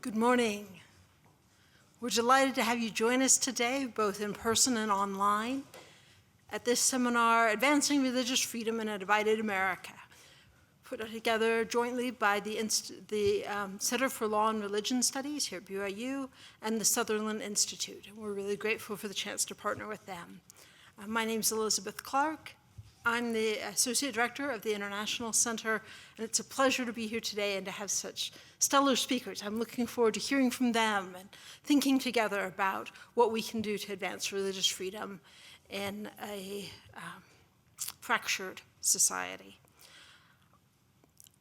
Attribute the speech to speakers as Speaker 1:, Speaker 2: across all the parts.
Speaker 1: Good morning. We're delighted to have you join us today, both in person and online, at this seminar, Advancing Religious Freedom in a Divided America, put together jointly by the Center for Law and Religion Studies here at BYU and the Sutherland Institute. And we're really grateful for the chance to partner with them. My name is Elizabeth Clark. I'm the Associate Director of the International Center, and it's a pleasure to be here today and to have such stellar speakers. I'm looking forward to hearing from them and thinking together about what we can do to advance religious freedom in a fractured society.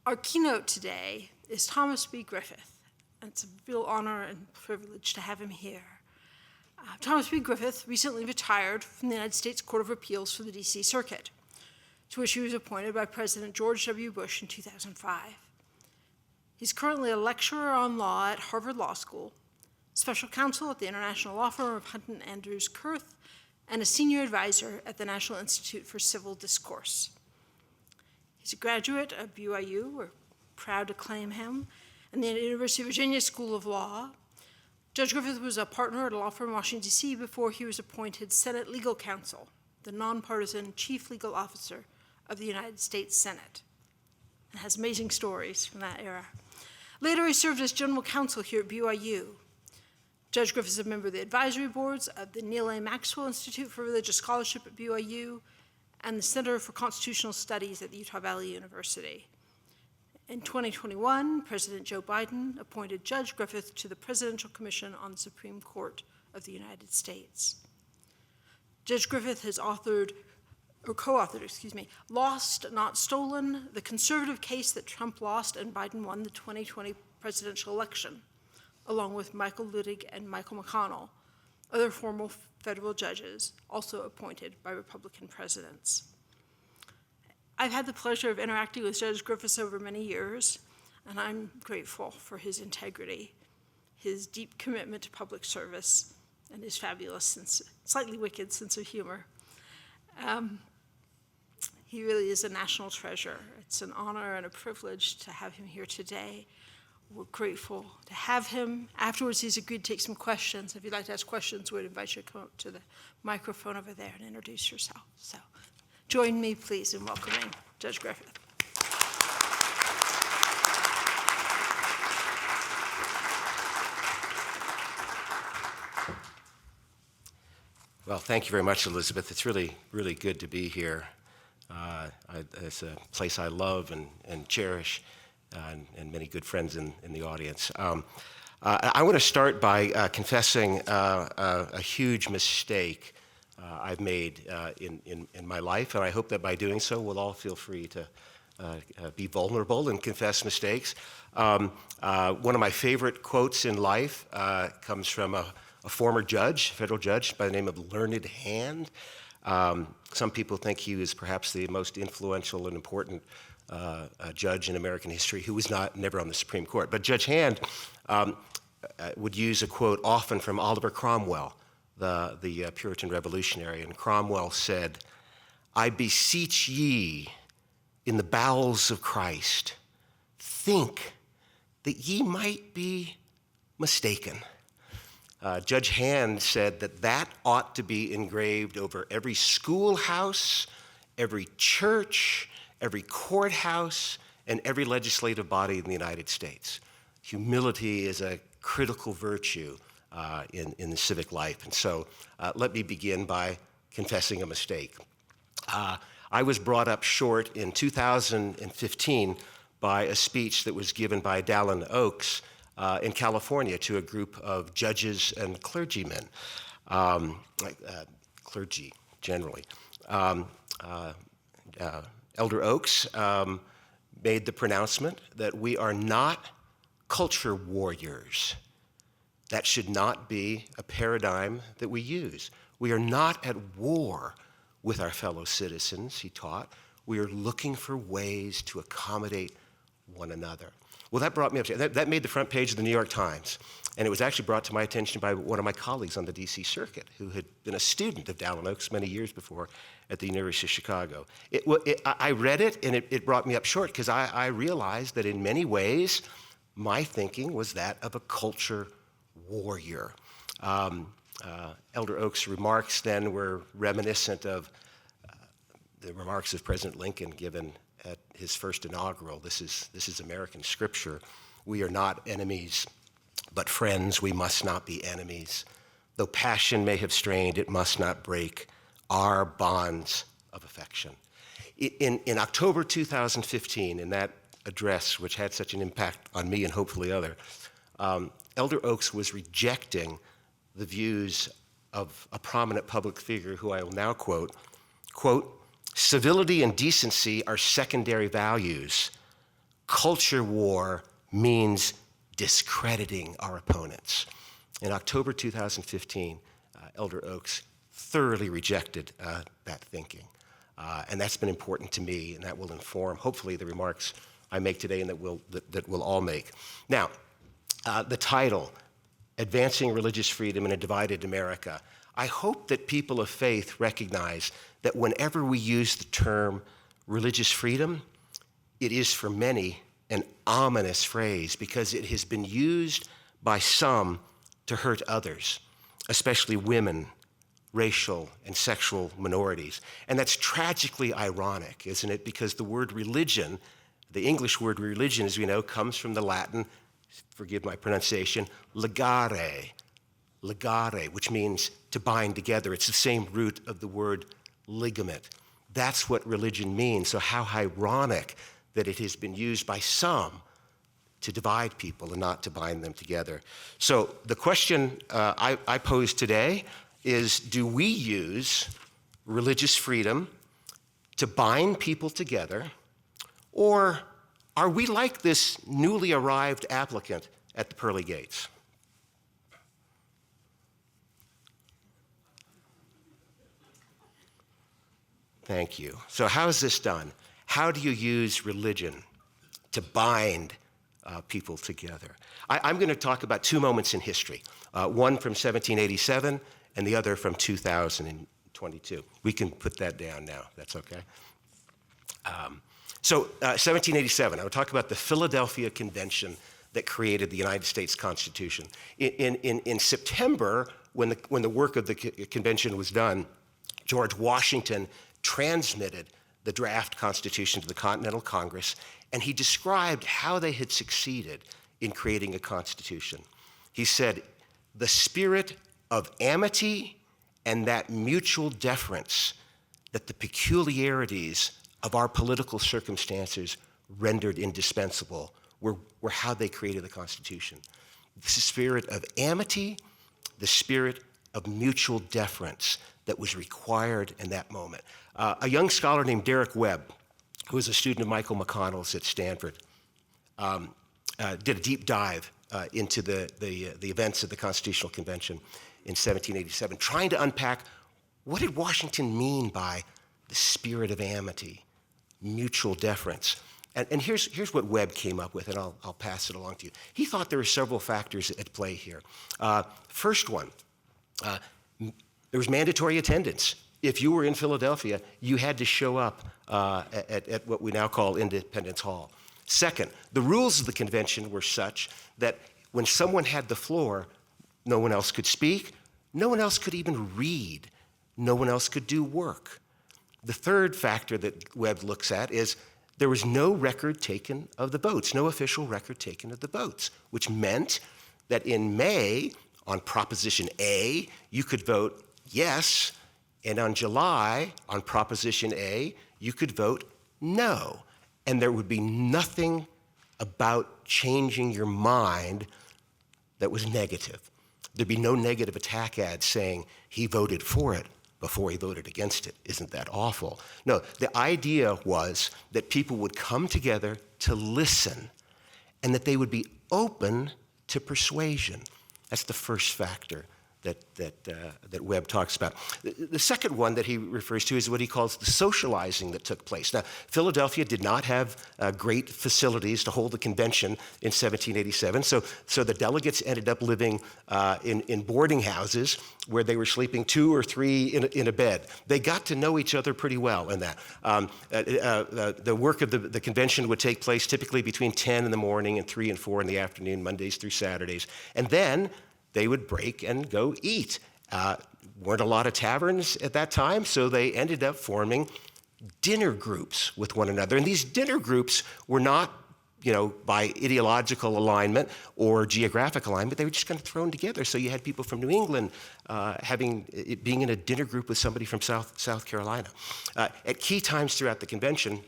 Speaker 1: Our keynote today is Thomas B. Griffith, and it's a real honor and privilege to have him here. Thomas B. Griffith recently retired from the United States Court of Appeals for the D.C. Circuit, to which he was appointed by President George W. Bush in 2005. He's currently a lecturer on law at Harvard Law School, special counsel at the international law firm of Hunt & Andrews Kurth, and a senior advisor at the National Institute for Civil Discourse. He's a graduate of BYU, we're proud to claim him, and the University of Virginia School of Law. Judge Griffith was a partner at a law firm in Washington, D.C. before he was appointed Senate Legal Counsel, the nonpartisan chief legal officer of the United States Senate, and has amazing stories from that era. Later, he served as general counsel here at BYU. Judge Griffith is a member of the advisory boards of the Neal A. Maxwell Institute for Religious Scholarship at BYU and the Center for Constitutional Studies at the Utah Valley University. In 2021, President Joe Biden appointed Judge Griffith to the Presidential Commission on the Supreme Court of the United States. Judge Griffith has co-authored, Lost, Not Stolen, the conservative case that Trump lost and Biden won the 2020 presidential election, along with Michael Luttig and Michael McConnell, other former federal judges also appointed by Republican presidents. I've had the pleasure of interacting with Judge Griffith over many years, and I'm grateful for his integrity, his deep commitment to public service, and his fabulous, slightly wicked sense of humor. He really is a national treasure. It's an honor and a privilege to have him here today. We're grateful to have him. Afterwards, he's agreed to take some questions. If you'd like to ask questions, we'd invite you to come up to the microphone over there and introduce yourself. So join me, please, in welcoming Judge Griffith.
Speaker 2: Well, thank you very much, Elizabeth. It's really, really good to be here. It's a place I love and cherish, and many good friends in the audience. I want to start by confessing a huge mistake I've made in my life, and I hope that by doing so, we'll all feel free to be vulnerable and confess mistakes. One of my favorite quotes in life comes from a former judge, federal judge by the name of Learned Hand. Some people think he was perhaps the most influential and important judge in American history who was never on the Supreme Court. But Judge Hand would use a quote often from Oliver Cromwell, the Puritan revolutionary. And Cromwell said, "I beseech ye in the bowels of Christ, think that ye might be mistaken." Judge Hand said that ought to be engraved over every schoolhouse, every church, every courthouse, and every legislative body in the United States. Humility is a critical virtue in the civic life. And so let me begin by confessing a mistake. I was brought up short in 2015 by a speech that was given by Dallin Oaks in California to a group of judges and clergymen, clergy generally. Elder Oaks made the pronouncement that we are not culture warriors. That should not be a paradigm that we use. We are not at war with our fellow citizens, he taught. We are looking for ways to accommodate one another. Well, that brought me up to, that made the front page of the New York Times. And it was actually brought to my attention by one of my colleagues on the D.C. Circuit, who had been a student of Dallin Oaks many years before at the University of Chicago. I read it, and it brought me up short, because I realized that in many ways, my thinking was that of a culture warrior. Elder Oaks' remarks then were reminiscent of the remarks of President Lincoln given at his first inaugural. This is American scripture. We are not enemies, but friends. We must not be enemies. Though passion may have strained, it must not break our bonds of affection. In October 2015, in that address, which had such an impact on me and hopefully others, Elder Oaks was rejecting the views of a prominent public figure who I will now quote, "Civility and decency are secondary values. Culture war means discrediting our opponents." In October 2015, Elder Oaks thoroughly rejected that thinking. And that's been important to me, and that will inform, hopefully, the remarks I make today and that we'll all make. Now, the title, Advancing Religious Freedom in a Divided America. I hope that people of faith recognize that whenever we use the term religious freedom, it is for many an ominous phrase because it has been used by some to hurt others, especially women, racial and sexual minorities. And that's tragically ironic, isn't it? Because the word religion, the English word religion, as we know, comes from the Latin, forgive my pronunciation, legare, which means to bind together. It's the same root of the word ligament. That's what religion means. So how ironic that it has been used by some to divide people and not to bind them together. So the question I pose today is, do we use religious freedom to bind people together, or are we like this newly arrived applicant at the pearly gates? Thank you. So how is this done? How do you use religion to bind people together? I'm going to talk about two moments in history, one from 1787 and the other from 2022. We can put that down now. That's okay. So 1787, I will talk about the Philadelphia Convention that created the United States Constitution. In September, when the work of the convention was done, George Washington transmitted the draft Constitution to the Continental Congress, and he described how they had succeeded in creating a Constitution. He said, "The spirit of amity and that mutual deference that the peculiarities of our political circumstances rendered indispensable were how they created the Constitution. The spirit of amity, the spirit of mutual deference that was required in that moment." A young scholar named Derek Webb, who was a student of Michael McConnell's at Stanford, did a deep dive into the events of the Constitutional Convention in 1787, trying to unpack what did Washington mean by the spirit of amity, mutual deference. And here's what Webb came up with, and I'll pass it along to you. He thought there were several factors at play here. First one, there was mandatory attendance. If you were in Philadelphia, you had to show up at what we now call Independence Hall. Second, the rules of the convention were such that when someone had the floor, no one else could speak, no one else could even read, no one else could do work. The third factor that Webb looks at is there was no record taken of the votes, no official record taken of the votes, which meant that in May, on Proposition A, you could vote yes, and on July, on Proposition A, you could vote no. And there would be nothing about changing your mind that was negative. There'd be no negative attack ads saying he voted for it before he voted against it. Isn't that awful? No, the idea was that people would come together to listen and that they would be open to persuasion. That's the first factor that Webb talks about. The second one that he refers to is what he calls the socializing that took place. Now, Philadelphia did not have great facilities to hold the convention in 1787, so the delegates ended up living in boarding houses where they were sleeping 2 or 3 in a bed. They got to know each other pretty well in that. The work of the convention would take place typically between 10 in the morning and 3 and 4 in the afternoon, Mondays through Saturdays. And then they would break and go eat. Weren't a lot of taverns at that time, so they ended up forming dinner groups with one another. And these dinner groups were not, by ideological alignment or geographic alignment. They were just kind of thrown together. So you had people from New England being in a dinner group with somebody from South Carolina. At key times throughout the convention,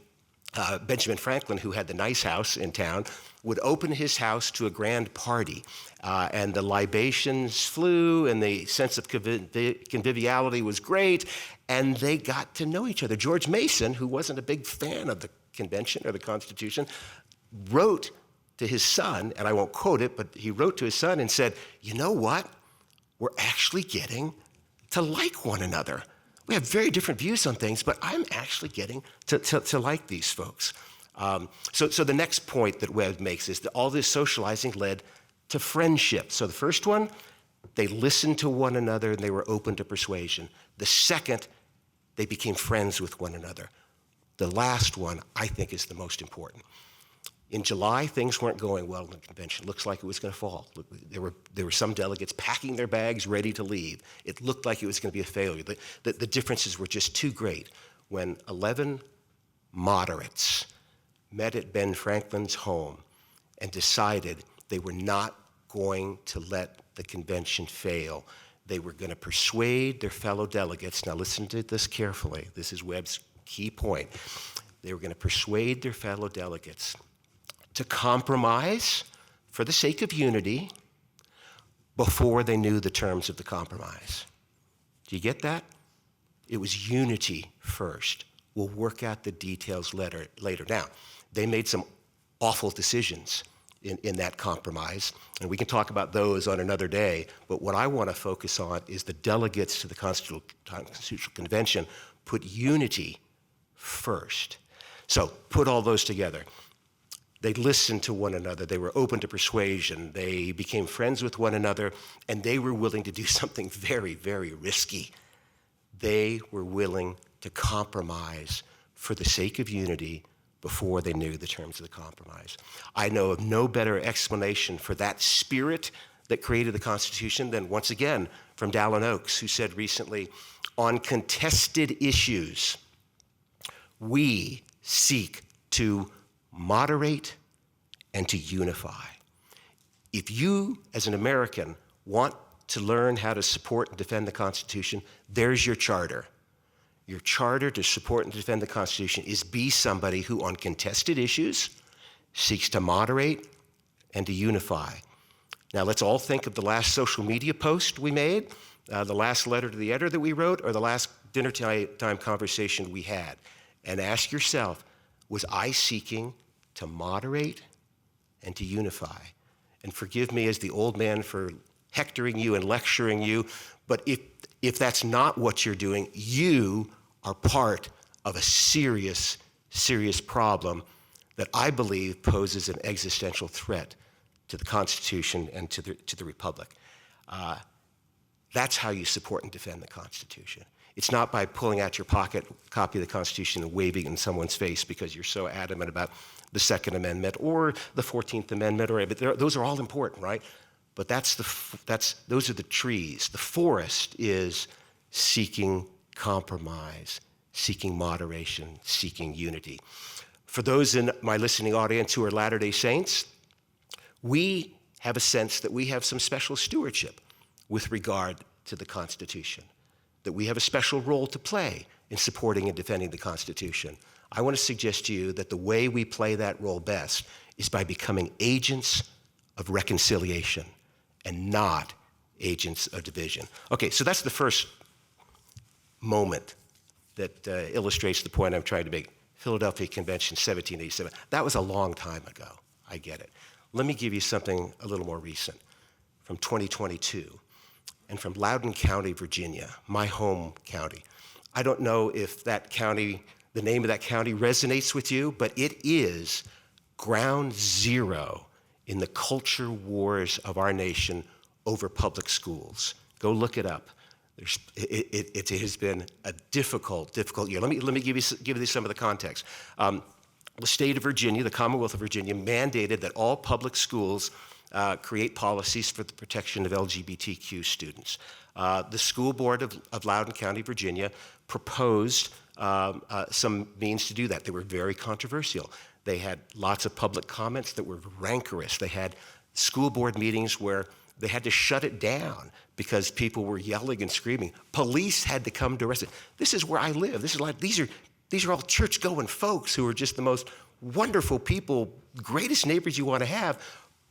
Speaker 2: Benjamin Franklin, who had the nice house in town, would open his house to a grand party. And the libations flew, and the sense of conviviality was great, and they got to know each other. George Mason, who wasn't a big fan of the convention or the Constitution, wrote to his son, and I won't quote it, but he wrote to his son and said, "You know what? We're actually getting to like one another. We have very different views on things, but I'm actually getting to like these folks." So the next point that Webb makes is that all this socializing led to friendship. So the first one, they listened to one another and they were open to persuasion. The second, they became friends with one another. The last one, I think, is the most important. In July, things weren't going well in the convention. Looks like it was going to fall. There were some delegates packing their bags, ready to leave. It looked like it was going to be a failure. The differences were just too great. When 11 moderates met at Ben Franklin's home and decided they were not going to let the convention fail, they were going to persuade their fellow delegates. Now listen to this carefully. This is Webb's key point. They were going to persuade their fellow delegates to compromise for the sake of unity before they knew the terms of the compromise. Do you get that? It was unity first. We'll work out the details later. Now, they made some awful decisions in that compromise, and we can talk about those on another day, but what I want to focus on is the delegates to the Constitutional Convention put unity first. So put all those together. They listened to one another. They were open to persuasion. They became friends with one another, and they were willing to do something very, very risky. They were willing to compromise for the sake of unity before they knew the terms of the compromise. I know of no better explanation for that spirit that created the Constitution than, once again, from Dallin Oaks, who said recently, "On contested issues, we seek to moderate and to unify." If you, as an American, want to learn how to support and defend the Constitution, there's your charter. Your charter to support and defend the Constitution is be somebody who, on contested issues, seeks to moderate and to unify. Now, let's all think of the last social media post we made, the last letter to the editor that we wrote, or the last dinner time conversation we had. And ask yourself, was I seeking to moderate and to unify? And forgive me as the old man for hectoring you and lecturing you, but if that's not what you're doing, you are part of a serious, serious problem that I believe poses an existential threat to the Constitution and to the Republic. That's how you support and defend the Constitution. It's not by pulling out your pocket copy of the Constitution and waving it in someone's face because you're so adamant about the Second Amendment or the 14th Amendment, but those are all important, right? But those are the trees. The forest is seeking compromise, seeking moderation, seeking unity. For those in my listening audience who are Latter-day Saints, we have a sense that we have some special stewardship with regard to the Constitution, that we have a special role to play in supporting and defending the Constitution. I want to suggest to you that the way we play that role best is by becoming agents of reconciliation and not agents of division. Okay, so that's the first moment that illustrates the point I'm trying to make. Philadelphia Convention, 1787. That was a long time ago. I get it. Let me give you something a little more recent from 2022. and from Loudoun County, Virginia, my home county. I don't know if that county, the name of that county resonates with you, but it is ground zero in the culture wars of our nation over public schools. Go look it up. It has been a difficult year. Let me give you some of the context. The state of Virginia, the Commonwealth of Virginia, mandated that all public schools create policies for the protection of LGBTQ students. The school board of Loudoun County, Virginia, proposed some means to do that. They were very controversial. They had lots of public comments that were rancorous. They had school board meetings where they had to shut it down because people were yelling and screaming. Police had to come to arrest it. This is where I live. These are all church-going folks who are just the most wonderful people, greatest neighbors you want to have.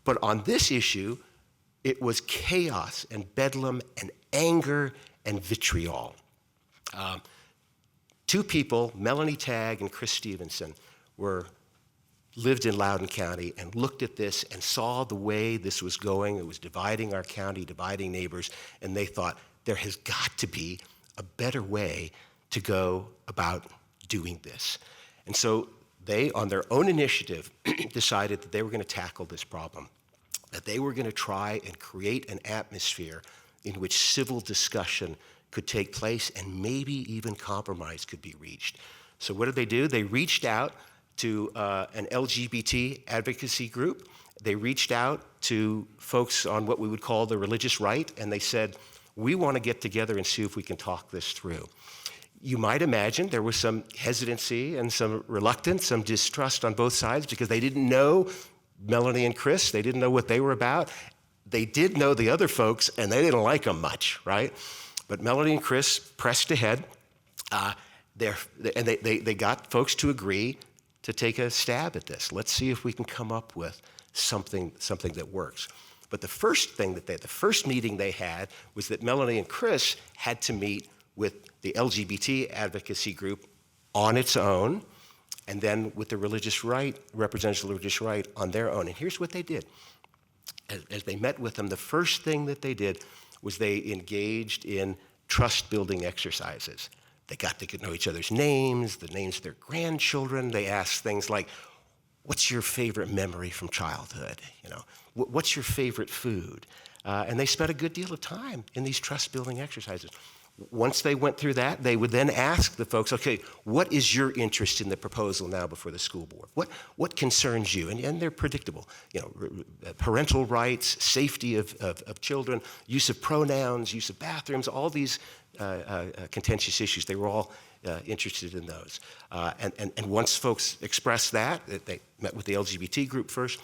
Speaker 2: But on this issue, it was chaos and bedlam and anger and vitriol. Two people, Melanie Tagg and Chris Stevenson, lived in Loudoun County and looked at this and saw the way this was going. It was dividing our county, dividing neighbors, and they thought there has got to be a better way to go about doing this. And so they, on their own initiative, decided that they were going to tackle this problem, that they were going to try and create an atmosphere in which civil discussion could take place and maybe even compromise could be reached. So what did they do? They reached out to an LGBT advocacy group. They reached out to folks on what we would call the religious right, and they said, we want to get together and see if we can talk this through. You might imagine there was some hesitancy and some reluctance, some distrust on both sides because they didn't know Melanie and Chris. They didn't know what they were about. They did know the other folks, and they didn't like them much, right? But Melanie and Chris pressed ahead, and they got folks to agree to take a stab at this. Let's see if we can come up with something that works. But the first meeting they had was that Melanie and Chris had to meet with the LGBT advocacy group on its own, and then with the religious right, representatives of the religious right on their own. And here's what they did. As they met with them, the first thing that they did was they engaged in trust-building exercises. They got to know each other's names, the names of their grandchildren. They asked things like, what's your favorite memory from childhood? What's your favorite food? And they spent a good deal of time in these trust-building exercises. Once they went through that, they would then ask the folks, okay, what is your interest in the proposal now before the school board? What concerns you? And they're predictable. Parental rights, safety of children, use of pronouns, use of bathrooms, all these contentious issues. They were all interested in those. And once folks expressed that, they met with the LGBT group first,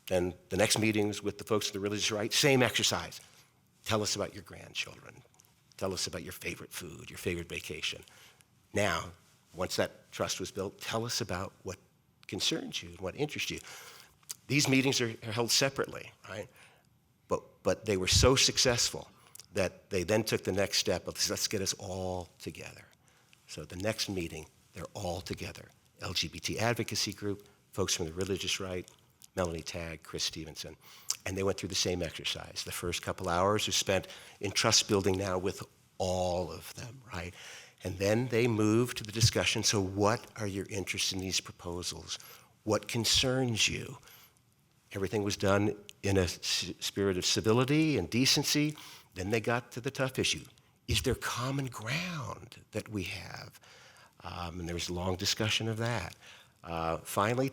Speaker 2: then the next meetings with the folks of the religious right, same exercise. Tell us about your grandchildren. Tell us about your favorite food, your favorite vacation. Now, once that trust was built, tell us about what concerns you and what interests you. These meetings are held separately, right? But they were so successful that they then took the next step of let's get us all together. So the next meeting, they're all together. LGBT advocacy group, folks from the religious right, Melanie Tagg, Chris Stevenson. And they went through the same exercise. The first couple hours were spent in trust building now with all of them, right? And then they moved to the discussion, so what are your interests in these proposals? What concerns you? Everything was done in a spirit of civility and decency. Then they got to the tough issue. Is there common ground that we have? And there was a long discussion of that. Finally,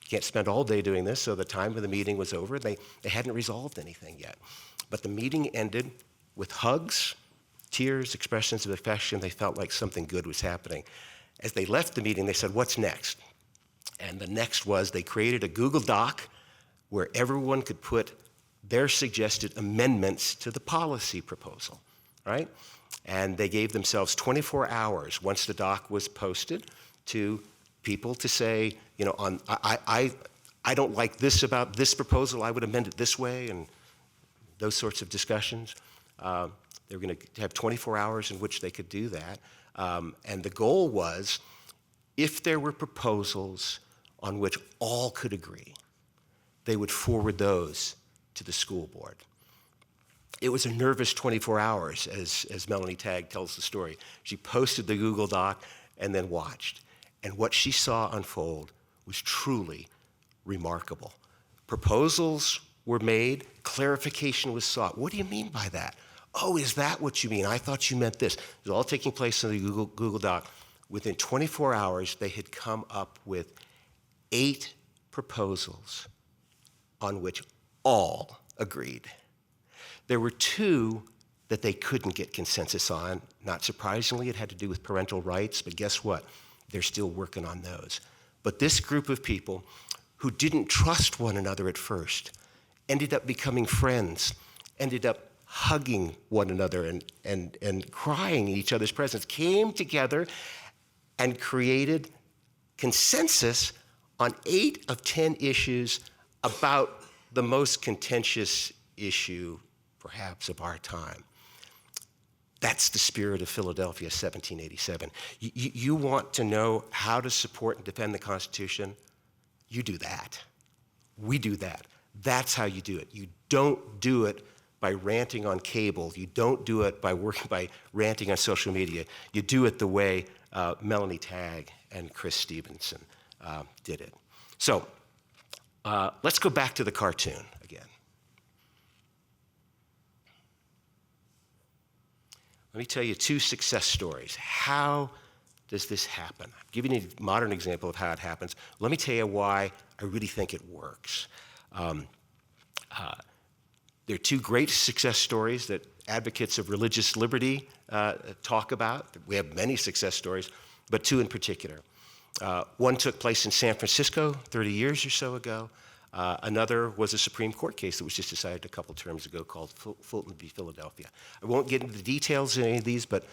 Speaker 2: can't spend all day doing this, so the time of the meeting was over. They hadn't resolved anything yet. But the meeting ended with hugs, tears, expressions of affection. They felt like something good was happening. As they left the meeting, they said, what's next? And the next was they created a Google Doc where everyone could put their suggested amendments to the policy proposal, right? And they gave themselves 24 hours once the doc was posted to people to say, I don't like this about this proposal, I would amend it this way, and those sorts of discussions. They were going to have 24 hours in which they could do that. And the goal was, if there were proposals on which all could agree, they would forward those to the school board. It was a nervous 24 hours, as Melanie Tagg tells the story. She posted the Google Doc and then watched. And what she saw unfold was truly remarkable. Proposals were made, clarification was sought. What do you mean by that? Oh, is that what you mean? I thought you meant this. It was all taking place in the Google Doc. Within 24 hours, they had come up with 8 proposals on which all agreed. There were 2 that they couldn't get consensus on. Not surprisingly, it had to do with parental rights, but guess what? They're still working on those. But this group of people who didn't trust one another at first ended up becoming friends, ended up hugging one another and crying in each other's presence, came together and created consensus on 8 of 10 issues about the most contentious issue, perhaps, of our time. That's the spirit of Philadelphia, 1787. You want to know how to support and defend the Constitution? You do that. We do that. That's how you do it. You don't do it by ranting on cable. You don't do it by ranting on social media. You do it the way Melanie Tagg and Chris Stevenson did it. So let's go back to the cartoon again. Let me tell you 2 success stories. How does this happen? I'm giving you a modern example of how it happens. Let me tell you why I really think it works. There are 2 great success stories that advocates of religious liberty talk about. We have many success stories, but 2 in particular. One took place in San Francisco 30 years or so ago. Another was a Supreme Court case that was just decided a couple terms ago called Fulton v. Philadelphia. I won't get into the details of any of these, but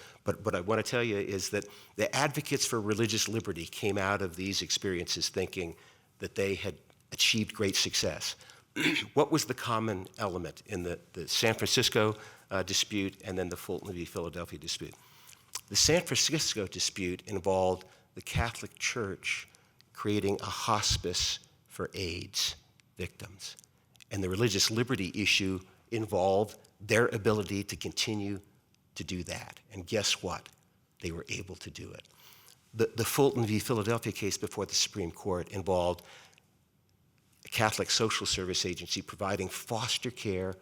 Speaker 2: what I want to tell you is that the advocates for religious liberty came out of these experiences thinking that they had achieved great success. What was the common element in the San Francisco dispute and then the Fulton v. Philadelphia dispute? The San Francisco dispute involved the Catholic Church creating a hospice for AIDS victims. And the religious liberty issue involved their ability to continue to do that. And guess what? They were able to do it. The Fulton v. Philadelphia case before the Supreme Court involved a Catholic social service agency providing foster care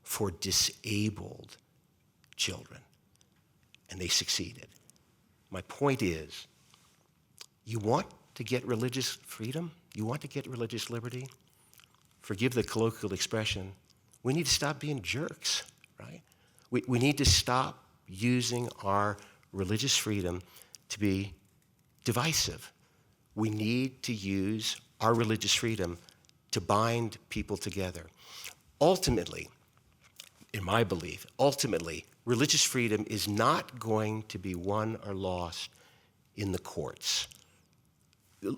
Speaker 2: for disabled children. And they succeeded. My point is, you want to get religious freedom? You want to get religious liberty? Forgive the colloquial expression. We need to stop being jerks, right? We need to stop using our religious freedom to be divisive. We need to use our religious freedom to bind people together. Ultimately, in my belief, religious freedom is not going to be won or lost in the courts.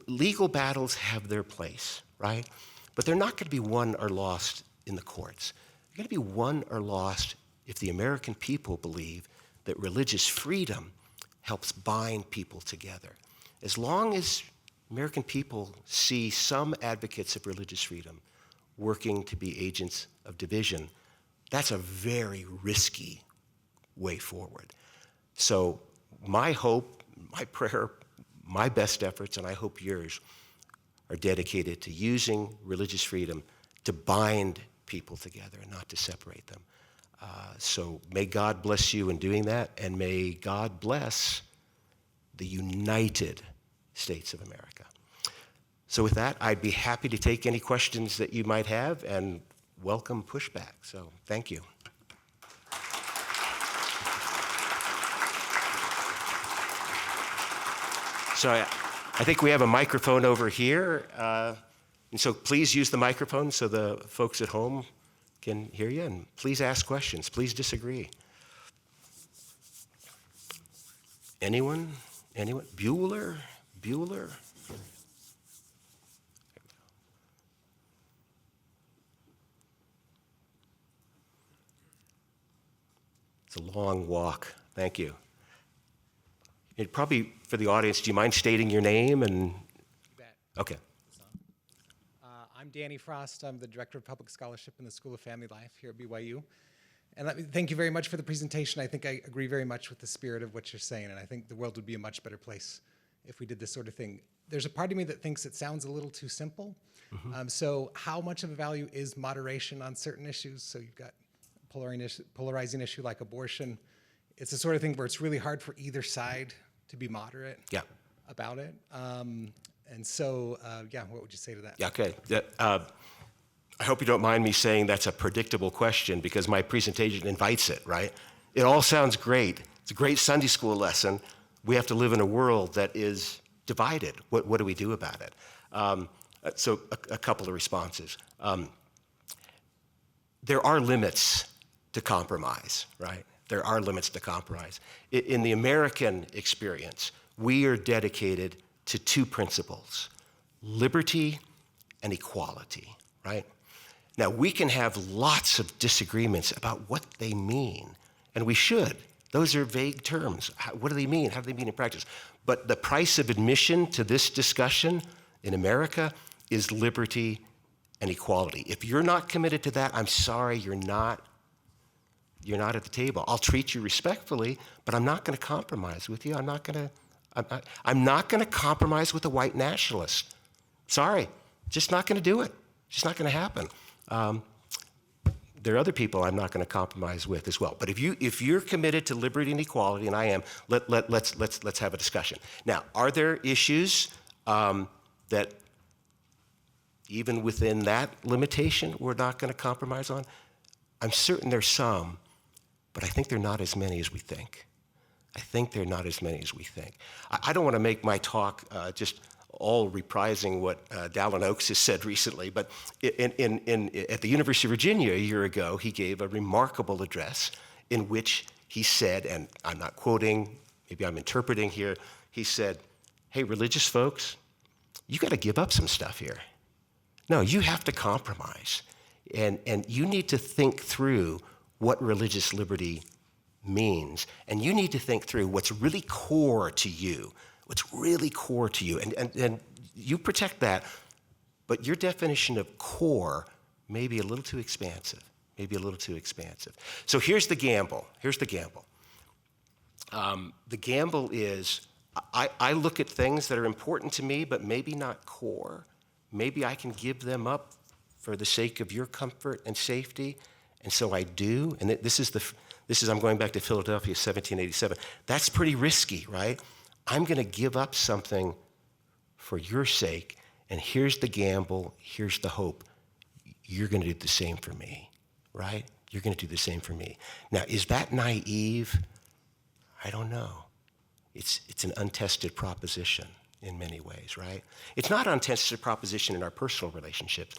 Speaker 2: Legal battles have their place, right? But they're not going to be won or lost in the courts. They're going to be won or lost if the American people believe that religious freedom helps bind people together. As long as American people see some advocates of religious freedom working to be agents of division, that's a very risky way forward. So my hope, my prayer, my best efforts, and I hope yours, are dedicated to using religious freedom to bind people together and not to separate them. So may God bless you in doing that, and may God bless the United States of America. So with that, I'd be happy to take any questions that you might have and welcome pushback. So thank you. So I think we have a microphone over here. And so please use the microphone so the folks at home can hear you. And please ask questions. Please disagree. Anyone? Anyone? Bueller? Bueller? It's a long walk. Thank you. It probably, for the audience, do you mind stating your name? And
Speaker 3: You bet.
Speaker 2: okay.
Speaker 3: I'm Danny Frost. I'm the Director of Public Scholarship in the School of Family Life here at BYU. Thank you very much for the presentation. I think I agree very much with the spirit of what you're saying, and I think the world would be a much better place if we did this sort of thing. There's a part of me that thinks it sounds a little too simple. So how much of a value is moderation on certain issues? So you've got polarizing issue like abortion. It's the sort of thing where it's really hard for either side to be moderate about it. What would you say to that?
Speaker 2: Yeah, okay. I hope you don't mind me saying that's a predictable question because my presentation invites it, right? It all sounds great. It's a great Sunday school lesson. We have to live in a world that is divided. What do we do about it? So a couple of responses. There are limits to compromise, right? There are limits to compromise. In the American experience, we are dedicated to two principles, liberty and equality, right? Now, we can have lots of disagreements about what they mean, and we should. Those are vague terms. What do they mean? How do they mean in practice? But the price of admission to this discussion in America is liberty and equality. If you're not committed to that, I'm sorry, you're not at the table. I'll treat you respectfully, but I'm not going to compromise with you. I'm not going to compromise with a white nationalist. Sorry, just not going to do it. Just not going to happen. There are other people I'm not going to compromise with as well. But if you're committed to liberty and equality, and I am, let's have a discussion. Now, are there issues that even within that limitation we're not going to compromise on? I'm certain there's some, but I think they're not as many as we think. I don't want to make my talk just all reprising what Dallin Oaks has said recently, but at the University of Virginia a year ago, he gave a remarkable address in which he said, and I'm not quoting, maybe I'm interpreting here, he said, hey, religious folks, you got to give up some stuff here. No, you have to compromise, and you need to think through what religious liberty means, and you need to think through what's really core to you, and you protect that, but your definition of core may be a little too expansive, So here's the gamble. The gamble is I look at things that are important to me, but maybe not core. Maybe I can give them up for the sake of your comfort and safety, and so I do. And this is I'm going back to Philadelphia, 1787. That's pretty risky, right? I'm going to give up something for your sake, and here's the gamble, here's the hope. You're going to do the same for me, right? You're going to do the same for me. Now, is that naive? I don't know. It's an untested proposition in many ways, right? It's not an untested proposition in our personal relationships,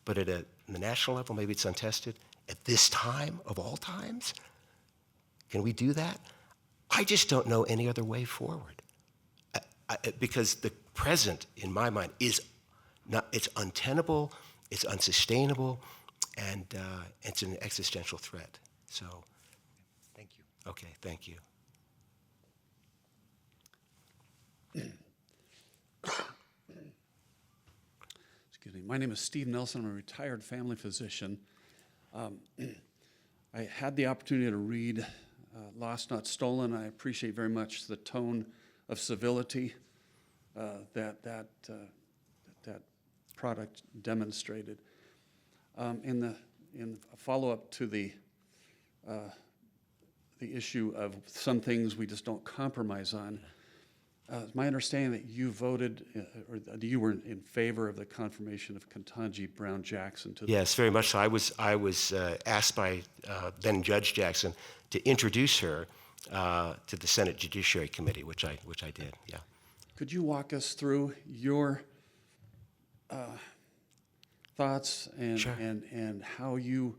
Speaker 2: but at the national level, maybe it's untested. At this time of all times, can we do that? I just don't know any other way forward. Because the present, in my mind, it's untenable, it's unsustainable, and it's an existential threat. So,
Speaker 3: thank you.
Speaker 2: Okay, thank you.
Speaker 4: Excuse me. My name is Steve Nelson. I'm a retired family physician. I had the opportunity to read Lost Not Stolen. I appreciate very much the tone of civility that product demonstrated. In a follow-up to the issue of some things we just don't compromise on, it's my understanding that you voted, or you were in favor of the confirmation of Ketanji Brown Jackson to the...
Speaker 2: Yes, very much so. I was asked by then Judge Jackson to introduce her to the Senate Judiciary Committee, which I did. Yeah.
Speaker 4: Could you walk us through your thoughts and
Speaker 2: Sure.
Speaker 4: and how you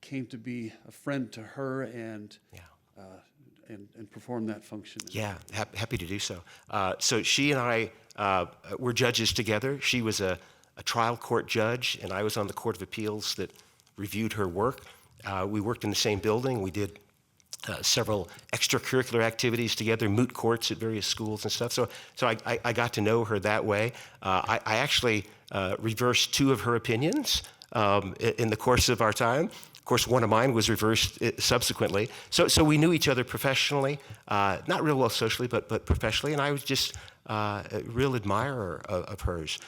Speaker 4: came to be a friend to her and perform that function?
Speaker 2: Yeah, happy to do so. So she and I were judges together. She was a trial court judge, and I was on the Court of Appeals that reviewed her work. We worked in the same building. We did several extracurricular activities together, moot courts at various schools and stuff. So I got to know her that way. I actually reversed two of her opinions in the course of our time. Of course, one of mine was reversed subsequently. So we knew each other professionally, not real well socially, but professionally, and I was just a real admirer of hers.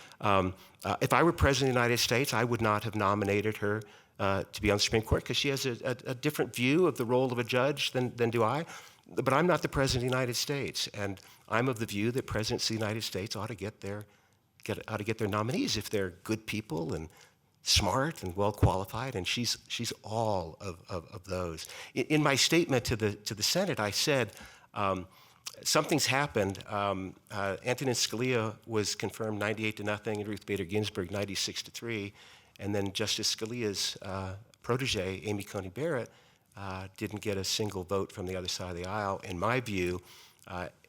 Speaker 2: If I were President of the United States, I would not have nominated her to be on the Supreme Court because she has a different view of the role of a judge than do I. But I'm not the President of the United States, and I'm of the view that presidents of the United States ought to get their nominees if they're good people and smart and well qualified, and she's all of those. In my statement to the Senate, I said something's happened. Antonin Scalia was confirmed 98-0, and Ruth Bader Ginsburg 96-3, and then Justice Scalia's protege, Amy Coney Barrett, didn't get a single vote from the other side of the aisle. In my view,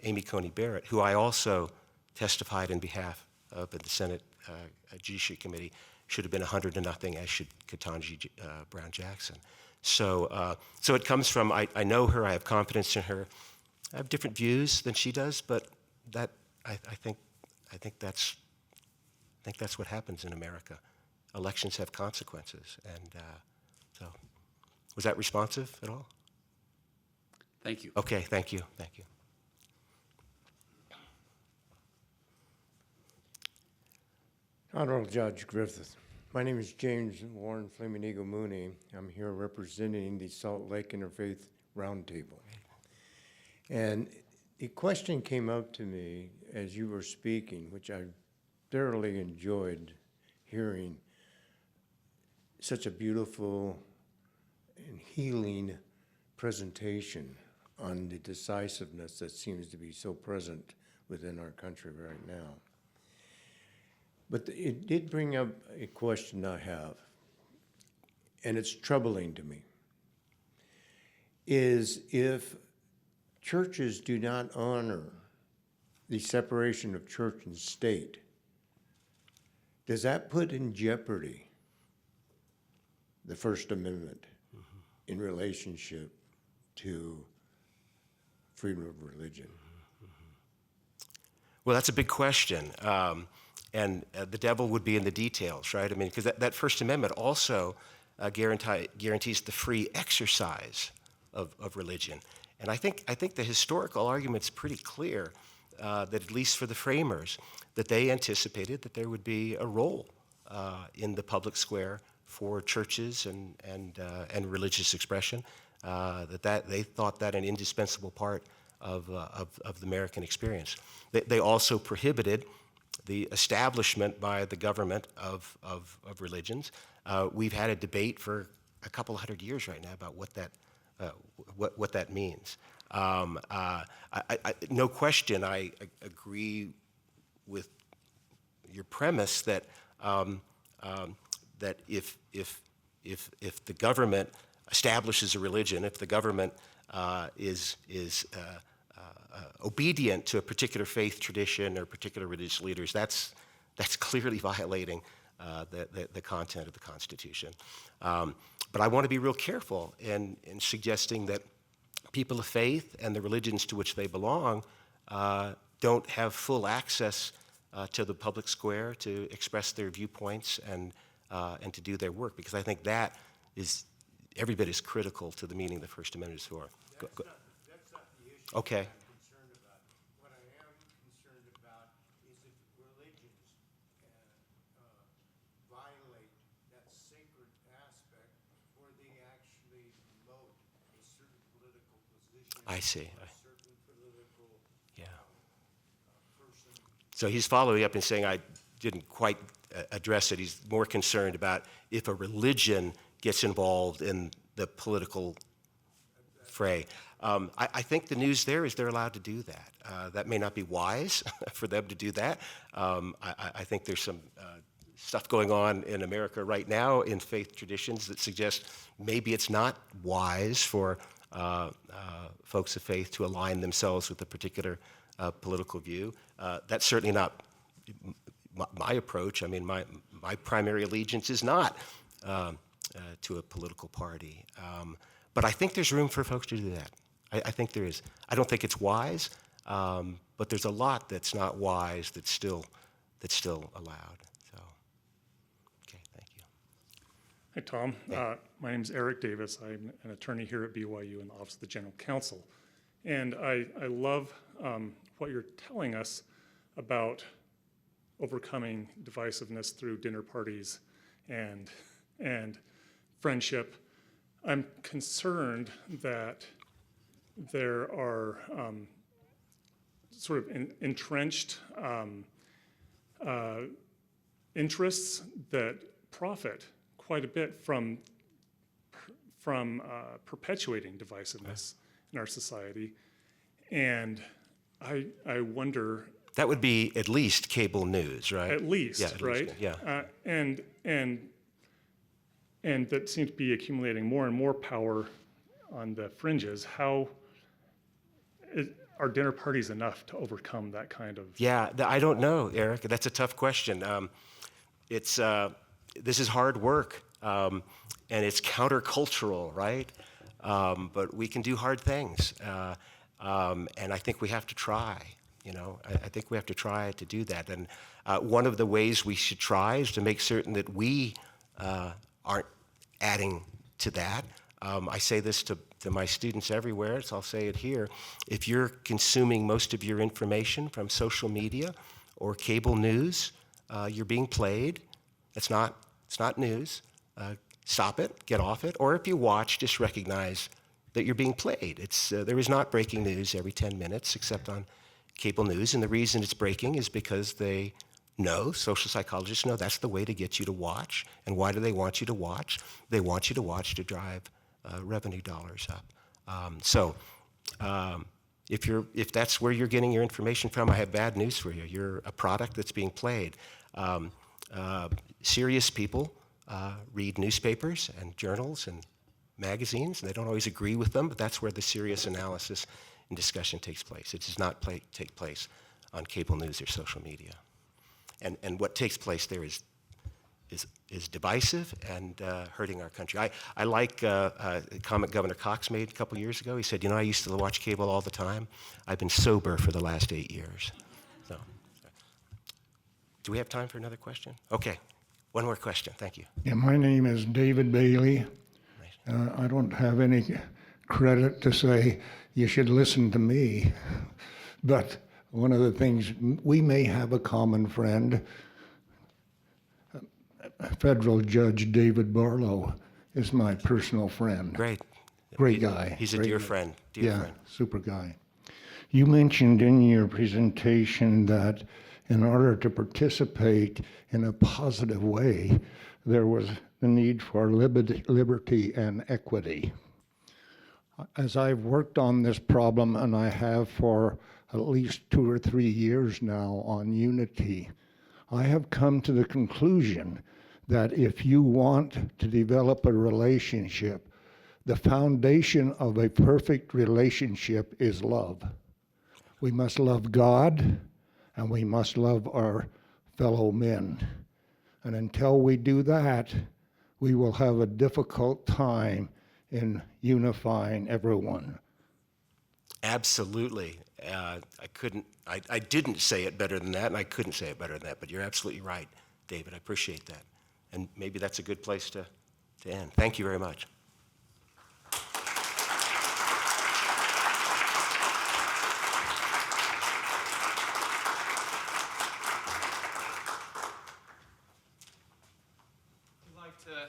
Speaker 2: Amy Coney Barrett, who I also testified in behalf of at the Senate Judiciary Committee, should have been 100-0, as should Ketanji Brown Jackson. So it comes from, I know her, I have confidence in her. I have different views than she does, but that I think that's what happens in America. Elections have consequences, and so was that responsive at all?
Speaker 4: Thank you.
Speaker 2: Okay, thank you.
Speaker 5: Honorable Judge Griffith, my name is James Warren Flaming Eagle Mooney. I'm here representing the Salt Lake Interfaith Roundtable. And the question came up to me as you were speaking, which I thoroughly enjoyed hearing such a beautiful and healing presentation on the decisiveness that seems to be so present within our country right now. But it did bring up a question I have, and it's troubling to me, is if churches do not honor the separation of church and state, does that put in jeopardy the First Amendment in relationship to freedom of religion?
Speaker 2: Well, that's a big question. And the devil would be in the details, right? I mean, because that First Amendment also guarantees the free exercise of religion. And I think the historical argument's pretty clear that at least for the framers, that they anticipated that there would be a role in the public square for churches and religious expression. That they thought that an indispensable part of the American experience. They also prohibited the establishment by the government of religions. We've had a debate for a couple hundred years right now about what that means. No question, I agree with your premise that that if the government establishes a religion, if the government is obedient to a particular faith tradition or particular religious leaders, that's clearly violating the content of the Constitution. But I want to be real careful in suggesting that people of faith and the religions to which they belong don't have full access to the public square to express their viewpoints and to do their work, because I think that is every bit as critical to the meaning of the First Amendment as for.
Speaker 5: That's not the issue.
Speaker 2: Okay.
Speaker 5: I'm concerned about. What I am concerned about is if religions violate that sacred aspect where they actually promote a certain political position.
Speaker 2: I see.
Speaker 5: A certain political
Speaker 2: Yeah.
Speaker 5: person.
Speaker 2: So he's following up and saying, I didn't quite address it. He's more concerned about if a religion gets involved in the political fray. I think the news there is they're allowed to do that. That may not be wise for them to do that. I think there's some stuff going on in America right now in faith traditions that suggest maybe it's not wise for folks of faith to align themselves with a particular political view. That's certainly not my approach. I mean, my primary allegiance is not to a political party. But I think there's room for folks to do that. I think there is. I don't think it's wise, but there's a lot that's not wise that's still allowed. So, okay, thank you.
Speaker 6: Hi, Tom. My name is Eric Davis. I'm an attorney here at BYU in the Office of the General Counsel. And I love what you're telling us about overcoming divisiveness through dinner parties and friendship. I'm concerned that there are sort of entrenched interests that profit quite a bit from perpetuating divisiveness in our society. And I wonder...
Speaker 2: That would be at least cable news, right?
Speaker 6: At least,
Speaker 2: yeah, at
Speaker 6: right?
Speaker 2: Least, yeah.
Speaker 6: And that seems to be accumulating more and more power on the fringes. How are dinner parties enough to overcome that kind of...
Speaker 2: Yeah, I don't know, Eric. That's a tough question. This is hard work, and it's countercultural, right? But we can do hard things, and I think we have to try. I think we have to try to do that. And one of the ways we should try is to make certain that we aren't adding to that. I say this to my students everywhere, so I'll say it here. If you're consuming most of your information from social media or cable news, you're being played. It's not news. Stop it, get off it. Or if you watch, just recognize that you're being played. There is not breaking news every 10 minutes except on cable news. And the reason it's breaking is because they know, social psychologists know, that's the way to get you to watch. And why do they want you to watch? They want you to watch to drive revenue dollars up. If that's where you're getting your information from, I have bad news for you. You're a product that's being played. Serious people read newspapers and journals and magazines, and they don't always agree with them, but that's where the serious analysis and discussion takes place. It does not take place on cable news or social media. And what takes place there is divisive and hurting our country. I like a comment Governor Cox made a couple years ago. He said, I used to watch cable all the time. I've been sober for the last 8 years. So, do we have time for another question? Okay, one more question, thank you.
Speaker 7: Yeah, my name is David Bailey. I don't have any credit to say you should listen to me, but one of the things, we may have a common friend. Federal Judge David Barlow is my personal friend.
Speaker 2: Great.
Speaker 7: Great guy.
Speaker 2: He's a
Speaker 7: Great
Speaker 2: dear
Speaker 7: guy.
Speaker 2: friend.
Speaker 7: Yeah, super guy. You mentioned in your presentation that in order to participate in a positive way, there was the need for liberty and equity. As I've worked on this problem, and I have for at least 2 or 3 years now on unity, I have come to the conclusion that if you want to develop a relationship, the foundation of a perfect relationship is love. We must love God, and we must love our fellow men. And until we do that, we will have a difficult time in unifying everyone.
Speaker 2: Absolutely. I didn't say it better than that, and I couldn't say it better than that, but you're absolutely right, David. I appreciate that. And maybe that's a good place to end. Thank you very much.
Speaker 8: We'd like to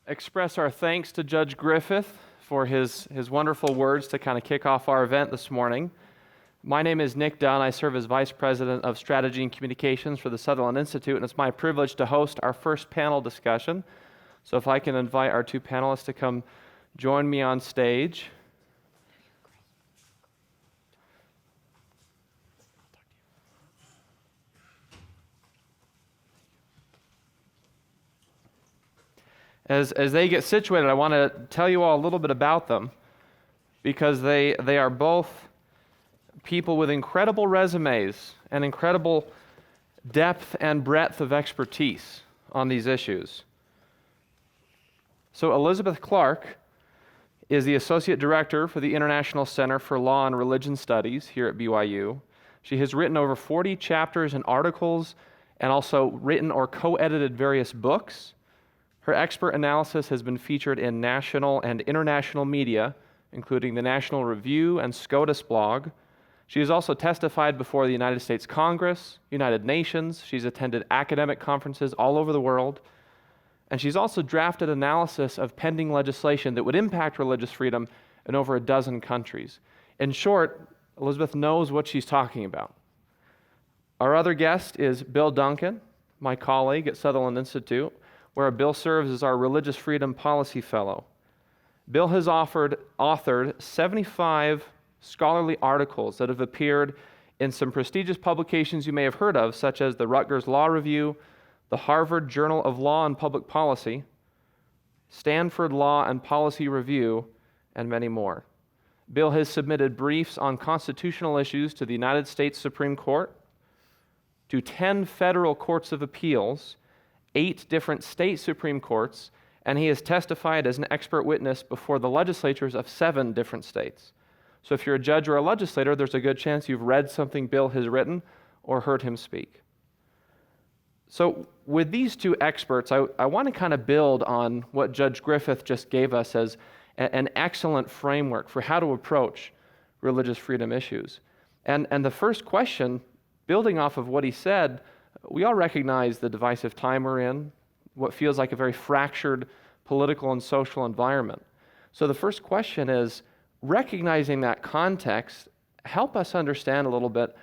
Speaker 8: express our thanks to Judge Griffith for his wonderful words to kind of kick off our event this morning. My name is Nick Dunn. I serve as Vice President of Strategy and Communications for the Sutherland Institute, and it's my privilege to host our first panel discussion. So if I can invite our 2 panelists to come join me on stage. As they get situated, I want to tell you all a little bit about them, because they are both people with incredible resumes and incredible depth and breadth of expertise on these issues. So Elizabeth Clark is the Associate Director for the International Center for Law and Religion Studies here at BYU. She has written over 40 chapters and articles, and also written or co-edited various books Her expert analysis has been featured in national and international media, including the National Review and SCOTUS blog. She has also testified before the United States Congress, United Nations. She's attended academic conferences all over the world. And she's also drafted analysis of pending legislation that would impact religious freedom in over a dozen countries. In short, Elizabeth knows what she's talking about. Our other guest is Bill Duncan, my colleague at Sutherland Institute, where Bill serves as our Religious Freedom Policy Fellow. Bill has authored 75 scholarly articles that have appeared in some prestigious publications you may have heard of, such as the Rutgers Law Review, the Harvard Journal of Law and Public Policy, Stanford Law and Policy Review, and many more. Bill has submitted briefs on constitutional issues to the United States Supreme Court, to 10 federal courts of appeals, 8 different state Supreme Courts, and he has testified as an expert witness before the legislatures of 7 different states. So if you're a judge or a legislator, there's a good chance you've read something Bill has written or heard him speak. So with these two experts, I want to kind of build on what Judge Griffith just gave us as an excellent framework for how to approach religious freedom issues. And the first question, building off of what he said, we all recognize the divisive time we're in, what feels like a very fractured political and social environment. So the first question is, recognizing that context, help us understand a little bit,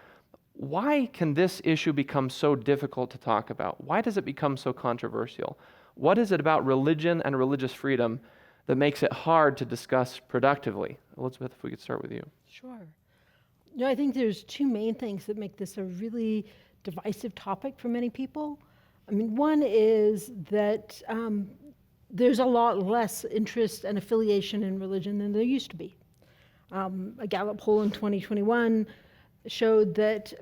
Speaker 8: why can this issue become so difficult to talk about? Why does it become so controversial? What is it about religion and religious freedom that makes it hard to discuss productively? Elizabeth, if we could start with you.
Speaker 1: Sure. I think there's two main things that make this a really divisive topic for many people. I mean, one is that there's a lot less interest and affiliation in religion than there used to be. A Gallup poll in 2021 showed that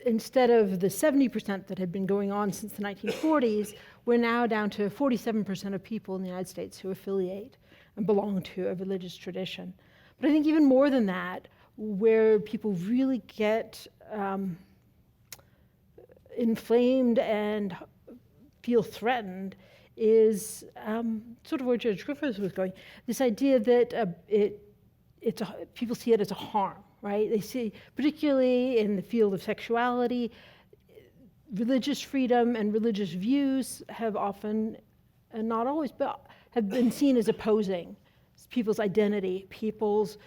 Speaker 1: instead of the 70% that had been going on since the 1940s, we're now down to 47% of people in the United States who affiliate and belong to a religious tradition. But I think even more than that, where people really get inflamed and feel threatened is sort of where Judge Griffith was going. This idea that people see it as a harm, right? They see, particularly in the field of sexuality, religious freedom and religious views have often, and not always, but have been seen as opposing people's identity, people's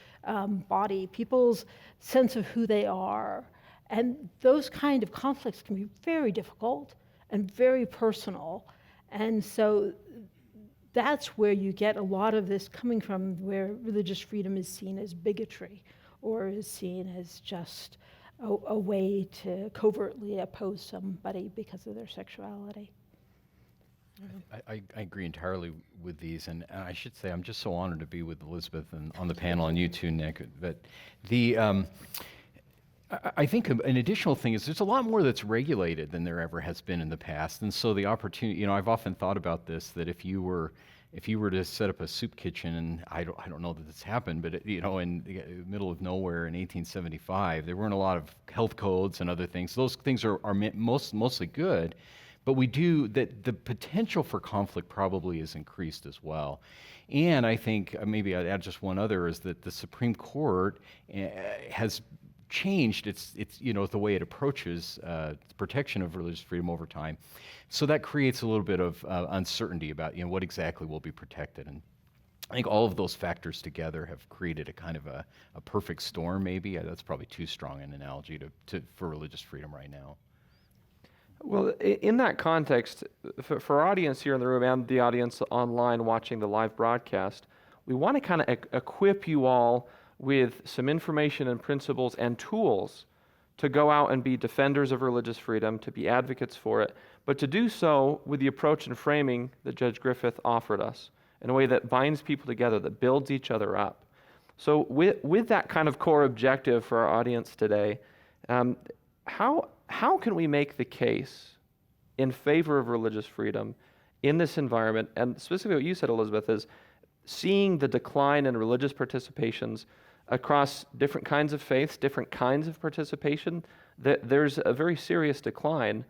Speaker 1: body, people's sense of who they are. And those kind of conflicts can be very difficult and very personal. And so that's where you get a lot of this coming from, where religious freedom is seen as bigotry or is seen as just a way to covertly oppose somebody because of their sexuality.
Speaker 9: I agree entirely with these, and I should say I'm just so honored to be with Elizabeth and on the panel, and you too, Nick. But I think an additional thing is there's a lot more that's regulated than there ever has been in the past, and so the opportunity. I've often thought about this, that if you were to set up a soup kitchen, and I don't know that this happened, but in the middle of nowhere in 1875, there weren't a lot of health codes and other things. Those things are mostly good. But we do, that the potential for conflict probably is increased as well. And I think, maybe I'd add just one other, is that the Supreme Court has changed its the way it approaches protection of religious freedom over time. So that creates a little bit of uncertainty about what exactly will be protected. And I think all of those factors together have created a kind of a perfect storm, maybe. That's probably too strong an analogy for religious freedom right now.
Speaker 8: Well, in that context, for our audience here in the room and the audience online watching the live broadcast, we want to kind of equip you all with some information and principles and tools to go out and be defenders of religious freedom, to be advocates for it, but to do so with the approach and framing that Judge Griffith offered us in a way that binds people together, that builds each other up. So with that kind of core objective for our audience today, how can we make the case in favor of religious freedom in this environment? And specifically what you said, Elizabeth, is seeing the decline in religious participations across different kinds of faiths, different kinds of participation, that there's a very serious decline.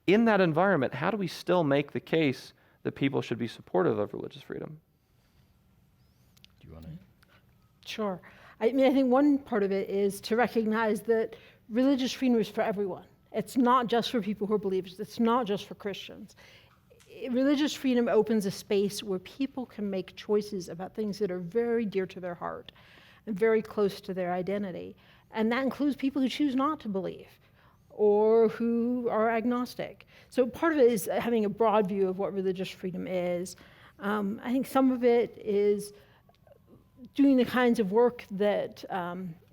Speaker 8: In that environment, how do we still make the case that people should be supportive of religious freedom.
Speaker 9: Do you want to?
Speaker 1: Sure. I mean, I think one part of it is to recognize that religious freedom is for everyone. It's not just for people who are believers. It's not just for Christians. Religious freedom opens a space where people can make choices about things that are very dear to their heart and very close to their identity. And that includes people who choose not to believe or who are agnostic. So part of it is having a broad view of what religious freedom is. I think some of it is doing the kinds of work that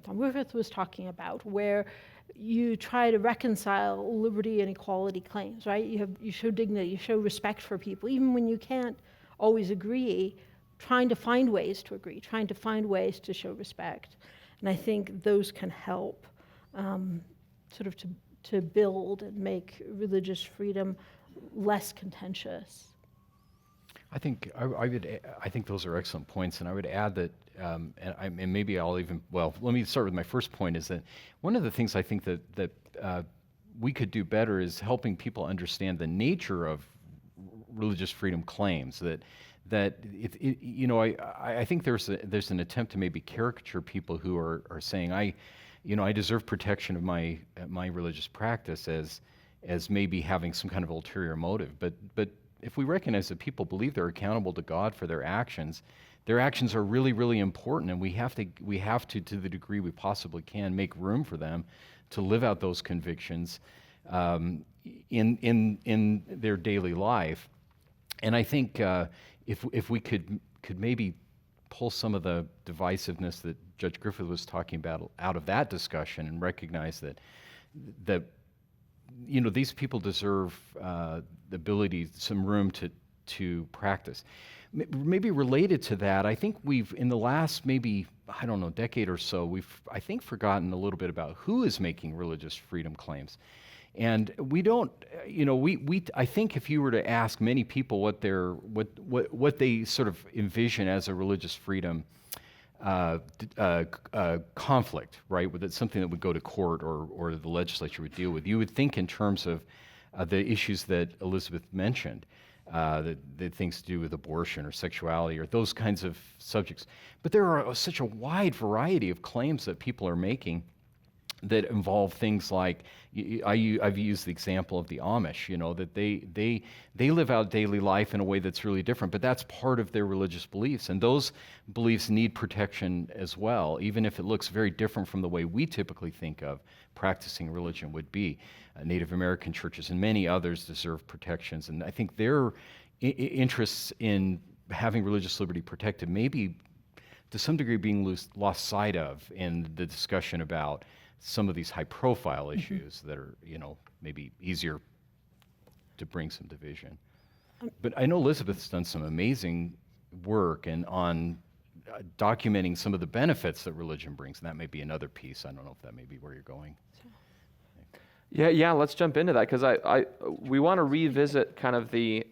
Speaker 1: Griffith was talking about, where you try to reconcile liberty and equality claims, right? You show dignity, you show respect for people, even when you can't always agree, trying to find ways to agree, trying to find ways to show respect. And I think those can help sort of to build and make religious freedom less contentious.
Speaker 9: I think I think those are excellent points, and I would add that, and maybe I'll even, well, let me start with my first point, is that one of the things I think that we could do better is helping people understand the nature of religious freedom claims. That I think there's an attempt to maybe caricature people who are saying I deserve protection of my religious practice as maybe having some kind of ulterior motive, but if we recognize that people believe they're accountable to God for their actions are really, really important, and we have to the degree we possibly can, make room for them to live out those convictions in their daily life. And I think if we could maybe pull some of the divisiveness that Judge Griffith was talking about out of that discussion and recognize that these people deserve the ability, some room to practice. Maybe related to that, I think we've, in the last decade or so, we've, I think, forgotten a little bit about who is making religious freedom claims. And we don't, I think if you were to ask many people what they sort of envision as a religious freedom conflict, right? It's something that would go to court or the legislature would deal with. You would think in terms of the issues that Elizabeth mentioned, the things to do with abortion or sexuality or those kinds of subjects. But there are such a wide variety of claims that people are making that involve things like, I've used the example of the Amish, that they live out daily life in a way that's really different, but that's part of their religious beliefs, and those beliefs need protection as well, even if it looks very different from the way we typically think of practicing religion would be. Native American churches and many others deserve protections, and I think their interests in having religious liberty protected may be, to some degree, being lost sight of in the discussion about some of these high-profile issues that are, maybe easier to bring some division. But I know Elizabeth's done some amazing work on documenting some of the benefits that religion brings, and that may be another piece. I don't know if that may be where you're going.
Speaker 8: Yeah. Let's jump into that, because we want to revisit kind of the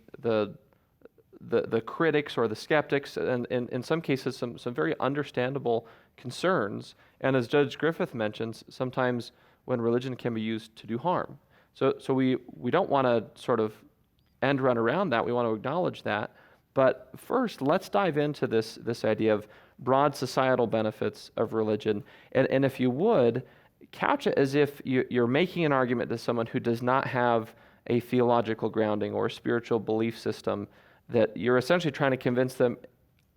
Speaker 8: critics or the skeptics, and in some cases some very understandable concerns. And as Judge Griffith mentions, sometimes when religion can be used to do harm. So we don't want to sort of end run around that. We want to acknowledge that. But first, let's dive into this idea of broad societal benefits of religion. And if you would, couch it as if you're making an argument to someone who does not have a theological grounding or a spiritual belief system, that you're essentially trying to convince them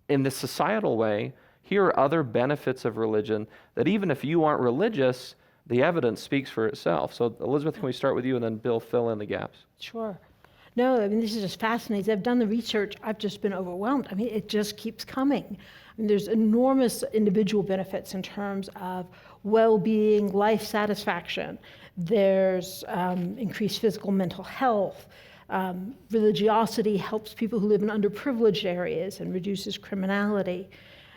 Speaker 8: in this societal way, here are other benefits of religion that even if you aren't religious, the evidence speaks for itself. So Elizabeth, can we start with you, and then Bill, fill in the gaps?
Speaker 1: Sure. No, I mean, this is just fascinating. I've done the research. I've just been overwhelmed. I mean, it just keeps coming. I mean, there's enormous individual benefits in terms of well-being, life satisfaction. There's increased physical, mental health. Religiosity helps people who live in underprivileged areas and reduces criminality.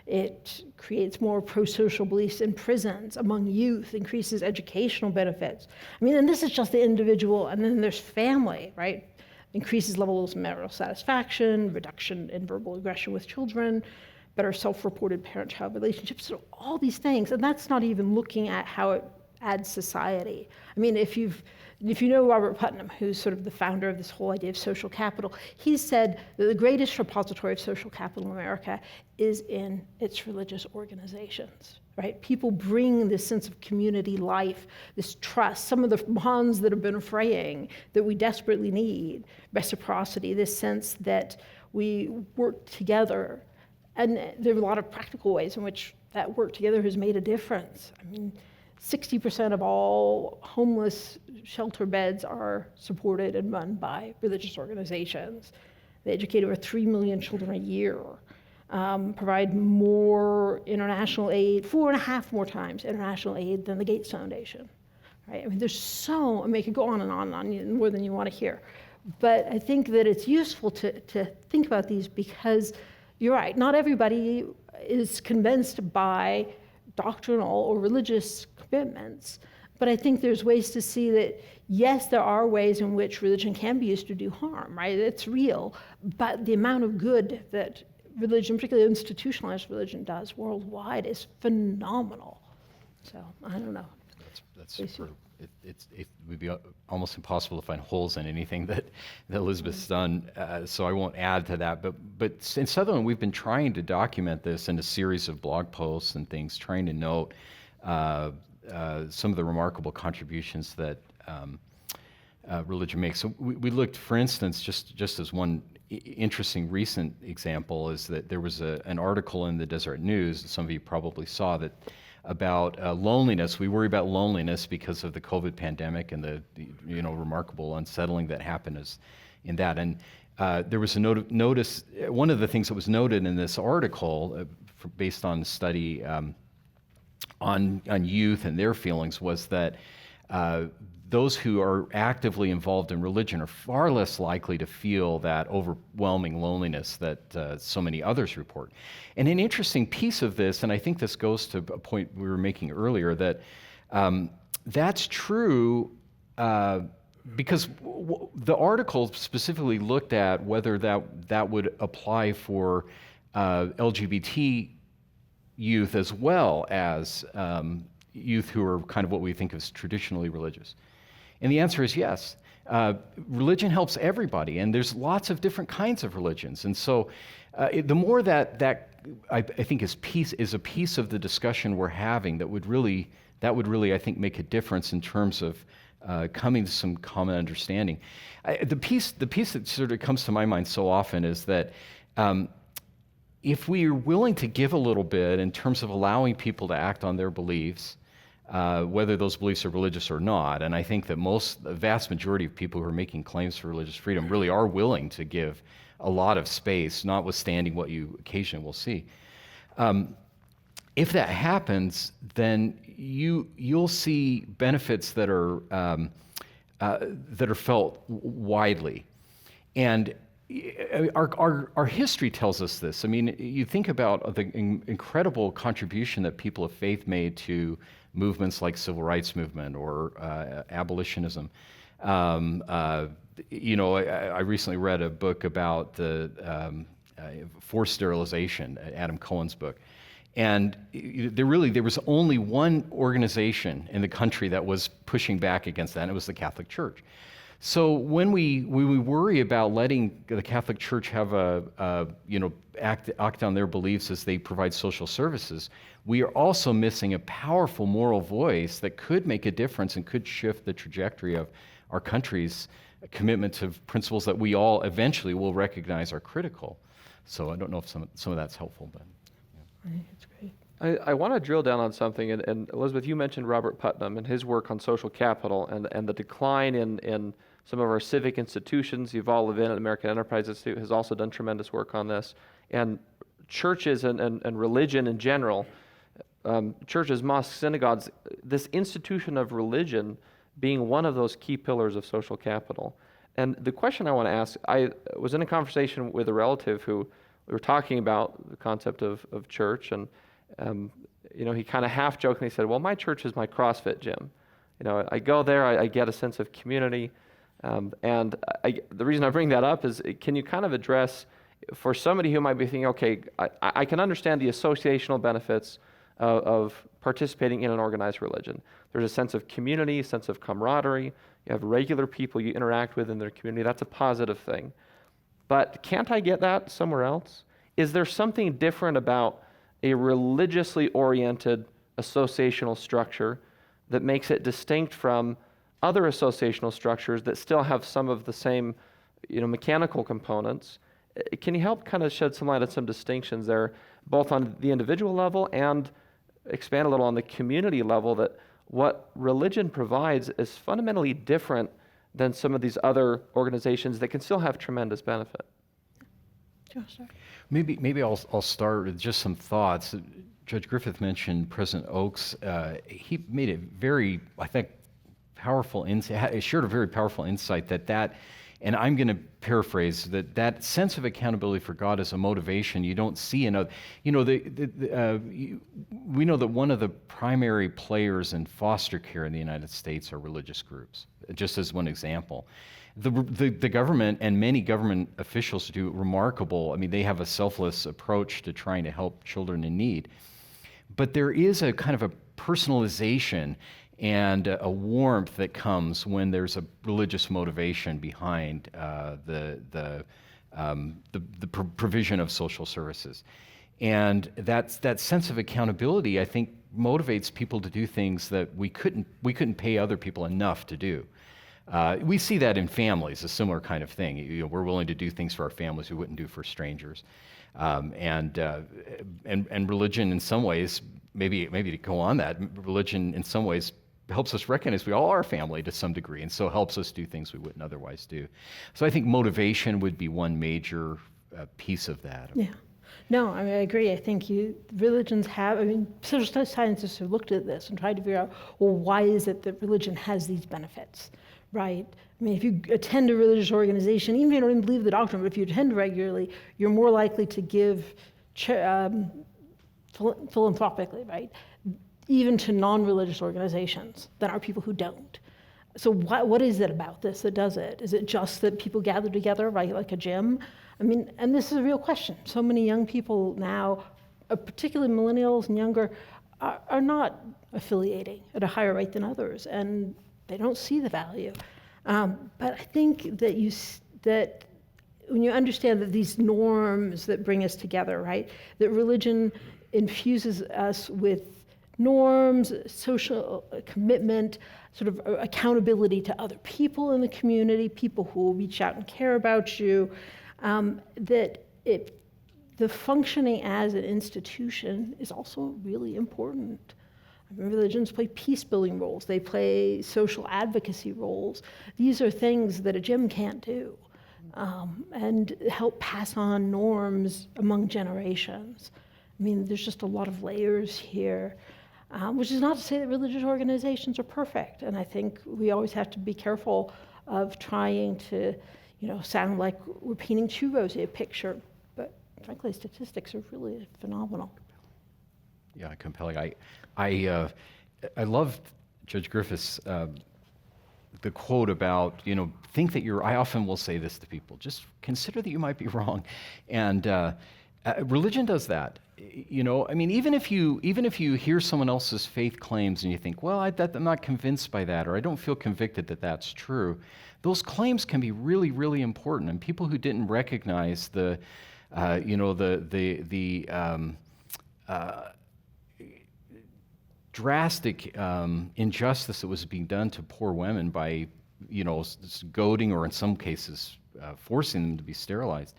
Speaker 1: It creates more pro-social beliefs in prisons, among youth, increases educational benefits. I mean, and this is just the individual, and then there's family, right? Increases levels of marital satisfaction, reduction in verbal aggression with children, better self-reported parent-child relationships, so all these things. And that's not even looking at how it adds society. I mean, if you've if you know Robert Putnam, who's sort of the founder of this whole idea of social capital, he said that the greatest repository of social capital in America is in its religious organizations, right? People bring this sense of community life, this trust, some of the bonds that have been fraying that we desperately need, reciprocity, this sense that we work together. And there are a lot of practical ways in which that work together has made a difference. I mean, 60% of all homeless shelter beds are supported and run by religious organizations. They educate over 3 million children a year, provide more international aid, 4.5 more times international aid than the Gates Foundation. Right? I mean, I mean, I could go on and on, more than you want to hear. But I think that it's useful to think about these because you're right, not everybody is convinced by doctrinal or religious commitments, but I think there's ways to see that, yes, there are ways in which religion can be used to do harm, right? It's real, but the amount of good that religion, particularly institutionalized religion, does worldwide is phenomenal. So, I don't know.
Speaker 9: That's super. It would be almost impossible to find holes in anything that Elizabeth's done, so I won't add to that. But in Sutherland, we've been trying to document this in a series of blog posts and things, trying to note some of the remarkable contributions that religion makes. So we looked, for instance, just as one interesting recent example, is that there was an article in the Deseret News, some of you probably saw, that about loneliness. We worry about loneliness because of the COVID pandemic and the remarkable unsettling that happened in that. And there was a notice. One of the things that was noted in this article, based on a study on youth and their feelings, was that those who are actively involved in religion are far less likely to feel that overwhelming loneliness that so many others report. And an interesting piece of this, and I think this goes to a point we were making earlier, that that's true because the article specifically looked at whether that would apply for LGBT youth as well as youth who are kind of what we think of as traditionally religious. And the answer is yes. Religion helps everybody, and there's lots of different kinds of religions. And so the more that I think is a piece of the discussion we're having that would really, I think, make a difference in terms of coming to some common understanding. The piece that sort of comes to my mind so often is that if we are willing to give a little bit in terms of allowing people to act on their beliefs, whether those beliefs are religious or not, and I think that the vast majority of people who are making claims for religious freedom really are willing to give a lot of space, notwithstanding what you occasionally will see. If that happens, then you'll see benefits that are felt widely, and our history tells us this. I mean, you think about the incredible contribution that people of faith made to movements like civil rights movement or abolitionism. I recently read a book about the forced sterilization, Adam Cohen's book. And there was only one organization in the country that was pushing back against that, and it was the Catholic Church. So when we worry about letting the Catholic Church have act on their beliefs as they provide social services, we are also missing a powerful moral voice that could make a difference and could shift the trajectory of our country's commitment to principles that we all eventually will recognize are critical. So I don't know if some of that's helpful, but
Speaker 1: I think it's great.
Speaker 8: I want to drill down on something, and Elizabeth, you mentioned Robert Putnam and his work on social capital and the decline in some of our civic institutions. You've all lived in American Enterprise Institute has also done tremendous work on this. And churches and religion in general, churches, mosques, synagogues, this institution of religion being one of those key pillars of social capital. And the question I want to ask, I was in a conversation with a relative who we were talking about the concept of church, and he kind of half jokingly said, well, my church is my CrossFit gym. I go there, I get a sense of community. And the reason I bring that up is, can you kind of address, for somebody who might be thinking, okay, I can understand the associational benefits of participating in an organized religion. There's a sense of community, sense of camaraderie. You have regular people you interact with in their community. That's a positive thing. But can't I get that somewhere else? Is there something different about a religiously oriented associational structure that makes it distinct from other associational structures that still have some of the same, mechanical components? Can you help kind of shed some light on some distinctions there, both on the individual level and expand a little on the community level, that what religion provides is fundamentally different than some of these other organizations that can still have tremendous benefit?
Speaker 9: Maybe I'll start with just some thoughts. Judge Griffith mentioned President Oaks. He made a very, I think, powerful insight, shared a very powerful insight that, and I'm going to paraphrase, that sense of accountability for God is a motivation you don't see in other. We know that one of the primary players in foster care in the United States are religious groups, just as one example. The government and many government officials do remarkable, they have a selfless approach to trying to help children in need. But there is a kind of a personalization and a warmth that comes when there's a religious motivation behind the provision of social services. And that sense of accountability, I think, motivates people to do things that we couldn't pay other people enough to do. We see that in families, a similar kind of thing. We're willing to do things for our families we wouldn't do for strangers. And religion, in some ways, maybe to go on that, religion in some ways helps us recognize we all are family to some degree, and so helps us do things we wouldn't otherwise do. So I think motivation would be one major piece of that.
Speaker 1: Yeah. No, I agree. I think religions have, social scientists have looked at this and tried to figure out, well, why is it that religion has these benefits, right? If you attend a religious organization, even if you don't even believe the doctrine, but if you attend regularly, you're more likely to give philanthropically, right? Even to non-religious organizations than are people who don't. So what is it about this that does it? Is it just that people gather together, right, like a gym? And this is a real question. So many young people now, particularly millennials and younger, are not affiliating at a higher rate than others, and they don't see the value. But I think that when you understand that these norms that bring us together, right, that religion infuses us with norms, social commitment, sort of accountability to other people in the community, people who will reach out and care about you, the functioning as an institution is also really important. Religions play peace-building roles. They play social advocacy roles. These are things that a gym can't do, and help pass on norms among generations. There's just a lot of layers here, which is not to say that religious organizations are perfect. And I think we always have to be careful of trying to, sound like we're painting too rosy a picture. But frankly, statistics are really phenomenal.
Speaker 9: Yeah, compelling. I loved Judge Griffith's the quote about, think that I often will say this to people, just consider that you might be wrong. And religion does that. Even if you hear someone else's faith claims and you think, well, I'm not convinced by that, or I don't feel convicted that that's true, those claims can be really, really important. And people who didn't recognize the drastic injustice that was being done to poor women by, goading or in some cases forcing them to be sterilized.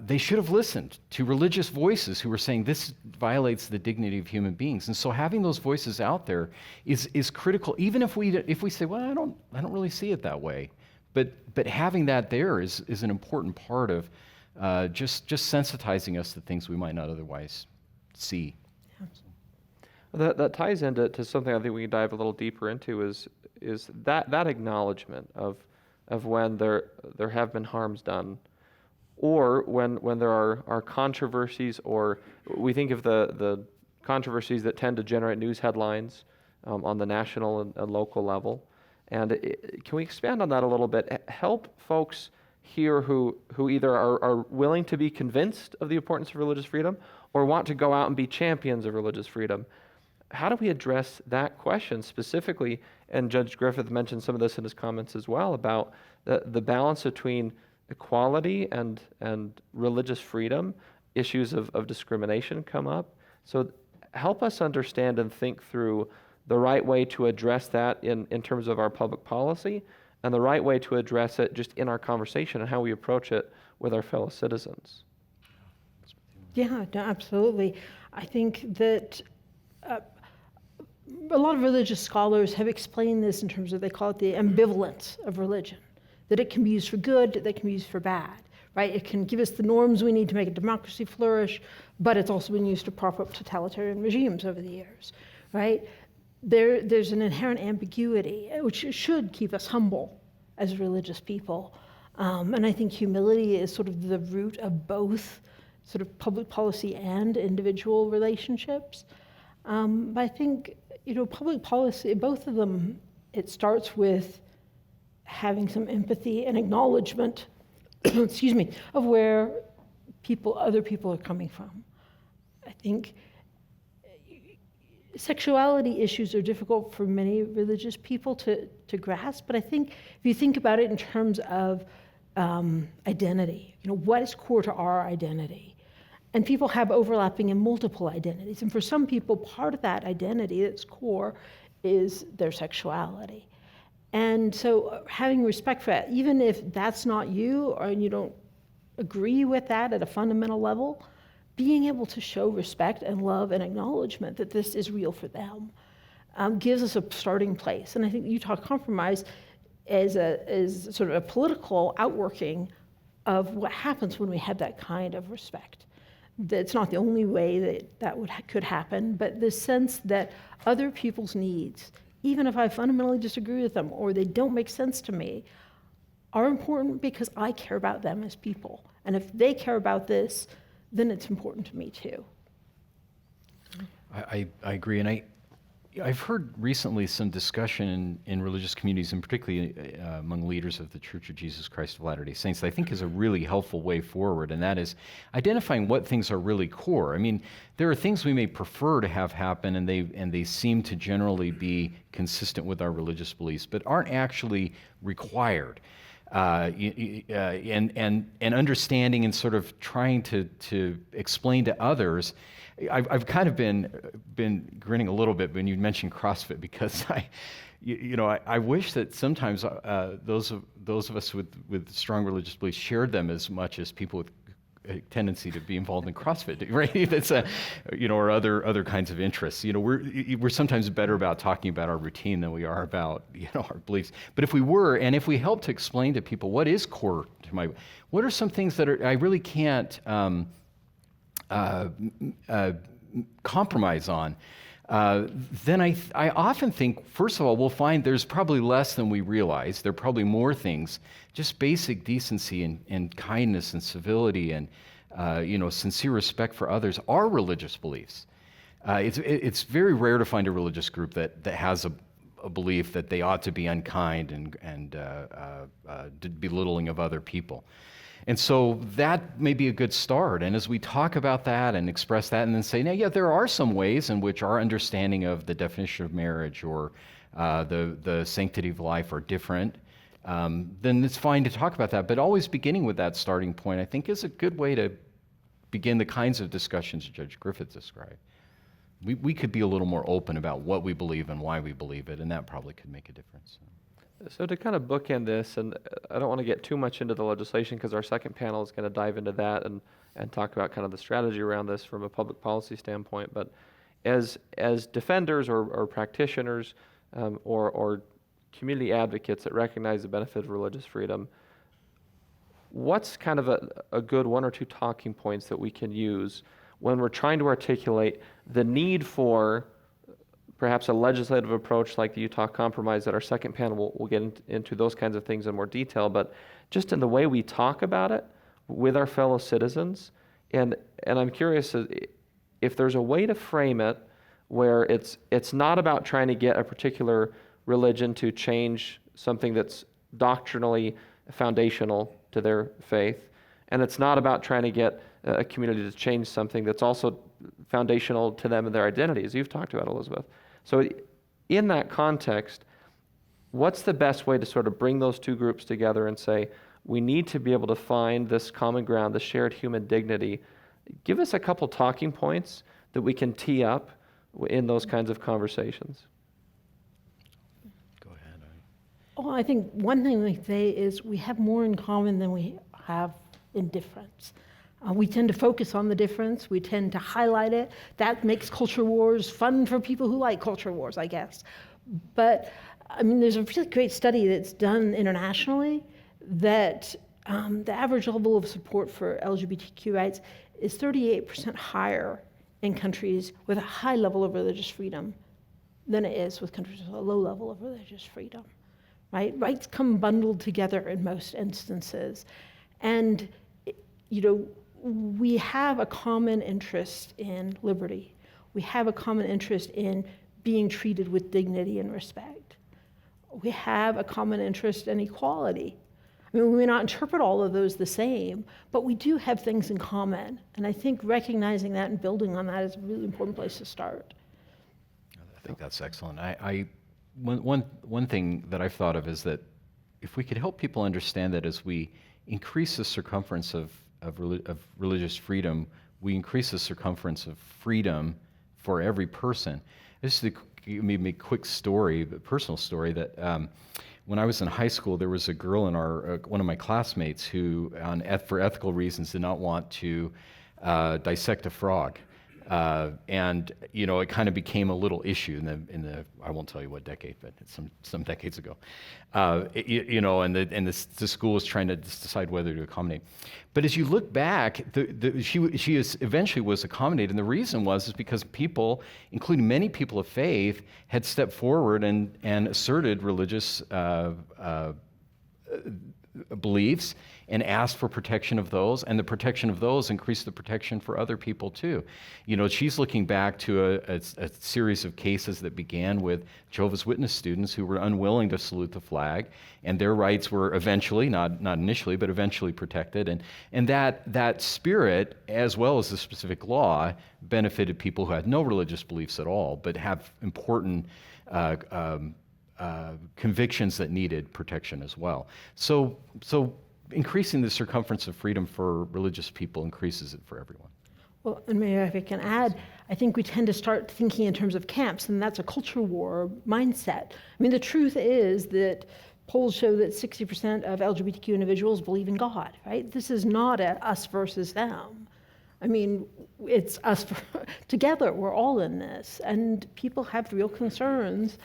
Speaker 9: They should have listened to religious voices who were saying this violates the dignity of human beings. And so having those voices out there is critical, even if we say, well, I don't really see it that way. But having that there is an important part of just sensitizing us to things we might not otherwise see.
Speaker 8: That ties into something I think we can dive a little deeper into is that acknowledgement of when there have been harms done, or when there are controversies, or we think of the controversies that tend to generate news headlines on the national and local level. And can we expand on that a little bit? Help folks here who either are willing to be convinced of the importance of religious freedom or want to go out and be champions of religious freedom. How do we address that question specifically? And Judge Griffith mentioned some of this in his comments as well about the balance between equality and religious freedom. Issues of discrimination come up. So help us understand and think through the right way to address that in terms of our public policy, and the right way to address it just in our conversation and how we approach it with our fellow citizens.
Speaker 1: Yeah, no, absolutely. I think that a lot of religious scholars have explained this in terms of, they call it the ambivalence of religion, that it can be used for good, that it can be used for bad, right? It can give us the norms we need to make a democracy flourish, but it's also been used to prop up totalitarian regimes over the years, right? There's an inherent ambiguity, which should keep us humble as religious people. And I think humility is sort of the root of both sort of public policy and individual relationships. But I think, public policy, both of them, it starts with having some empathy and acknowledgement, excuse me, of where other people are coming from. I think sexuality issues are difficult for many religious people to grasp, but I think if you think about it in terms of identity, what is core to our identity? And people have overlapping and multiple identities. And for some people, part of that identity that's core is their sexuality. And so having respect for that, even if that's not you or you don't agree with that at a fundamental level, being able to show respect and love and acknowledgement that this is real for them gives us a starting place. And I think Utah Compromise is sort of a political outworking of what happens when we have that kind of respect. It's not the only way that could happen, but the sense that other people's needs, even if I fundamentally disagree with them or they don't make sense to me, are important because I care about them as people. And if they care about this, then it's important to me too.
Speaker 9: I agree, and I've heard recently some discussion in religious communities, and particularly among leaders of the Church of Jesus Christ of Latter-day Saints, that I think is a really helpful way forward, and that is identifying what things are really core. I mean, there are things we may prefer to have happen, and they seem to generally be consistent with our religious beliefs, but aren't actually required. And understanding and sort of trying to explain to others. I've kind of been grinning a little bit when you mentioned CrossFit, because I wish that sometimes those of us with strong religious beliefs shared them as much as people with a tendency to be involved in CrossFit, right? That's or other kinds of interests. We're sometimes better about talking about our routine than we are about our beliefs. But if we help to explain to people what is core to what are some things that I really can't compromise on, then I often think, first of all, we'll find there's probably less than we realize. There are probably more things, just basic decency and kindness and civility and sincere respect for others are religious beliefs. It's very rare to find a religious group that has a belief that they ought to be unkind and belittling of other people. And so that may be a good start. And as we talk about that and express that and then say, yeah, there are some ways in which our understanding of the definition of marriage or the sanctity of life are different, then it's fine to talk about that. But always beginning with that starting point, I think, is a good way to begin the kinds of discussions Judge Griffith described. We could be a little more open about what we believe and why we believe it, and that probably could make a difference.
Speaker 8: So to kind of bookend this, and I don't want to get too much into the legislation because our second panel is going to dive into that and talk about kind of the strategy around this from a public policy standpoint. But as defenders or practitioners or community advocates that recognize the benefit of religious freedom, what's kind of a good one or two talking points that we can use when we're trying to articulate the need for perhaps a legislative approach like the Utah Compromise that our second panel will get into those kinds of things in more detail, but just in the way we talk about it with our fellow citizens. And I'm curious if there's a way to frame it where it's not about trying to get a particular religion to change something that's doctrinally foundational to their faith. And it's not about trying to get a community to change something that's also foundational to them and their identity, as you've talked about, Elizabeth. So in that context, what's the best way to sort of bring those two groups together and say, we need to be able to find this common ground, the shared human dignity? Give us a couple talking points that we can tee up in those kinds of conversations.
Speaker 9: Go ahead.
Speaker 10: Well, I think one thing we say is we have more in common than we have in difference. We tend to focus on the difference. We tend to highlight it. That makes culture wars fun for people who like culture wars, I guess. But, I mean, there's a really great study that's done internationally that the average level of support for LGBTQ rights is 38% higher in countries with a high level of religious freedom than it is with countries with a low level of religious freedom, right? Rights come bundled together in most instances. And, you know, we have a common interest in liberty. We have a common interest in being treated with dignity and respect. We have a common interest in equality. I mean, we may not interpret all of those the same, but we do have things in common. And I think recognizing that and building on that is a really important place to start.
Speaker 9: I think that's excellent. One thing that I've thought of is that if we could help people understand that as we increase the circumference of religious freedom, we increase the circumference of freedom for every person. This is maybe a quick story, a personal story, that when I was in high school, there was a girl in one of my classmates who, for ethical reasons, did not want to dissect a frog. And you know, it kind of became a little issue in the I won't tell you what decade, but it's some decades ago. You know, and the school was trying to decide whether to accommodate. But as you look back, she eventually was accommodated, and the reason is because people, including many people of faith, had stepped forward and asserted religious beliefs and asked for protection of those, and the protection of those increased the protection for other people too. You know, she's looking back to a series of cases that began with Jehovah's Witness students who were unwilling to salute the flag, and their rights were eventually, not initially, but eventually protected. And that spirit, as well as the specific law, benefited people who had no religious beliefs at all, but have important convictions that needed protection as well. So increasing the circumference of freedom for religious people increases it for everyone.
Speaker 10: Well, and maybe if I can add, I think we tend to start thinking in terms of camps, and that's a culture war mindset. I mean, the truth is that polls show that 60% of LGBTQ individuals believe in God, right? This is not a us versus them. I mean, it's us together, we're all in this, and people have real concerns.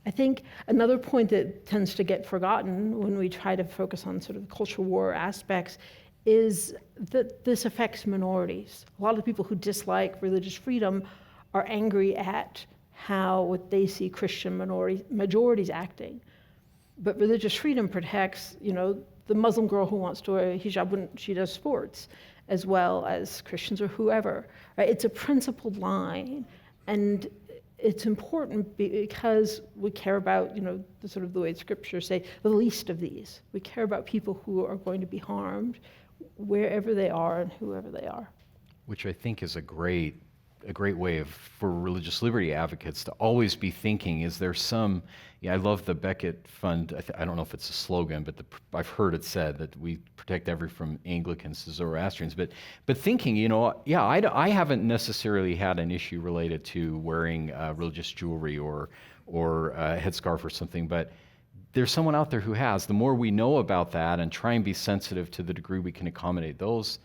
Speaker 10: I think another point that tends to get forgotten when we try to focus on sort of the culture war aspects is that this affects minorities. A lot of the people who dislike religious freedom are angry at how what they see Christian majorities acting. But religious freedom protects, you know, the Muslim girl who wants to wear a hijab when she does sports, as well as Christians or whoever. Right? It's a principled line, and it's important because we care about, you know, the sort of the way scriptures say, the least of these. We care about people who are going to be harmed wherever they are and whoever they are.
Speaker 9: Which I think is a great way for religious liberty advocates to always be thinking, is there some, I love the Becket Fund, I don't know if it's a slogan, but I've heard it said that we protect every from Anglicans to Zoroastrians, but thinking, you know, I haven't necessarily had an issue related to wearing religious jewelry or a headscarf or something, but there's someone out there who has. The more we know about that and try and be sensitive to the degree we can accommodate those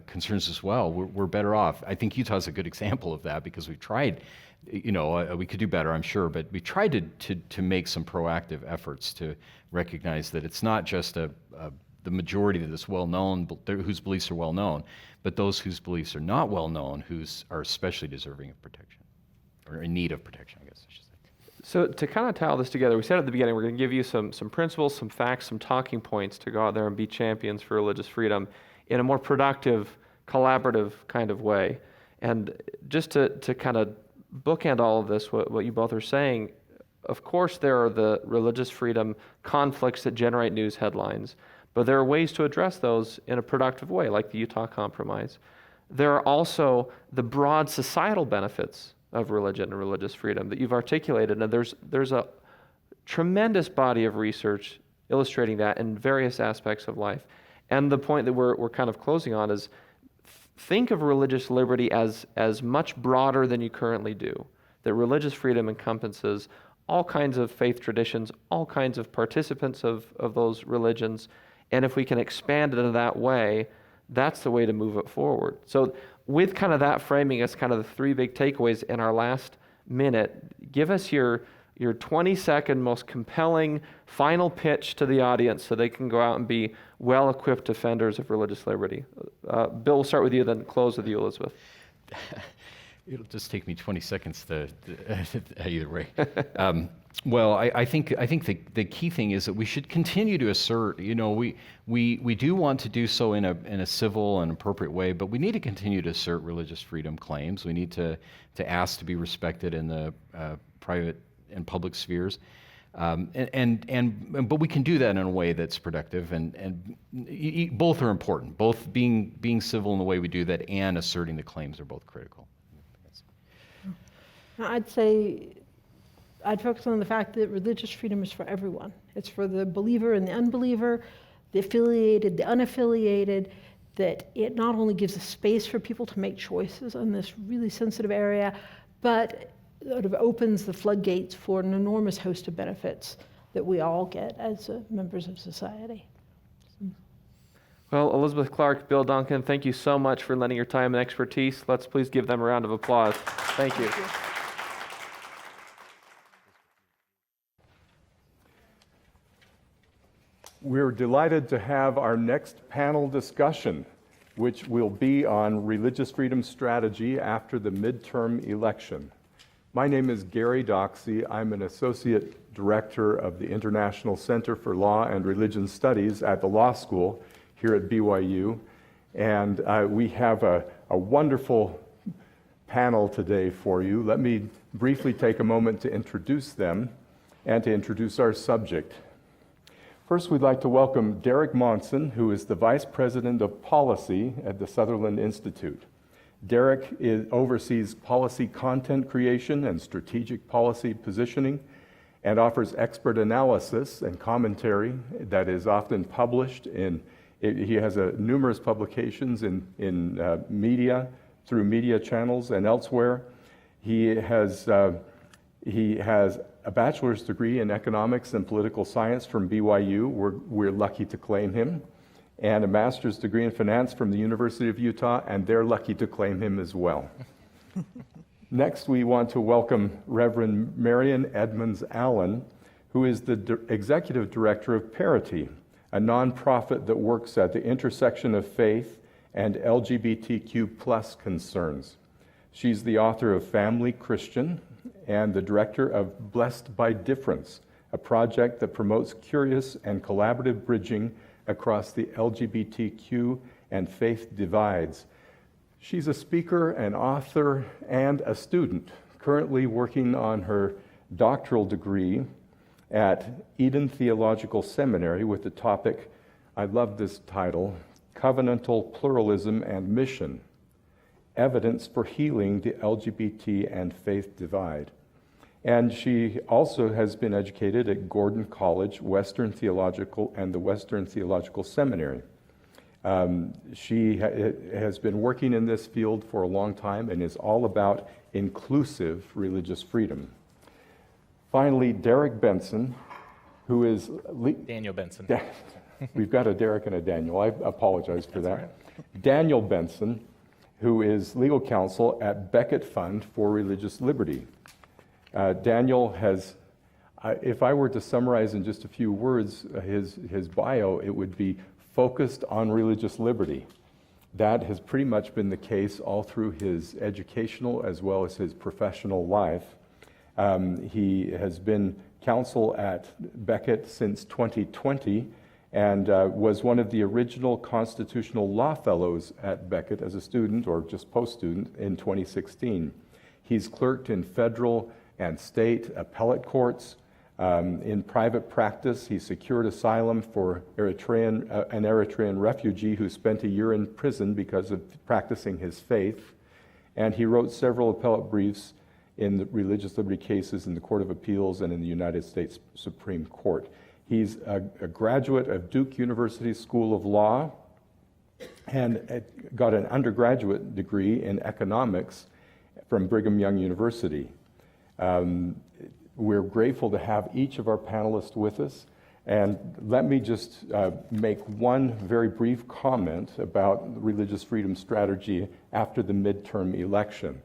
Speaker 9: concerns as well, we're better off. I think Utah's a good example of that because we've tried, you know, we could do better, I'm sure, but we tried to make some proactive efforts to recognize that it's not just the majority that is well known, whose beliefs are well known, but those whose beliefs are not well known, who are especially deserving of protection, or in need of protection, I guess I should say.
Speaker 8: So to kind of tie all this together, we said at the beginning we're going to give you some principles, some facts, some talking points to go out there and be champions for religious freedom in a more productive, collaborative kind of way. And just to kind of bookend all of this, what you both are saying, of course there are the religious freedom conflicts that generate news headlines, But there are ways to address those in a productive way, like the Utah Compromise. There are also the broad societal benefits of religion and religious freedom that you've articulated, and there's a tremendous body of research illustrating that in various aspects of life. And the point that we're kind of closing on is think of religious liberty as much broader than you currently do, that religious freedom encompasses all kinds of faith traditions, all kinds of participants of those religions, and if we can expand it in that way, that's the way to move it forward. So with kind of that framing as kind of the three big takeaways in our last minute, give us your 20-second most compelling final pitch to the audience so they can go out and be well-equipped defenders of religious liberty. Bill, we'll start with you, then close with you, Elizabeth.
Speaker 9: It'll just take me 20 seconds to either way. Well, I think the key thing is that we should continue to assert. We do want to do so in a civil and appropriate way, but we need to continue to assert religious freedom claims. We need to ask to be respected in the private and public spheres, but we can do that in a way that's productive, and both are important. Both being civil in the way we do that and asserting the claims are both critical.
Speaker 10: I'd say I'd focus on the fact that religious freedom is for everyone. It's for the believer and the unbeliever, the affiliated, the unaffiliated, that it not only gives a space for people to make choices on this really sensitive area, but sort of opens the floodgates for an enormous host of benefits that we all get as members of society.
Speaker 8: Well, Elizabeth Clark, Bill Duncan, thank you so much for lending your time and expertise. Let's please give them a round of applause. Thank you.
Speaker 11: We're delighted to have our next panel discussion, which will be on religious freedom strategy after the midterm election. My name is Gary Doxey. I'm an associate director of the International Center for Law and Religion Studies at the law school here at BYU. And we have a wonderful panel today for you. Let me briefly take a moment to introduce them and to introduce our subject. First, we'd like to welcome Derek Monson, who is the Vice President of Policy at the Sutherland Institute. Derek oversees policy content creation and strategic policy positioning and offers expert analysis and commentary that is often published he has numerous publications in media, through media channels and elsewhere. He has a bachelor's degree in economics and political science from BYU. We're lucky to claim him. And a master's degree in finance from the University of Utah, and they're lucky to claim him as well. Next, we want to welcome Reverend Marian Edmonds-Allen, who is the executive director of Parity, a nonprofit that works at the intersection of faith and LGBTQ+ concerns. She's the author of Family Christian and the director of Blessed by Difference, a project that promotes curious and collaborative bridging across the LGBTQ and faith divides. She's a speaker, an author, and a student, currently working on her doctoral degree at Eden Theological Seminary with the topic, I love this title, Covenantal Pluralism and Mission, Evidence for Healing the LGBT and Faith Divide. And she also has been educated at Gordon College, Western Theological, and the Western Theological Seminary. She has been working in this field for a long time and is all about inclusive religious freedom. Finally, Derek Benson, who is...
Speaker 12: Daniel Benson.
Speaker 11: We've got a Derek and a Daniel. I apologize for that.
Speaker 12: Right.
Speaker 11: Daniel Benson, who is legal counsel at Becket Fund for Religious Liberty. Daniel has, if I were to summarize in just a few words his bio, it would be focused on religious liberty. That has pretty much been the case all through his educational as well as his professional life. He has been counsel at Becket since 2020 and was one of the original constitutional law fellows at Becket as a student or just post-student in 2016. He's clerked in federal and state appellate courts, In private practice, he secured asylum for an Eritrean refugee who spent a year in prison because of practicing his faith. And he wrote several appellate briefs in the religious liberty cases in the Court of Appeals and in the United States Supreme Court. He's a graduate of Duke University School of Law and got an undergraduate degree in economics from Brigham Young University. We're grateful to have each of our panelists with us. And let me just make one very brief comment about religious freedom strategy after the midterm election.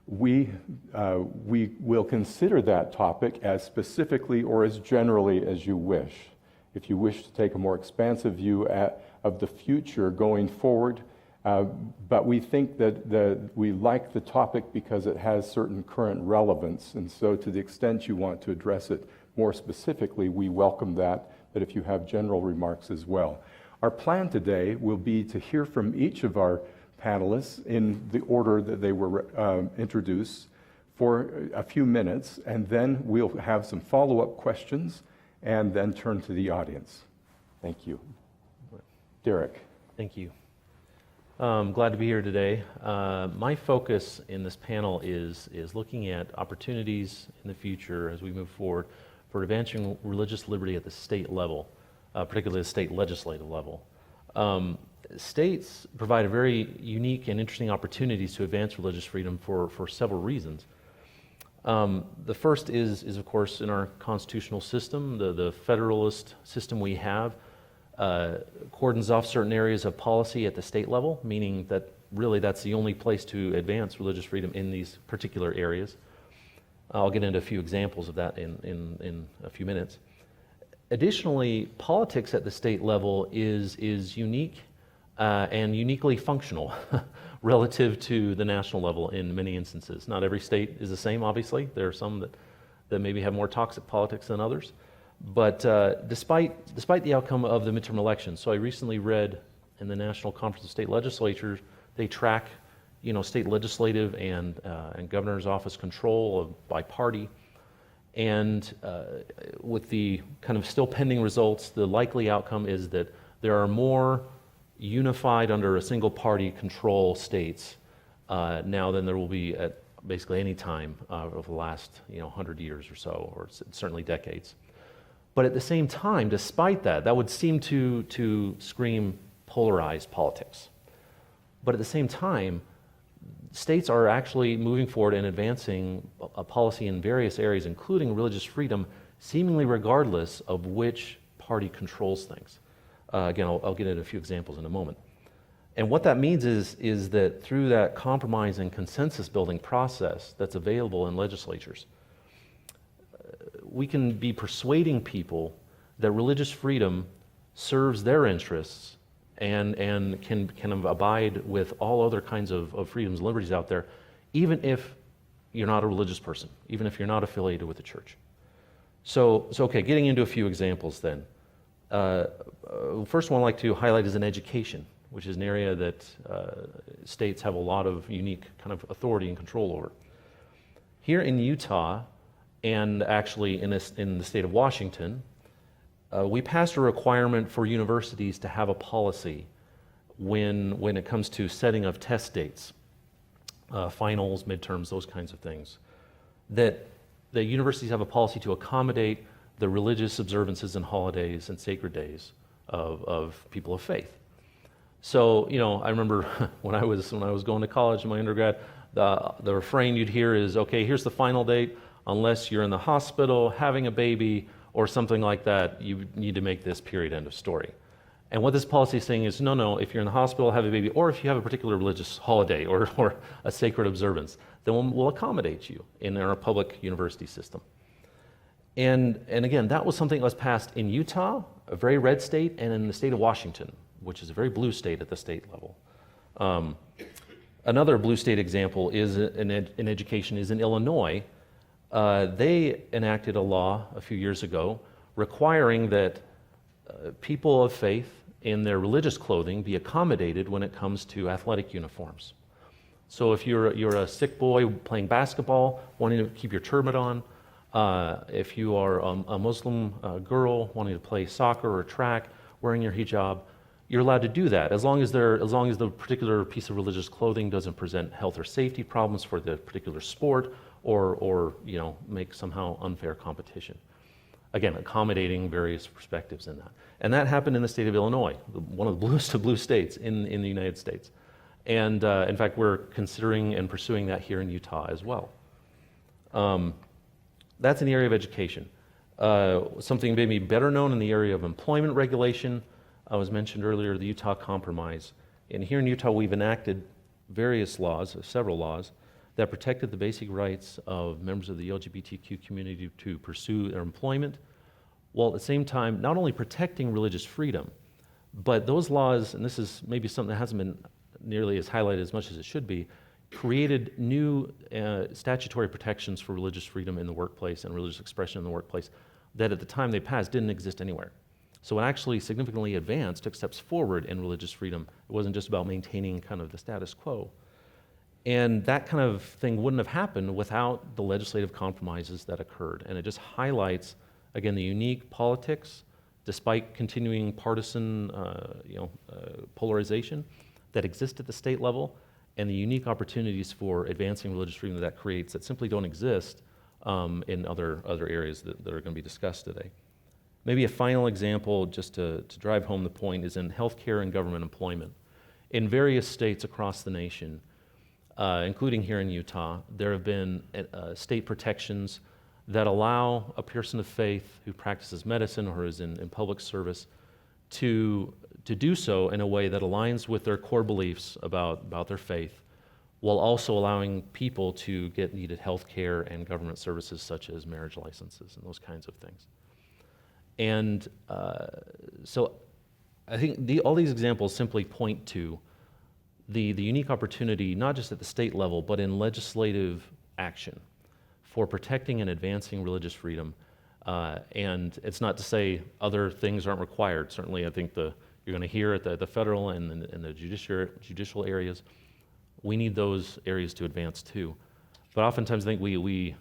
Speaker 11: We will consider that topic as specifically or as generally as you wish. If you wish to take a more expansive view of the future going forward, but we think that we like the topic because it has certain current relevance, and so to the extent you want to address it more specifically, we welcome that, but if you have general remarks as well. Our plan today will be to hear from each of our panelists in the order that they were introduced for a few minutes, and then we'll have some follow-up questions and then turn to the audience. Thank you. Derek.
Speaker 12: Thank you. Glad to be here today. My focus in this panel is looking at opportunities in the future as we move forward for advancing religious liberty at the state level, particularly the state legislative level. States provide a very unique and interesting opportunities to advance religious freedom for several reasons. The first is of course in our constitutional system, the federalist system we have cordons off certain areas of policy at the state level, meaning that really that's the only place to advance religious freedom in these particular areas. I'll get into a few examples of that in a few minutes. Additionally, politics at the state level is unique and uniquely functional relative to the national level in many instances. Not every state is the same, obviously. There are some that maybe have more toxic politics than others. But despite the outcome of the midterm elections, so I recently read in the National Conference of State Legislatures, they track, state legislative and governor's office control by party, and with the kind of still pending results, the likely outcome is that there are more unified under a single party control states now than there will be at basically any time over the last 100 years or so, or certainly decades. But at the same time, despite that would seem to scream polarized politics. But at the same time, states are actually moving forward and advancing a policy in various areas, including religious freedom, seemingly regardless of which party controls things. Again, I'll get into a few examples in a moment. And what that means is that through that compromise and consensus building process that's available in legislatures, we can be persuading people that religious freedom serves their interests and can abide with all other kinds of freedoms and liberties out there, even if you're not a religious person, even if you're not affiliated with the church. So okay, getting into a few examples then. First one I'd like to highlight is in education, which is an area that states have a lot of unique kind of authority and control over. Here in Utah, and actually in the state of Washington, we passed a requirement for universities to have a policy when it comes to setting of test dates, finals, midterms, those kinds of things, that the universities have a policy to accommodate the religious observances and holidays and sacred days of people of faith. So, I remember when I was going to college in my undergrad, the refrain you'd hear is, okay, here's the final date. Unless you're in the hospital, having a baby, or something like that, you need to make this period, end of story. And what this policy is saying is, no, if you're in the hospital, have a baby, or if you have a particular religious holiday or a sacred observance, then we'll accommodate you in our public university system. And again, that was something that was passed in Utah, a very red state, and in the state of Washington, which is a very blue state at the state level. Another blue state example is in education is in Illinois. They enacted a law a few years ago requiring that people of faith in their religious clothing be accommodated when it comes to athletic uniforms. So if you're a sick boy playing basketball, wanting to keep your turban on, If you are a Muslim girl wanting to play soccer or track, wearing your hijab, you're allowed to do that as long as the particular piece of religious clothing doesn't present health or safety problems for the particular sport or make somehow unfair competition. Again, accommodating various perspectives in that. And that happened in the state of Illinois, one of the bluest of blue states in the United States. And in fact, we're considering and pursuing that here in Utah as well. That's in the area of education. Something maybe better known in the area of employment regulation was mentioned earlier, the Utah Compromise. And here in Utah, we've enacted various laws, several laws, that protected the basic rights of members of the LGBTQ community to pursue their employment, while at the same time not only protecting religious freedom, but those laws, and this is maybe something that hasn't been nearly as highlighted as much as it should be, created new statutory protections for religious freedom in the workplace and religious expression in the workplace that at the time they passed didn't exist anywhere. So it actually significantly advanced, took steps forward in religious freedom. It wasn't just about maintaining kind of the status quo. And that kind of thing wouldn't have happened without the legislative compromises that occurred. And it just highlights, again, the unique politics, despite continuing partisan polarization that exist at the state level, and the unique opportunities for advancing religious freedom that creates that simply don't exist in other areas that are going to be discussed today. Maybe a final example, just to drive home the point, is in healthcare and government employment. In various states across the nation, including here in Utah, there have been state protections that allow a person of faith who practices medicine or is in public service to do so in a way that aligns with their core beliefs about their faith, while also allowing people to get needed health care and government services such as marriage licenses and those kinds of things. And so I think all these examples simply point to the unique opportunity, not just at the state level, but in legislative action for protecting and advancing religious freedom. And it's not to say other things aren't required. Certainly, I think you're going to hear at the federal and the judicial areas, we need those areas to advance too. But oftentimes I think we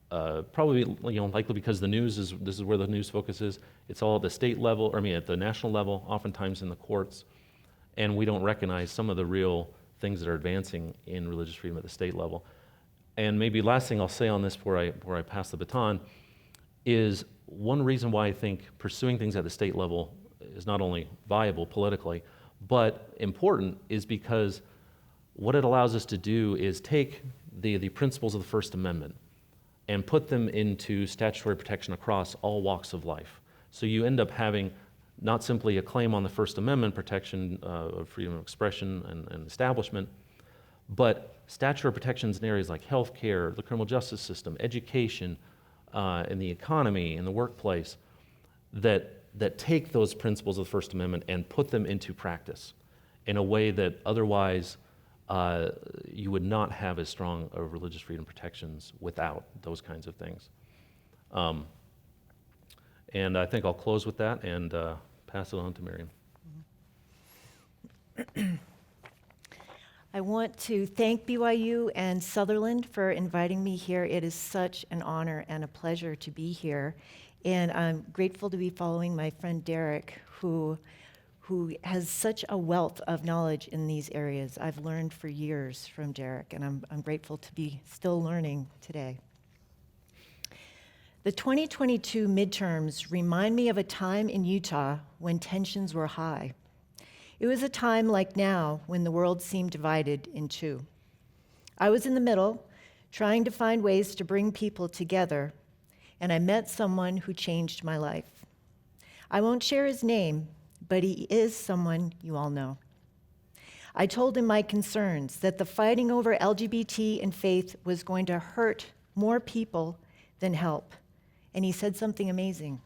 Speaker 12: probably, likely because this is where the news focus is, it's all at the state level, at the national level, oftentimes in the courts, and we don't recognize some of the real things that are advancing in religious freedom at the state level. And maybe last thing I'll say on this before I pass the baton is one reason why I think pursuing things at the state level is not only viable politically, but important is because what it allows us to do is take the principles of the First Amendment and put them into statutory protection across all walks of life. So you end up having not simply a claim on the First Amendment protection of freedom of expression and establishment, but statutory protections in areas like healthcare, the criminal justice system, education, in the economy, in the workplace, that take those principles of the First Amendment and put them into practice in a way that otherwise you would not have as strong of religious freedom protections without those kinds of things. And I think I'll close with that and pass it on to Marian.
Speaker 13: I want to thank BYU and Sutherland for inviting me here. It is such an honor and a pleasure to be here. And I'm grateful to be following my friend Derek, who has such a wealth of knowledge in these areas. I've learned for years from Derek, and I'm grateful to be still learning today. The 2022 midterms remind me of a time in Utah when tensions were high. It was a time like now when the world seemed divided in two. I was in the middle, trying to find ways to bring people together, and I met someone who changed my life. I won't share his name, but he is someone you all know. I told him my concerns, that the fighting over LGBT and faith was going to hurt more people than help, and he said something amazing.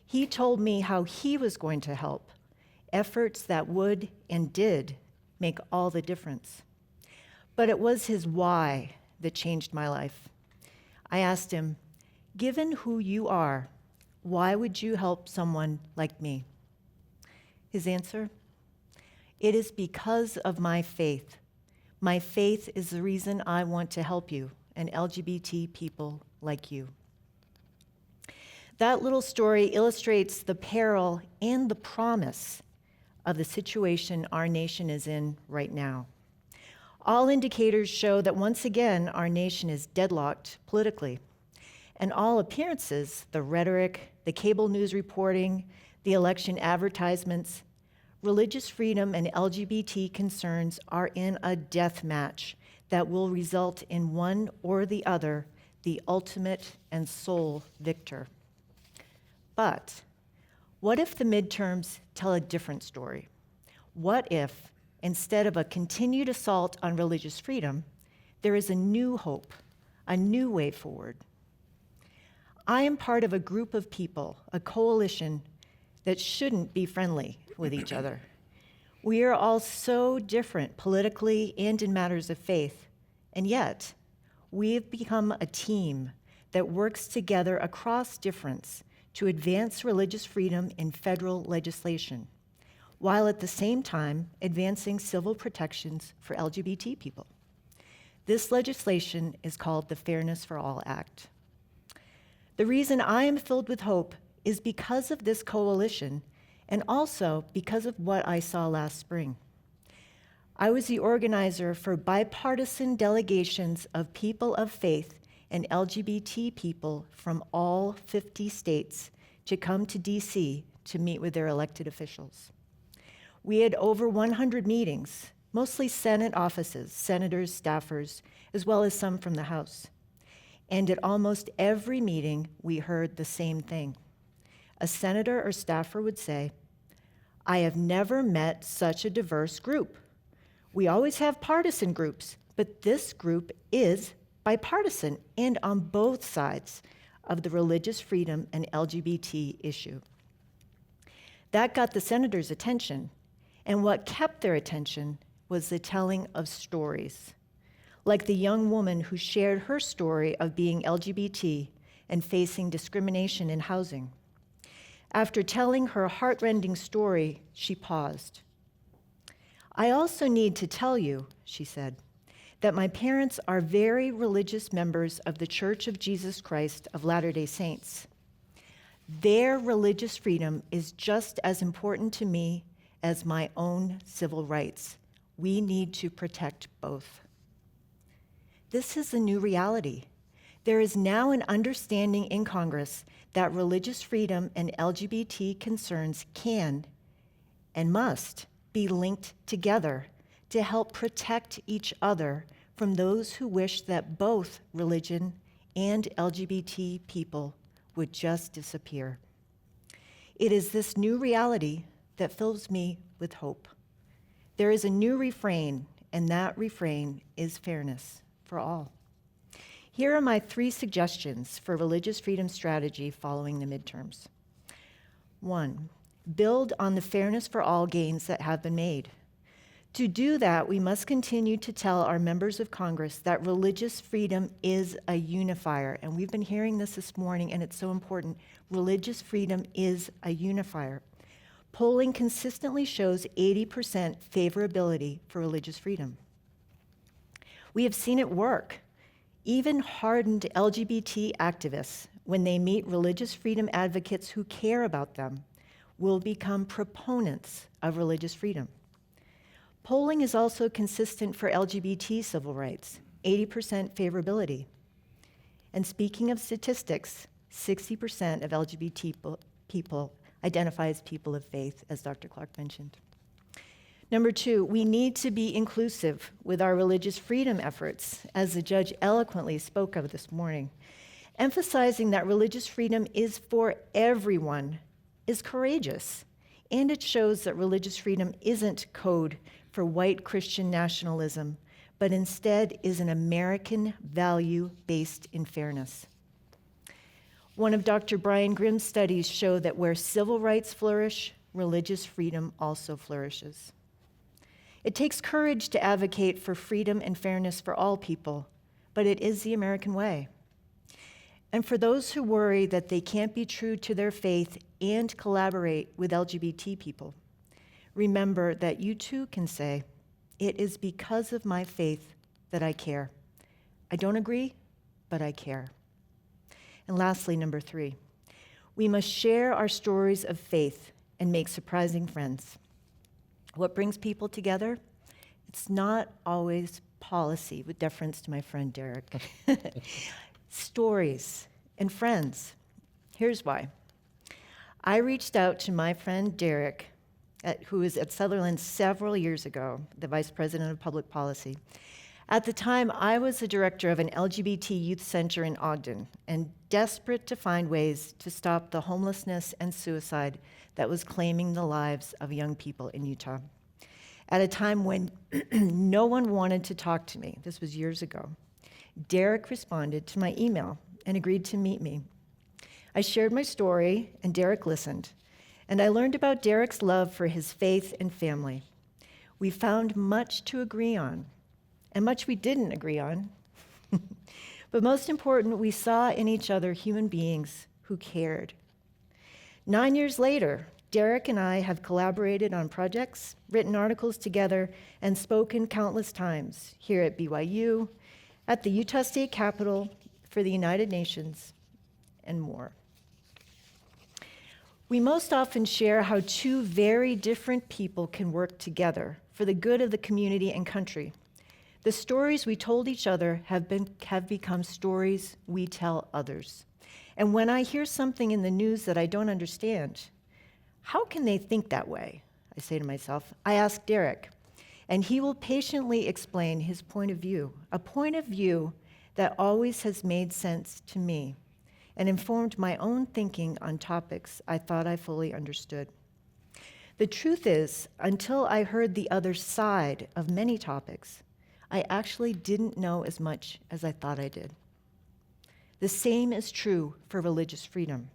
Speaker 13: He told me how he was going to help, efforts that would and did make all the difference. But it was his why that changed my life. I asked him, given who you are, why would you help someone like me? His answer, it is because of my faith. My faith is the reason I want to help you and LGBT people like you. That little story illustrates the peril and the promise of the situation our nation is in right now. All indicators show that once again our nation is deadlocked politically. And all appearances, the rhetoric, the cable news reporting, the election advertisements, religious freedom and LGBT concerns are in a death match that will result in one or the other, the ultimate and sole victor. But what if the midterms tell a different story? What if, instead of a continued assault on religious freedom, there is a new hope, a new way forward? I am part of a group of people, a coalition that shouldn't be friendly with each other. We are all so different politically and in matters of faith, and yet we have become a team that works together across difference to advance religious freedom in federal legislation, while at the same time advancing civil protections for LGBT people. This legislation is called the Fairness for All Act. The reason I am filled with hope is because of this coalition and also because of what I saw last spring. I was the organizer for bipartisan delegations of people of faith and LGBT people from all 50 states to come to DC to meet with their elected officials. We had over 100 meetings, mostly Senate offices, senators, staffers, as well as some from the House. And at almost every meeting, we heard the same thing. A senator or staffer would say, "I have never met such a diverse group. We always have partisan groups, but this group is bipartisan and on both sides of the religious freedom and LGBT issue." That got the senators' attention, and what kept their attention was the telling of stories, like the young woman who shared her story of being LGBT and facing discrimination in housing. After telling her heartrending story, she paused. "I also need to tell you," she said, "that my parents are very religious members of the Church of Jesus Christ of Latter-day Saints. Their religious freedom is just as important to me as my own civil rights. We need to protect both." This is a new reality. There is now an understanding in Congress that religious freedom and LGBT concerns can and must be linked together to help protect each other from those who wish that both religion and LGBT people would just disappear. It is this new reality that fills me with hope. There is a new refrain, and that refrain is fairness for all. Here are my 3 suggestions for religious freedom strategy following the midterms. 1, build on the fairness for all gains that have been made. To do that, we must continue to tell our members of Congress that religious freedom is a unifier. And we've been hearing this morning, and it's so important. Religious freedom is a unifier. Polling consistently shows 80% favorability for religious freedom. We have seen it work. Even hardened LGBT activists, when they meet religious freedom advocates who care about them, will become proponents of religious freedom. Polling is also consistent for LGBT civil rights, 80% favorability. And speaking of statistics, 60% of LGBT people identify as people of faith, as Dr. Clark mentioned. Number 2, we need to be inclusive with our religious freedom efforts, as the judge eloquently spoke of this morning. Emphasizing that religious freedom is for everyone is courageous, and it shows that religious freedom isn't code for white Christian nationalism, but instead is an American value based in fairness. One of Dr. Brian Grimm's studies show that where civil rights flourish, religious freedom also flourishes. It takes courage to advocate for freedom and fairness for all people, but it is the American way. And for those who worry that they can't be true to their faith and collaborate with LGBT people, remember that you too can say, "It is because of my faith that I care. I don't agree, but I care." And lastly, number 3, We must share our stories of faith and make surprising friends. What brings people together? It's not always policy, with deference to my friend Derek. Stories and friends. Here's why. I reached out to my friend Derek, who was at Sutherland several years ago, the Vice President of Public Policy. At the time, I was the director of an LGBT youth center in Ogden and desperate to find ways to stop the homelessness and suicide that was claiming the lives of young people in Utah. At a time when no one wanted to talk to me, this was years ago, Derek responded to my email and agreed to meet me. I shared my story, and Derek listened, and I learned about Derek's love for his faith and family. We found much to agree on, and much we didn't agree on. But most important, we saw in each other human beings who cared. 9 years later, Derek and I have collaborated on projects, written articles together, and spoken countless times here at BYU, at the Utah State Capitol, for the United Nations, and more. We most often share how two very different people can work together for the good of the community and country. The stories we told each other have become stories we tell others. And when I hear something in the news that I don't understand, how can they think that way? I say to myself. I ask Derek, and he will patiently explain his point of view, a point of view that always has made sense to me and informed my own thinking on topics I thought I fully understood. The truth is, until I heard the other side of many topics, I actually didn't know as much as I thought I did. The same is true for religious freedom.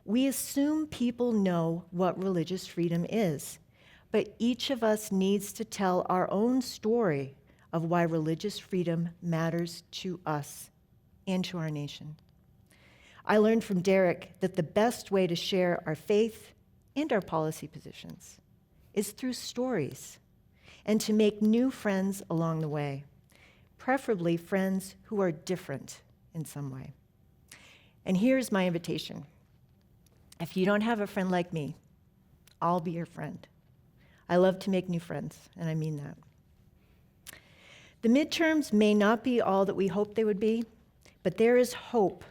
Speaker 13: We assume people know what religious freedom is, but each of us needs to tell our own story of why religious freedom matters to us and to our nation. I learned from Derek that the best way to share our faith and our policy positions is through stories and to make new friends along the way, preferably friends who are different in some way. And here's my invitation. If you don't have a friend like me, I'll be your friend. I love to make new friends, and I mean that. The midterms may not be all that we hoped they would be, but there is hope.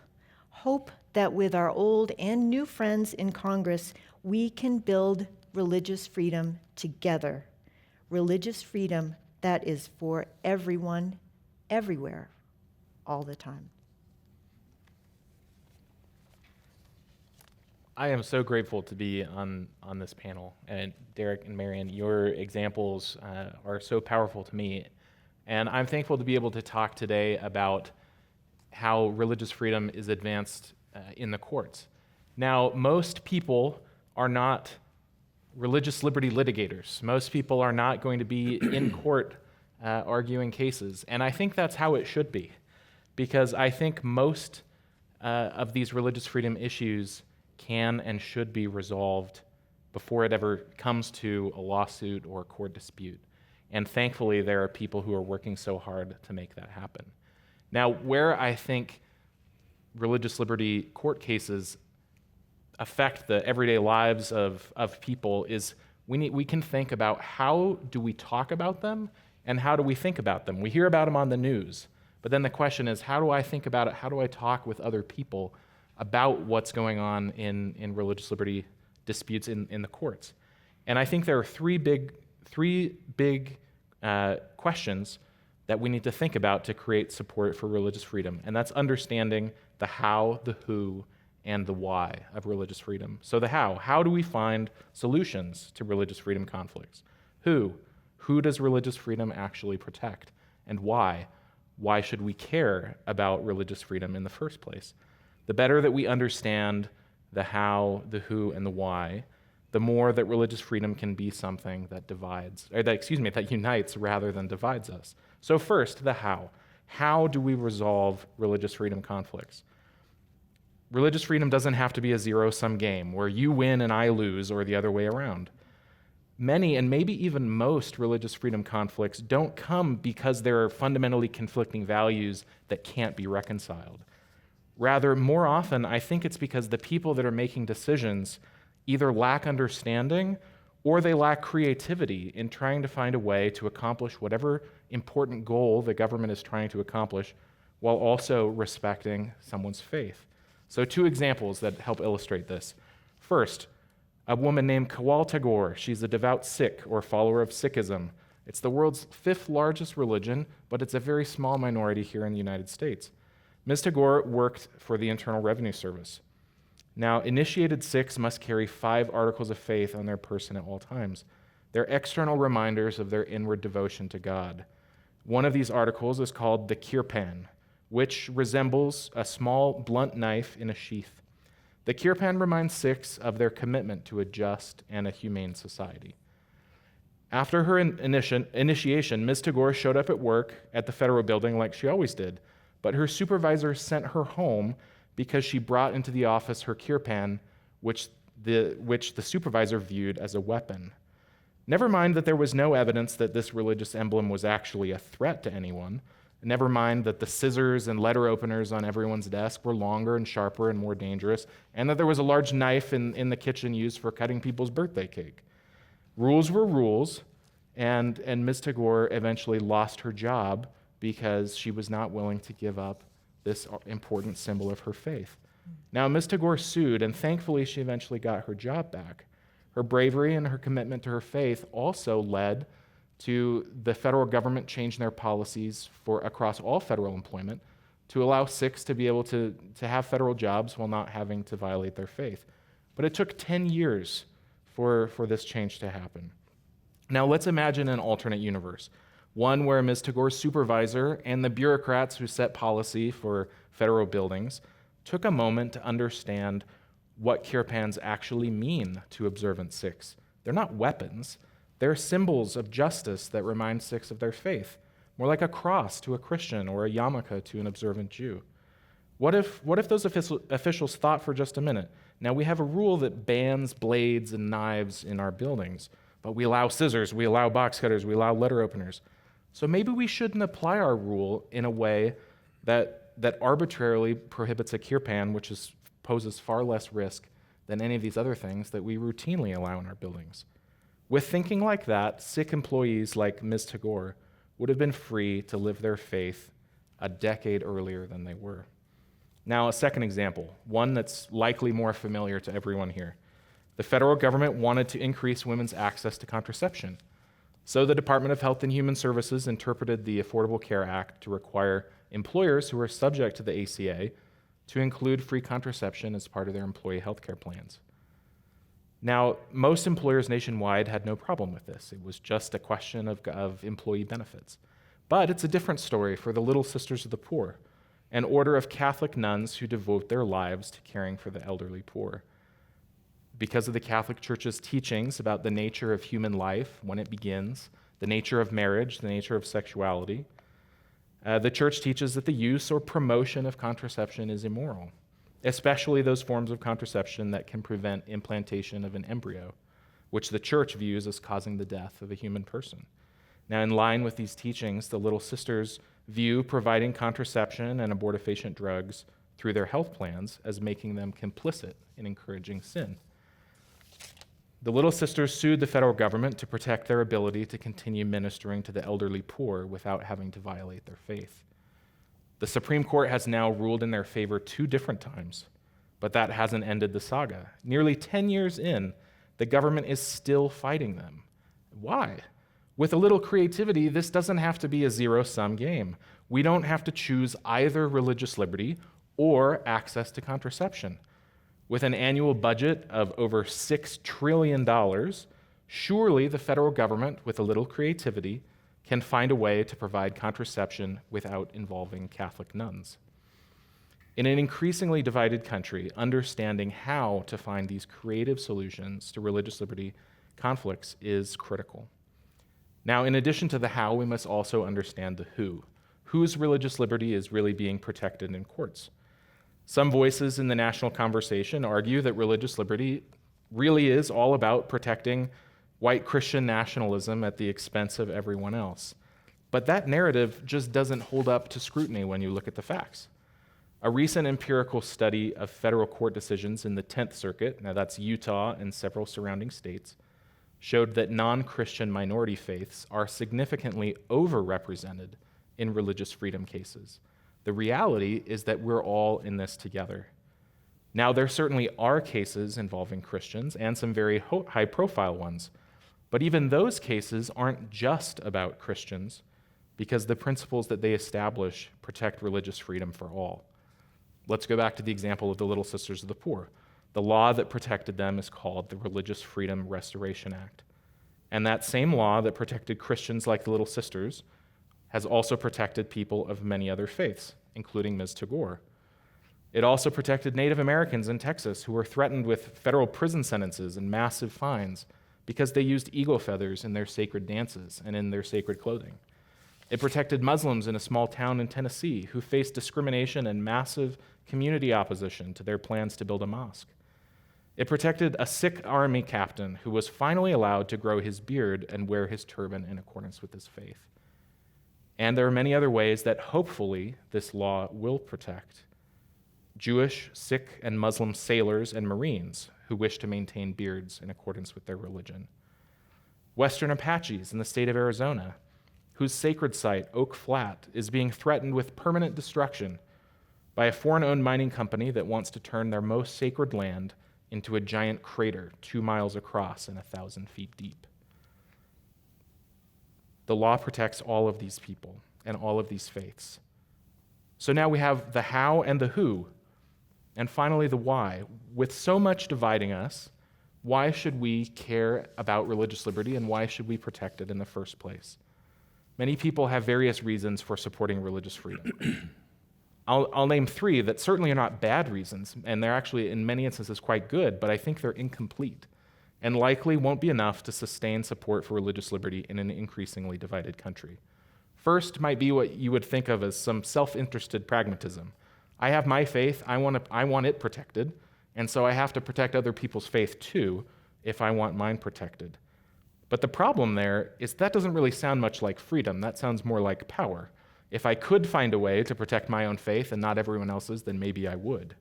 Speaker 13: Hope that with our old and new friends in Congress, we can build religious freedom together. Religious freedom that is for everyone, everywhere, all the time.
Speaker 8: I am so grateful to be on this panel. And Derek and Marian, your examples are so powerful to me. And I'm thankful to be able to talk today about how religious freedom is advanced in the courts. Now, most people are not religious liberty litigators. Most people are not going to be in court arguing cases. And I think that's how it should be, because I think most of these religious freedom issues can and should be resolved before it ever comes to a lawsuit or a court dispute. And thankfully, there are people who are working so hard to make that happen. Now, where I think religious liberty court cases affect the everyday lives of people is we can think about how do we talk about them and how do we think about them. We hear about them on the news, but then the question is, how do I think about it? How do I talk with other people about what's going on in religious liberty disputes in the courts? And I think there are three big questions that we need to think about to create support for religious freedom, and that's understanding the how, the who, and the why of religious freedom. So the how do we find solutions to religious freedom conflicts? Who does religious freedom actually protect? And why should we care about religious freedom in the first place? The better that we understand the how, the who, and the why, the more that religious freedom can be something that that unites rather than divides us. So first, the how. How do we resolve religious freedom conflicts? Religious freedom doesn't have to be a zero-sum game where you win and I lose or the other way around. Many, and maybe even most, religious freedom conflicts don't come because there are fundamentally conflicting values that can't be reconciled.
Speaker 14: Rather, more often, I think it's because the people that are making decisions either lack understanding or they lack creativity in trying to find a way to accomplish whatever important goal the government is trying to accomplish while also respecting someone's faith. So 2 examples that help illustrate this. First, a woman named Kawal Tagore. She's a devout Sikh or follower of Sikhism. It's the world's 5th largest religion, but it's a very small minority here in the United States. Ms. Tagore worked for the Internal Revenue Service. Now, initiated Sikhs must carry 5 articles of faith on their person at all times. They're external reminders of their inward devotion to God. One of these articles is called the kirpan, which resembles a small blunt knife in a sheath. The kirpan reminds Sikhs of their commitment to a just and a humane society. After her initiation, Ms. Tagore showed up at work at the federal building like she always did, but her supervisor sent her home because she brought into the office her kirpan, which the supervisor viewed as a weapon. Never mind that there was no evidence that this religious emblem was actually a threat to anyone. Never mind that the scissors and letter openers on everyone's desk were longer and sharper and more dangerous, and that there was a large knife in the kitchen used for cutting people's birthday cake. Rules were rules, and Ms. Tagore eventually lost her job because she was not willing to give up this important symbol of her faith. Now, Ms. Tagore sued, and thankfully she eventually got her job back. Her bravery and her commitment to her faith also led to the federal government changing their policies across all federal employment to allow Sikhs to be able to have federal jobs while not having to violate their faith. But it took 10 years for this change to happen. Now let's imagine an alternate universe, one where Ms. Tagore's supervisor and the bureaucrats who set policy for federal buildings took a moment to understand what kirpans actually mean to observant Sikhs. They're not weapons. They're symbols of justice that remind Sikhs of their faith, more like a cross to a Christian or a yarmulke to an observant Jew. What if those officials thought for just a minute, now we have a rule that bans blades and knives in our buildings, but we allow scissors, we allow box cutters, we allow letter openers. So maybe we shouldn't apply our rule in a way that arbitrarily prohibits a kirpan, which poses far less risk than any of these other things that we routinely allow in our buildings. With thinking like that, Sikh employees like Ms. Tagore would have been free to live their faith a decade earlier than they were. Now, a second example, one that's likely more familiar to everyone here. The federal government wanted to increase women's access to contraception. So the Department of Health and Human Services interpreted the Affordable Care Act to require employers who are subject to the ACA to include free contraception as part of their employee health care plans. Now, most employers nationwide had no problem with this. It was just a question of employee benefits. But it's a different story for the Little Sisters of the Poor, an order of Catholic nuns who devote their lives to caring for the elderly poor. Because of the Catholic Church's teachings about the nature of human life when it begins, the nature of marriage, the nature of sexuality, the Church teaches that the use or promotion of contraception is immoral, especially those forms of contraception that can prevent implantation of an embryo, which the Church views as causing the death of a human person. Now, in line with these teachings, the Little Sisters view providing contraception and abortifacient drugs through their health plans as making them complicit in encouraging sin. The Little Sisters sued the federal government to protect their ability to continue ministering to the elderly poor without having to violate their faith. The Supreme Court has now ruled in their favor 2 different times, but that hasn't ended the saga. Nearly 10 years in, the government is still fighting them. Why? With a little creativity, this doesn't have to be a zero-sum game. We don't have to choose either religious liberty or access to contraception. With an annual budget of over $6 trillion, surely the federal government, with a little creativity, can find a way to provide contraception without involving Catholic nuns. In an increasingly divided country, understanding how to find these creative solutions to religious liberty conflicts is critical. Now, in addition to the how, we must also understand the who. Whose religious liberty is really being protected in courts? Some voices in the national conversation argue that religious liberty really is all about protecting white Christian nationalism at the expense of everyone else. But that narrative just doesn't hold up to scrutiny when you look at the facts. A recent empirical study of federal court decisions in the 10th Circuit, now that's Utah and several surrounding states, showed that non-Christian minority faiths are significantly overrepresented in religious freedom cases. The reality is that we're all in this together. Now, there certainly are cases involving Christians and some very high-profile ones, but even those cases aren't just about Christians because the principles that they establish protect religious freedom for all. Let's go back to the example of the Little Sisters of the Poor. The law that protected them is called the Religious Freedom Restoration Act. And that same law that protected Christians like the Little Sisters has also protected people of many other faiths, including Ms. Tagore. It also protected Native Americans in Texas who were threatened with federal prison sentences and massive fines because they used eagle feathers in their sacred dances and in their sacred clothing. It protected Muslims in a small town in Tennessee who faced discrimination and massive community opposition to their plans to build a mosque. It protected a Sikh army captain who was finally allowed to grow his beard and wear his turban in accordance with his faith. And there are many other ways that hopefully this law will protect Jewish, Sikh, and Muslim sailors and Marines who wish to maintain beards in accordance with their religion. Western Apaches in the state of Arizona, whose sacred site, Oak Flat, is being threatened with permanent destruction by a foreign-owned mining company that wants to turn their most sacred land into a giant crater 2 miles across and 1,000 feet deep. The law protects all of these people and all of these faiths. So now we have the how and the who, and finally the why. With so much dividing us, why should we care about religious liberty and why should we protect it in the first place? Many people have various reasons for supporting religious freedom. I'll name 3 that certainly are not bad reasons, and they're actually in many instances quite good, but I think they're incomplete and likely won't be enough to sustain support for religious liberty in an increasingly divided country. First might be what you would think of as some self-interested pragmatism. I have my faith, I want it protected, and so I have to protect other people's faith too if I want mine protected. But the problem there is that doesn't really sound much like freedom. That sounds more like power. If I could find a way to protect my own faith and not everyone else's, then maybe I would.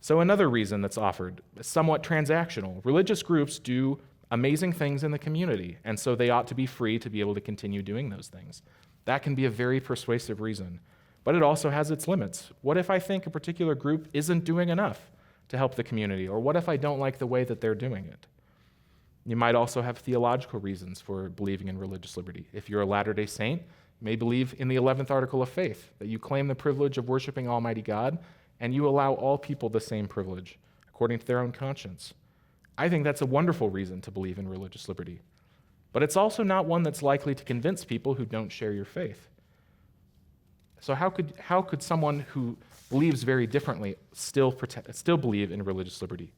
Speaker 14: So another reason that's offered is somewhat transactional. Religious groups do amazing things in the community, and so they ought to be free to be able to continue doing those things. That can be a very persuasive reason, but it also has its limits. What if I think a particular group isn't doing enough to help the community, or what if I don't like the way that they're doing it? You might also have theological reasons for believing in religious liberty. If you're a Latter-day Saint, you may believe in the 11th article of faith, that you claim the privilege of worshiping Almighty God, and you allow all people the same privilege, according to their own conscience. I think that's a wonderful reason to believe in religious liberty. But it's also not one that's likely to convince people who don't share your faith. So how could someone who believes very differently still believe in religious liberty?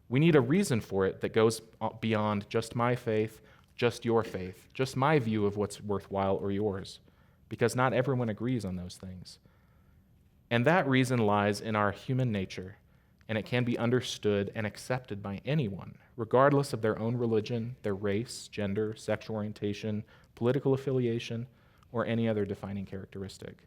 Speaker 14: We need a reason for it that goes beyond just my faith, just your faith, just my view of what's worthwhile or yours, because not everyone agrees on those things. And that reason lies in our human nature, and it can be understood and accepted by anyone, regardless of their own religion, their race, gender, sexual orientation, political affiliation, or any other defining characteristic.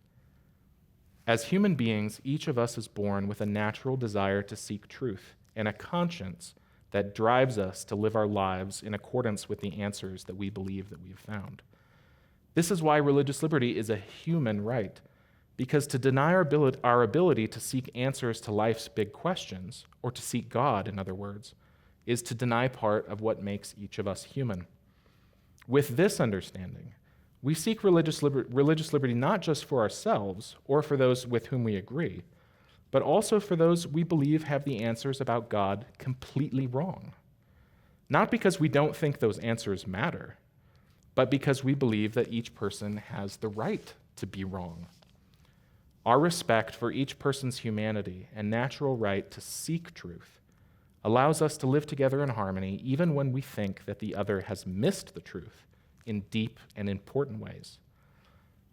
Speaker 14: As human beings, each of us is born with a natural desire to seek truth and a conscience that drives us to live our lives in accordance with the answers that we believe that we have found. This is why religious liberty is a human right, because to deny our ability to seek answers to life's big questions, or to seek God, in other words, is to deny part of what makes each of us human. With this understanding, we seek religious liberty not just for ourselves or for those with whom we agree, but also for those we believe have the answers about God completely wrong. Not because we don't think those answers matter, but because we believe that each person has the right to be wrong. Our respect for each person's humanity and natural right to seek truth allows us to live together in harmony even when we think that the other has missed the truth in deep and important ways.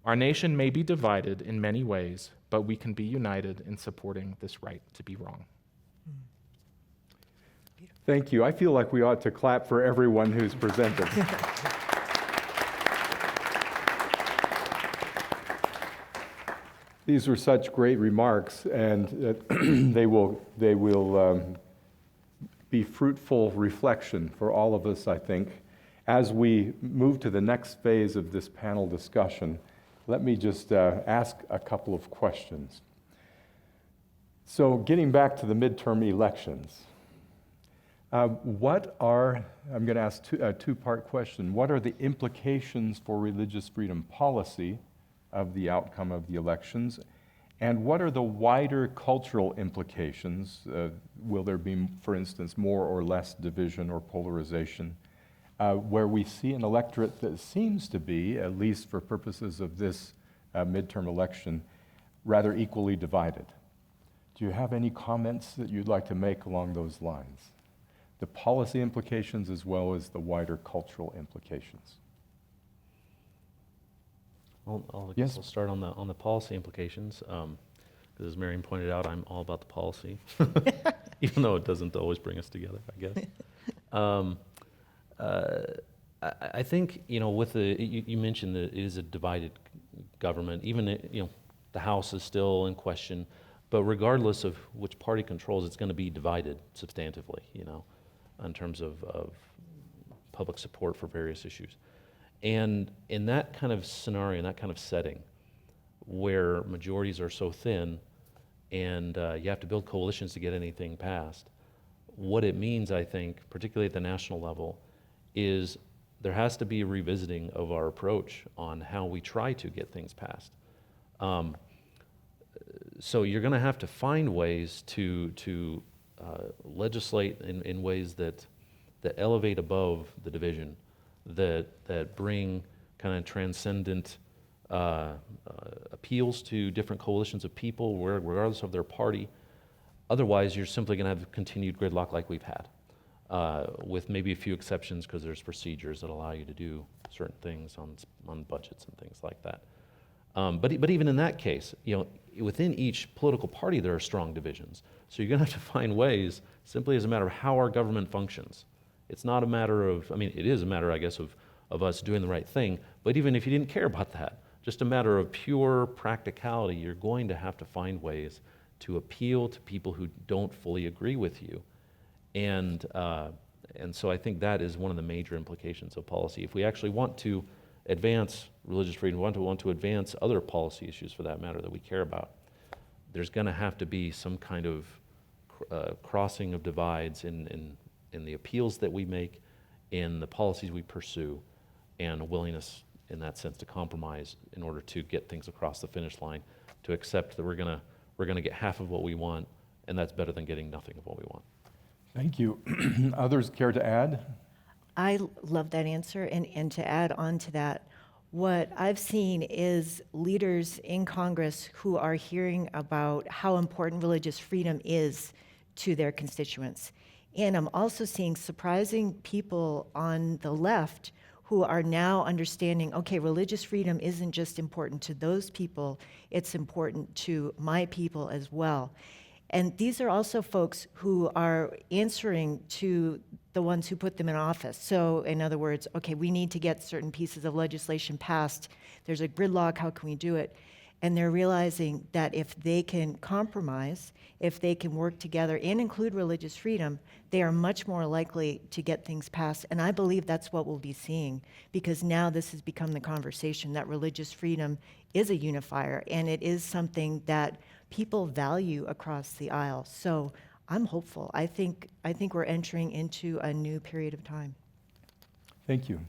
Speaker 14: Our nation may be divided in many ways, but we can be united in supporting this right to be wrong.
Speaker 11: Thank you. I feel like we ought to clap for everyone who's presented. These were such great remarks, and they will be fruitful reflection for all of us, I think. As we move to the next phase of this panel discussion, let me just ask a couple of questions. So getting back to the midterm elections, I'm going to ask a two-part question. What are the implications for religious freedom policy of the outcome of the elections? And what are the wider cultural implications? Will there be, for instance, more or less division or polarization, where we see an electorate that seems to be, at least for purposes of this midterm election, rather equally divided? Do you have any comments that you'd like to make along those lines? The policy implications as well as the wider cultural implications.
Speaker 12: Yes. We'll start on the policy implications, because as Marian pointed out, I'm all about the policy, even though it doesn't always bring us together, I guess. I think, with you mentioned that it is a divided government. Even the House is still in question, but regardless of which party controls, it's going to be divided substantively, in terms of public support for various issues. And in that kind of scenario, in that kind of setting, where majorities are so thin and you have to build coalitions to get anything passed, what it means, I think, particularly at the national level, is there has to be a revisiting of our approach on how we try to get things passed. So you're going to have to find ways to legislate in ways that elevate above the division, that bring kind of transcendent appeals to different coalitions of people, regardless of their party. Otherwise, you're simply going to have continued gridlock like we've had, with maybe a few exceptions because there's procedures that allow you to do certain things on budgets and things like that. But even in that case, within each political party there are strong divisions. So you're going to have to find ways, simply as a matter of how our government functions. It's not a matter of, it is a matter, I guess, of us doing the right thing, but even if you didn't care about that, just a matter of pure practicality, you're going to have to find ways to appeal to people who don't fully agree with you. And so I think that is one of the major implications of policy. If we actually want to advance religious freedom, want to advance other policy issues for that matter that we care about, there's going to have to be some kind of crossing of divides in the appeals that we make, in the policies we pursue, and a willingness in that sense to compromise in order to get things across the finish line, to accept that we're gonna get half of what we want, and that's better than getting nothing of what we want.
Speaker 11: Thank you. Others care to add?
Speaker 13: I love that answer, and to add on to that, what I've seen is leaders in Congress who are hearing about how important religious freedom is to their constituents. And I'm also seeing surprising people on the left who are now understanding, okay, religious freedom isn't just important to those people, it's important to my people as well. And these are also folks who are answering to the ones who put them in office. So in other words, okay, we need to get certain pieces of legislation passed. There's a gridlock, how can we do it? And they're realizing that if they can compromise, if they can work together and include religious freedom, they are much more likely to get things passed. And I believe that's what we'll be seeing, because now this has become the conversation that religious freedom is a unifier, and it is something that people value across the aisle. So I'm hopeful. I think we're entering into a new period of time.
Speaker 11: Thank you.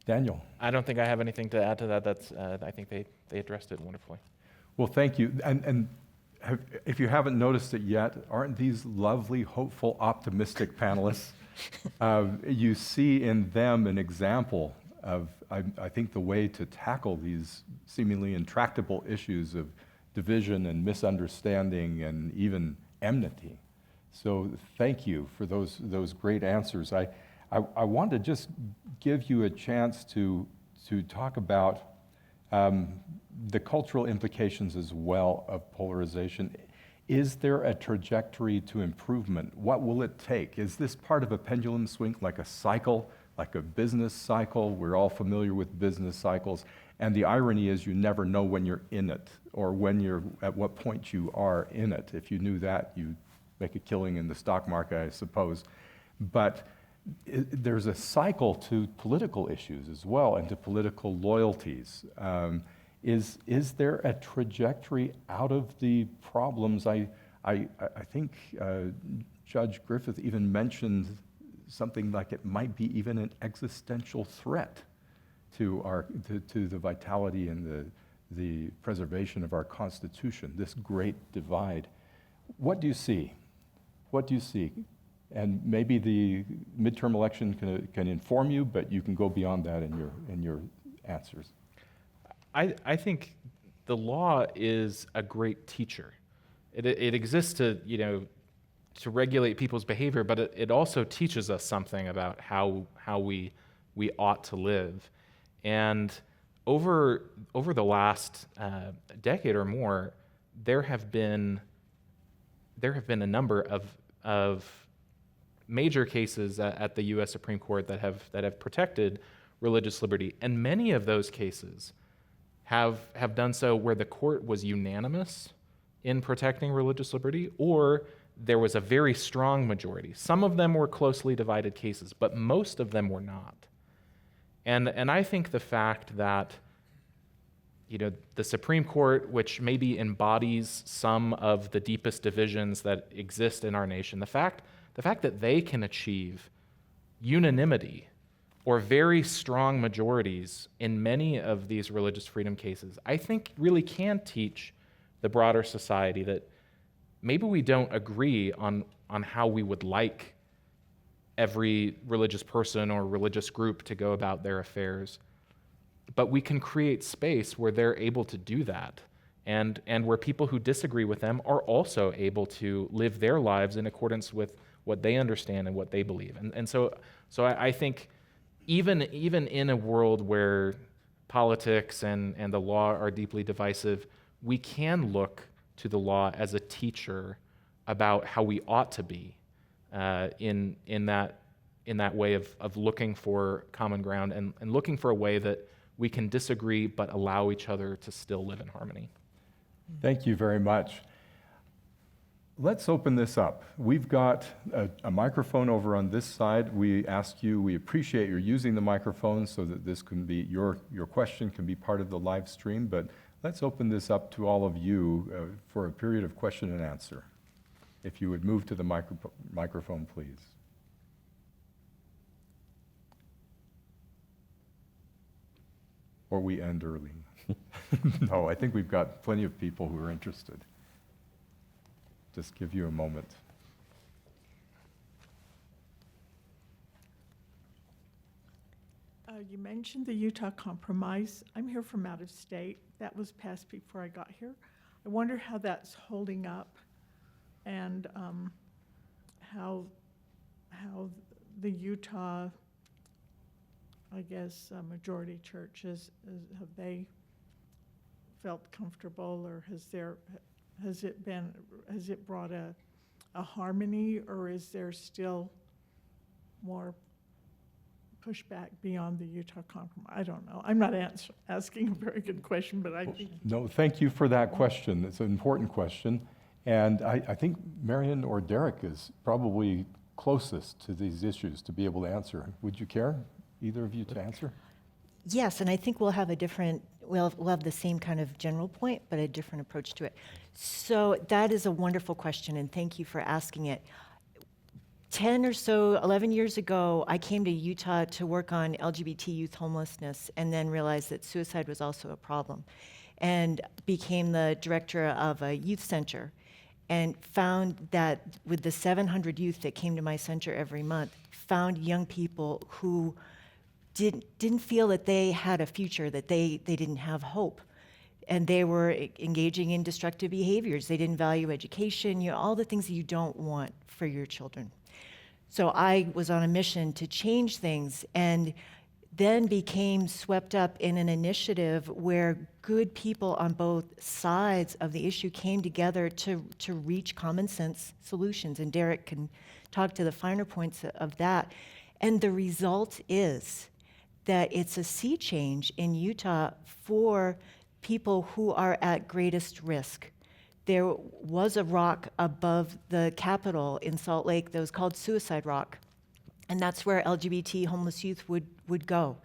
Speaker 11: Daniel.
Speaker 14: I don't think I have anything to add to that. I think they addressed it wonderfully.
Speaker 11: Well, thank you. And if you haven't noticed it yet, aren't these lovely, hopeful, optimistic panelists? You see in them an example of, I think, the way to tackle these seemingly intractable issues of division and misunderstanding and even enmity. So thank you for those great answers. I want to just give you a chance to talk about the cultural implications as well of polarization. Is there a trajectory to improvement? What will it take? Is this part of a pendulum swing, like a cycle, like a business cycle? We're all familiar with business cycles. And the irony is you never know when you're in it or at what point you are in it. If you knew that, you'd make a killing in the stock market, I suppose. But there's a cycle to political issues as well and to political loyalties. Is there a trajectory out of the problems? I think Judge Griffith even mentioned something like it might be even an existential threat to the vitality and the preservation of our Constitution, this great divide. What do you see? What do you see? And maybe the midterm election can inform you, but you can go beyond that in your answers.
Speaker 14: I think the law is a great teacher. It exists to regulate people's behavior, but it also teaches us something about how we ought to live. And over the last decade or more, there have been a number of major cases at the U.S. Supreme Court that have protected religious liberty, and many of those cases have done so where the court was unanimous in protecting religious liberty, or there was a very strong majority. Some of them were closely divided cases, but most of them were not. And I think the fact that the Supreme Court, which maybe embodies some of the deepest divisions that exist in our nation, the fact that they can achieve unanimity or very strong majorities in many of these religious freedom cases, I think really can teach the broader society that maybe we don't agree on how we would like every religious person or religious group to go about their affairs, but we can create space where they're able to do that, and where people who disagree with them are also able to live their lives in accordance with what they understand and what they believe. And so I think even in a world where politics and the law are deeply divisive, we can look to the law as a teacher about how we ought to be in that way of looking for common ground and looking for a way that we can disagree but allow each other to still live in harmony.
Speaker 11: Thank you very much. Let's open this up. We've got a microphone over on this side. We appreciate your using the microphone so that this can be, your question can be part of the live stream, but let's open this up to all of you for a period of question and answer. If you would move to the microphone, please. Or we end early. No, I think we've got plenty of people who are interested. Just give you a moment.
Speaker 15: You mentioned the Utah Compromise. I'm here from out of state. That was passed before I got here. I wonder how that's holding up, and how the Utah, I guess, majority churches, have they felt comfortable, or has it brought a harmony, or is there still more pushback beyond the Utah Compromise? I don't know. I'm not asking a very good question, but I think...
Speaker 11: No, thank you for that question. It's an important question. And I think Marian or Derek is probably closest to these issues to be able to answer. Would you care, either of you, to answer?
Speaker 13: Yes, and I think we'll have we'll have the same kind of general point, but a different approach to it. So that is a wonderful question, and thank you for asking it. 10 or so, 11 years ago, I came to Utah to work on LGBT youth homelessness, and then realized that suicide was also a problem, and became the director of a youth center, and found that with the 700 youth that came to my center every month, found young people who didn't feel that they had a future, that they didn't have hope. And they were engaging in destructive behaviors. They didn't value education, all the things that you don't want for your children. So I was on a mission to change things, and then became swept up in an initiative where good people on both sides of the issue came together to reach common sense solutions. And Derek can talk to the finer points of that. And the result is that it's a sea change in Utah for people who are at greatest risk. There was a rock above the Capitol in Salt Lake that was called Suicide Rock. And that's where LGBT homeless youth would go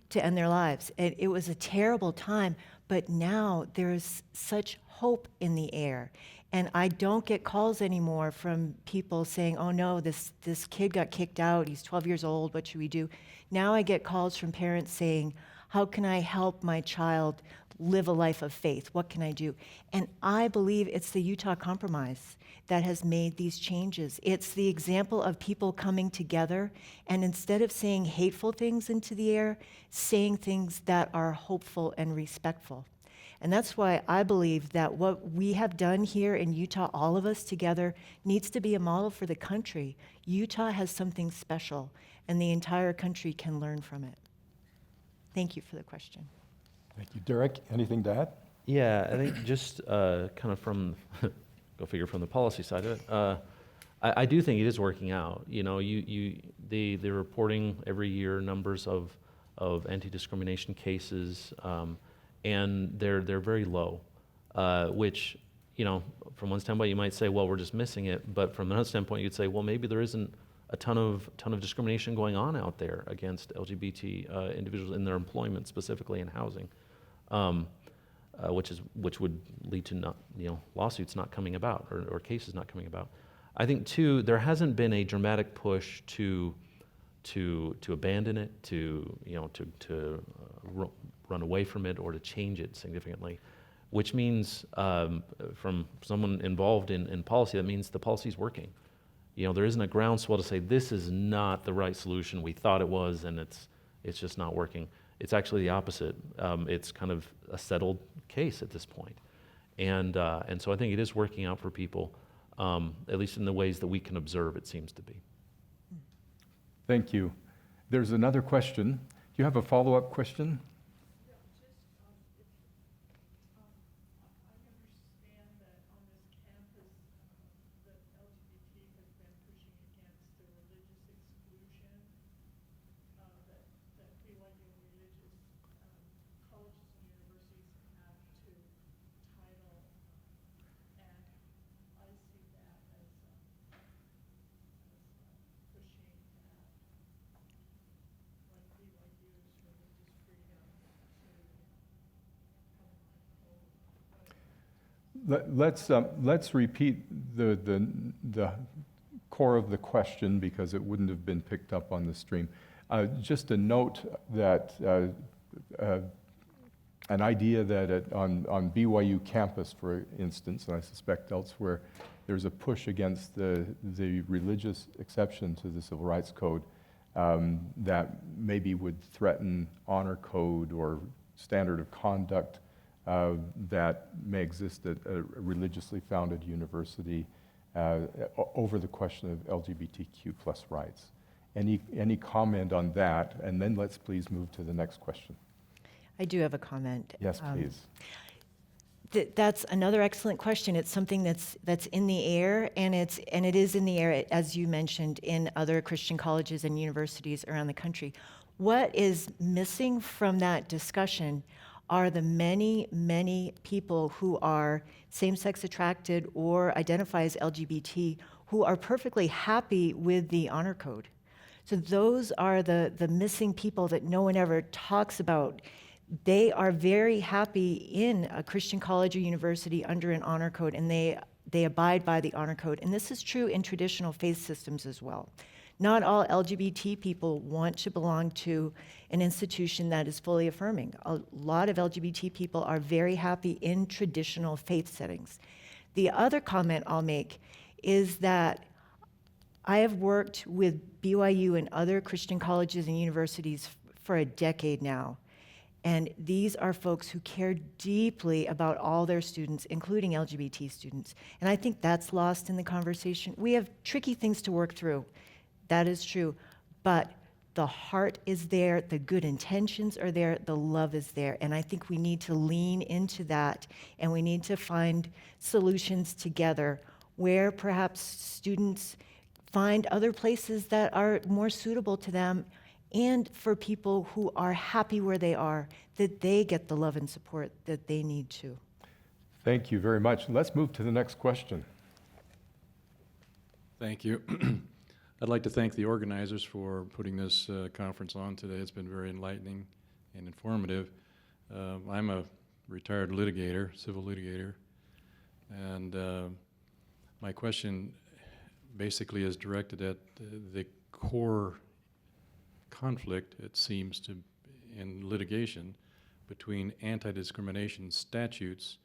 Speaker 13: to end their lives. And it was a terrible time, but now there's such hope in the air. And I don't get calls anymore from people saying, oh no, this kid got kicked out, he's 12 years old, what should we do? Now I get calls from parents saying, how can I help my child live a life of faith? What can I do? And I believe it's the Utah Compromise that has made these changes. It's the example of people coming together and instead of saying hateful things into the air, saying things that are hopeful and respectful. And that's why I believe that what we have done here in Utah, all of us together, needs to be a model for the country. Utah has something special, and the entire country can learn from it. Thank you for the question.
Speaker 11: Thank you. Derek, anything to add?
Speaker 12: Yeah, I think just kind of from, go figure, from the policy side of it, I do think it is working out. You know, they're reporting every year numbers of anti-discrimination cases, and they're very low, which, you know, from one standpoint you might say, well, we're just missing it, but from another standpoint you'd say, well, maybe there isn't a ton of discrimination going on out there against LGBT individuals in their employment, specifically in housing, which would lead to lawsuits not coming about or cases not coming about. I think too, there hasn't been a dramatic push to abandon it, to run away from it, or to change it significantly, which means from someone involved in policy, that means the policy is working. You know, there isn't a groundswell to say this is not the right solution. We thought it was, and it's just not working. It's actually the opposite. It's kind of a settled case at this point, and so I think it is working out for people, at least in the ways that we can observe. It seems to be.
Speaker 11: Thank you. There's another question. Do you have a follow-up question? Let's repeat the core of the question because it wouldn't have been picked up on the stream. Just a note that an idea that on BYU campus, for instance, and I suspect elsewhere, there's a push against the religious exception to the Civil Rights Code that maybe would threaten honor code or standard of conduct that may exist at a religiously founded university over the question of LGBTQ+ rights. Any comment on that? And then let's please move to the next question.
Speaker 13: I do have a comment.
Speaker 11: Yes, please.
Speaker 13: That's another excellent question. It's something that's in the air, and it is in the air, as you mentioned, in other Christian colleges and universities around the country. What is missing from that discussion are the many, many people who are same-sex attracted or identify as LGBT who are perfectly happy with the honor code. So those are the missing people that no one ever talks about. They are very happy in a Christian college or university under an honor code, and they abide by the honor code. And this is true in traditional faith systems as well. Not all LGBT people want to belong to an institution that is fully affirming. A lot of LGBT people are very happy in traditional faith settings. The other comment I'll make is that I have worked with BYU and other Christian colleges and universities for a decade now. And these are folks who care deeply about all their students, including LGBT students. And I think that's lost in the conversation. We have tricky things to work through. That is true. But the heart is there, the good intentions are there, the love is there. And I think we need to lean into that, and we need to find solutions together where perhaps students find other places that are more suitable to them and for people who are happy where they are, that they get the love and support that they need too.
Speaker 11: Thank you very much. Let's move to the next question.
Speaker 16: Thank you. I'd like to thank the organizers for putting this conference on today. It's been very enlightening and informative. I'm a retired litigator, civil litigator, and my question basically is directed at the core conflict, it seems to, in litigation between anti-discrimination statutes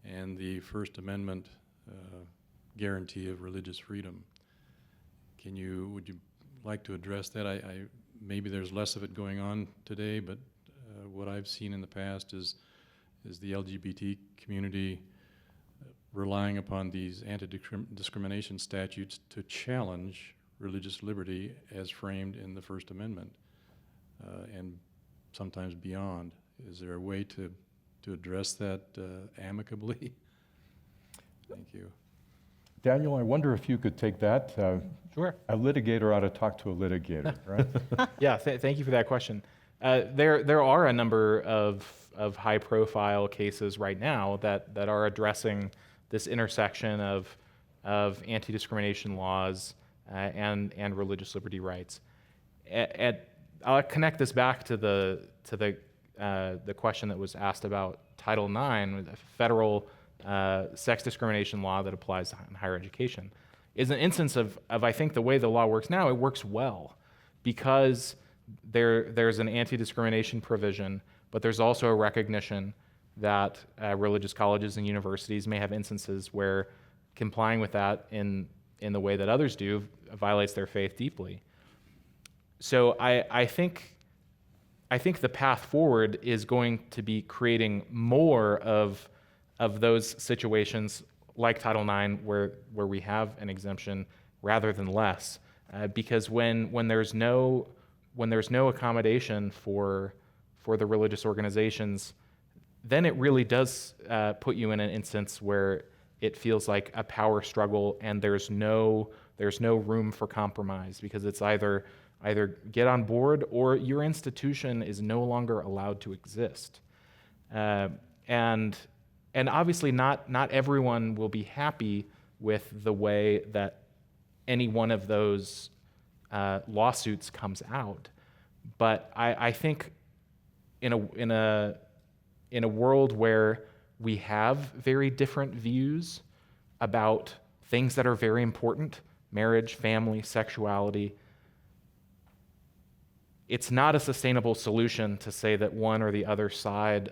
Speaker 16: and the First Amendment guarantee of religious freedom. Would you like to address that? Maybe there's less of it going on today, but what I've seen in the past is the LGBT community relying upon these anti-discrimination statutes to challenge religious liberty as framed in the First Amendment, and sometimes beyond. Is there a way to address that amicably? Thank you.
Speaker 11: Daniel, I wonder if you could take that.
Speaker 14: Sure.
Speaker 11: A litigator ought to talk to a litigator, right?
Speaker 14: Yeah, thank you for that question. There are a number of high-profile cases right now that are addressing this intersection of anti-discrimination laws and religious liberty rights. I'll connect this back to the question that was asked about Title IX, the federal sex discrimination law that applies in higher education. Is an instance of I think the way the law works now, it works well because there's an anti-discrimination provision, but there's also a recognition that religious colleges and universities may have instances where complying with that in the way that others do violates their faith deeply. So I think the path forward is going to be creating more of those situations like Title IX where we have an exemption rather than less, because when there's no accommodation for the religious organizations, then it really does put you in an instance where it feels like a power struggle and there's no room for compromise, because it's either get on board or your institution is no longer allowed to exist. And obviously not everyone will be happy with the way that any one of those lawsuits comes out. But I think in a world where we have very different views about things that are very important, marriage, family, sexuality, it's not a sustainable solution to say that one or the other side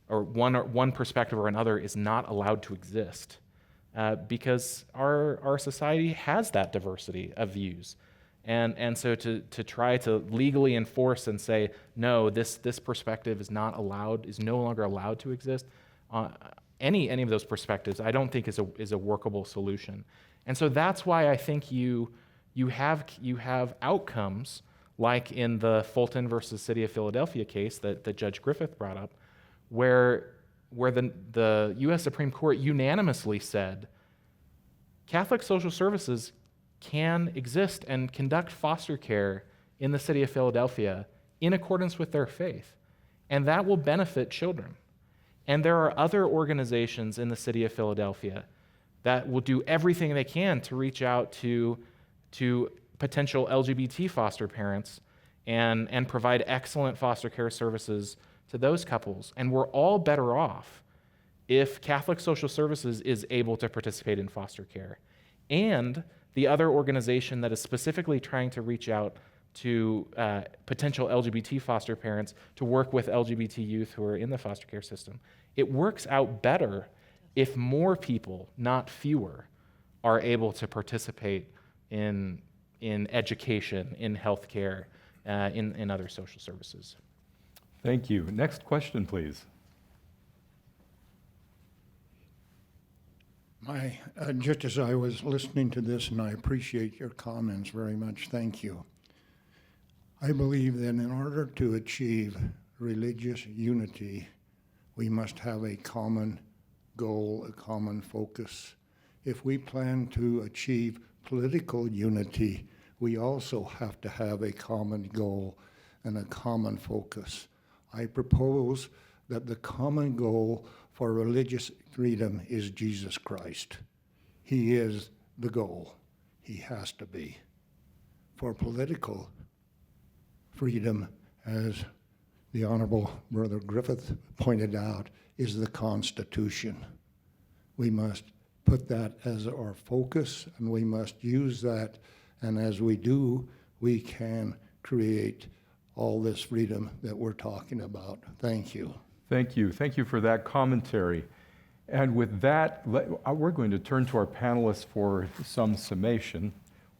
Speaker 14: or one perspective or another is not allowed to exist, because our society has that diversity of views. And so to try to legally enforce and say, no, this perspective is no longer allowed to exist, any of those perspectives, I don't think is a workable solution. And so that's why I think you have outcomes like in the Fulton versus City of Philadelphia case that Judge Griffith brought up, where the U.S. Supreme Court unanimously said Catholic social services can exist and conduct foster care in the city of Philadelphia in accordance with their faith, and that will benefit children. And there are other organizations in the city of Philadelphia that will do everything they can to reach out to potential LGBT foster parents and provide excellent foster care services to those couples. And we're all better off if Catholic Social Services is able to participate in foster care. And the other organization that is specifically trying to reach out to potential LGBT foster parents to work with LGBT youth who are in the foster care system. It works out better if more people, not fewer, are able to participate in education, in healthcare, in other social services.
Speaker 11: Thank you. Next question, please.
Speaker 7: Just as I was listening to this, and I appreciate your comments very much, thank you. I believe that in order to achieve religious unity, we must have a common goal, a common focus. If we plan to achieve political unity, we also have to have a common goal and a common focus. I propose that the common goal for religious freedom is Jesus Christ. He is the goal. He has to be. For political freedom, as the Honorable Brother Griffith pointed out, is the Constitution. We must put that as our focus, and we must use that, and as we do, we can create all this freedom that we're talking about. Thank you.
Speaker 11: Thank you. Thank you for that commentary. And with that, we're going to turn to our panelists for some summation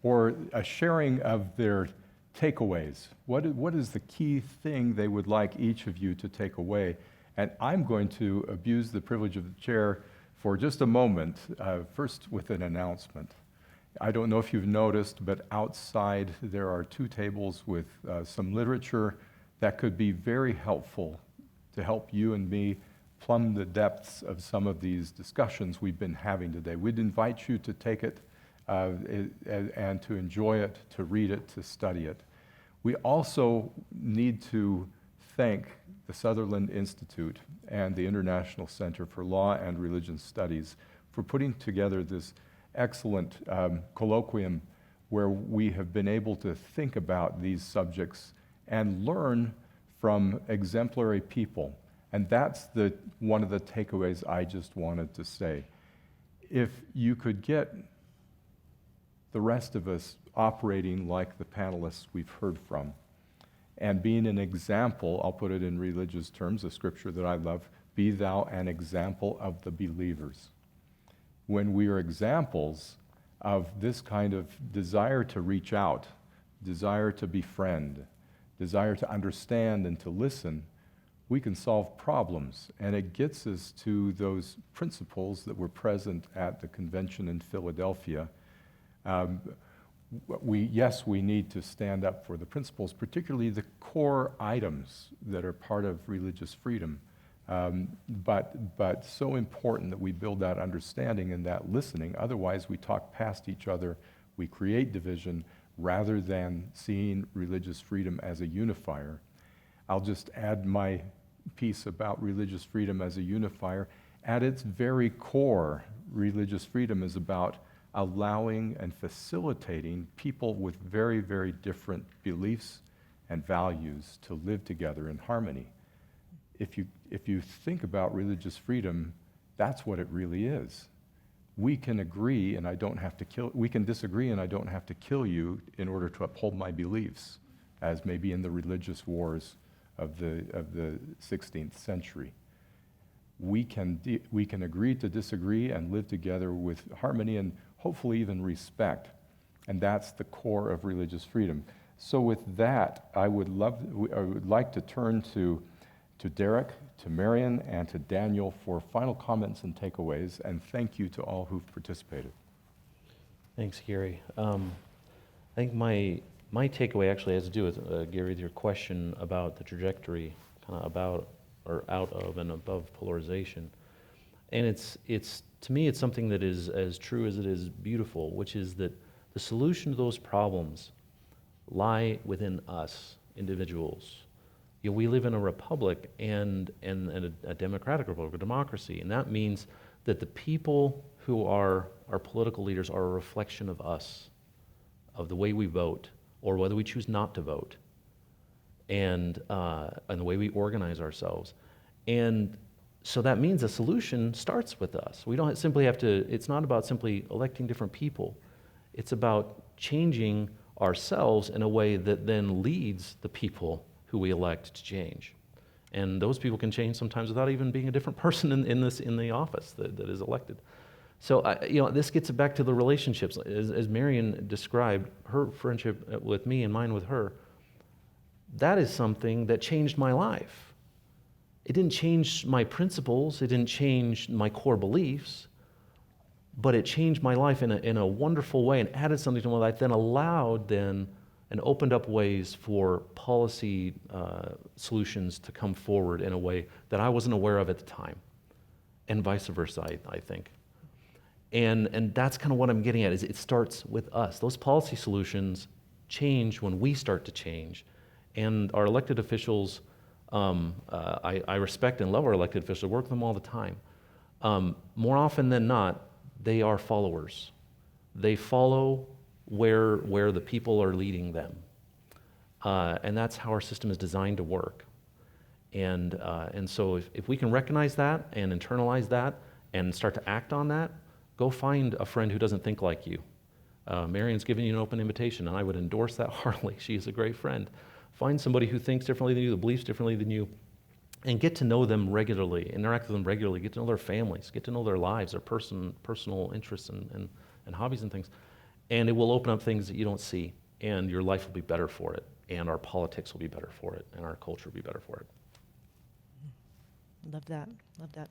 Speaker 11: or a sharing of their takeaways. What is the key thing they would like each of you to take away? And I'm going to abuse the privilege of the chair for just a moment, first with an announcement. I don't know if you've noticed, but outside there are 2 tables with some literature that could be very helpful to help you and me plumb the depths of some of these discussions we've been having today. We'd invite you to take it and to enjoy it, to read it, to study it. We also need to thank the Sutherland Institute and the International Center for Law and Religion Studies for putting together this excellent colloquium where we have been able to think about these subjects and learn from exemplary people. And that's one of the takeaways I just wanted to say. If you could get the rest of us operating like the panelists we've heard from, and being an example, I'll put it in religious terms, a scripture that I love, be thou an example of the believers. When we are examples of this kind of desire to reach out, desire to befriend, desire to understand and to listen, we can solve problems. And it gets us to those principles that were present at the convention in Philadelphia. We need to stand up for the principles, particularly the core items that are part of religious freedom. But so important that we build that understanding and that listening. Otherwise, we talk past each other, we create division rather than seeing religious freedom as a unifier. I'll just add my piece about religious freedom as a unifier. At its very core, religious freedom is about allowing and facilitating people with very, very different beliefs and values to live together in harmony. If you think about religious freedom, that's what it really is. We can agree and I don't have to kill, we can disagree and I don't have to kill you in order to uphold my beliefs, as maybe in the religious wars of the 16th century. We can agree to disagree and live together with harmony and hopefully even respect. And that's the core of religious freedom. So with that, I would like to turn to Derek, to Marian, and to Daniel for final comments and takeaways, and thank you to all who've participated.
Speaker 12: Thanks, Gary. I think my takeaway actually has to do with, Gary, with your question about the trajectory, kind of about or out of and above polarization. And it's to me, it's something that is as true as it is beautiful, which is that the solution to those problems lie within us, individuals. You know, we live in a republic and a democratic republic, a democracy, and that means that the people who are our political leaders are a reflection of us, of the way we vote, or whether we choose not to vote, and the way we organize ourselves. And so that means a solution starts with us. We don't simply have to, it's not about simply electing different people. It's about changing ourselves in a way that then leads the people who we elect to change. And those people can change sometimes without even being a different person in the office that is elected. So, this gets back to the relationships. As Marian described, her friendship with me and mine with her, that is something that changed my life. It didn't change my principles, it didn't change my core beliefs, but it changed my life in a wonderful way and added something to my life, then allowed and opened up ways for policy solutions to come forward in a way that I wasn't aware of at the time, and vice versa, I think. And that's kind of what I'm getting at, is it starts with us. Those policy solutions change when we start to change. And our elected officials, I respect and love our elected officials, I work with them all the time. More often than not, they are followers. They follow where the people are leading them. And that's how our system is designed to work. And so if we can recognize that and internalize that and start to act on that, go find a friend who doesn't think like you. Marian's given you an open invitation, and I would endorse that heartily. She is a great friend. Find somebody who thinks differently than you, that believes differently than you, and get to know them regularly, interact with them regularly, get to know their families, get to know their lives, their personal interests and hobbies and things. And it will open up things that you don't see, and your life will be better for it, and our politics will be better for it, and our culture will be better for it.
Speaker 13: Love that, love that.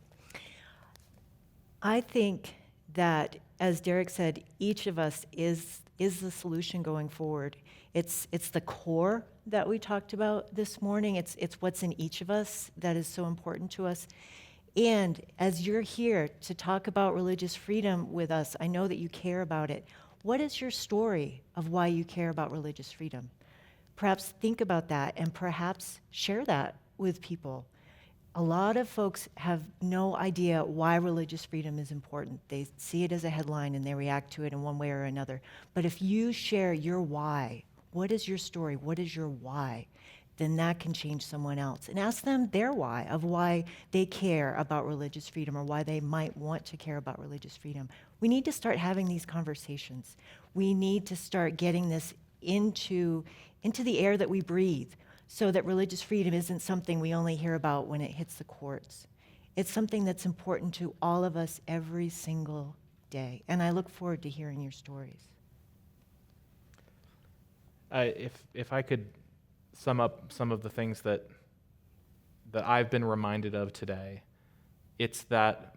Speaker 13: I think that, as Derek said, each of us is the solution going forward. It's the core that we talked about this morning. It's what's in each of us that is so important to us. And as you're here to talk about religious freedom with us, I know that you care about it. What is your story of why you care about religious freedom? Perhaps think about that and perhaps share that with people. A lot of folks have no idea why religious freedom is important. They see it as a headline and they react to it in one way or another. But if you share your why, what is your story? What is your why? Then that can change someone else. And ask them their why, of why they care about religious freedom or why they might want to care about religious freedom. We need to start having these conversations. We need to start getting this into the air that we breathe, so that religious freedom isn't something we only hear about when it hits the courts. It's something that's important to all of us every single day. And I look forward to hearing your stories.
Speaker 14: If I could sum up some of the things that I've been reminded of today, it's that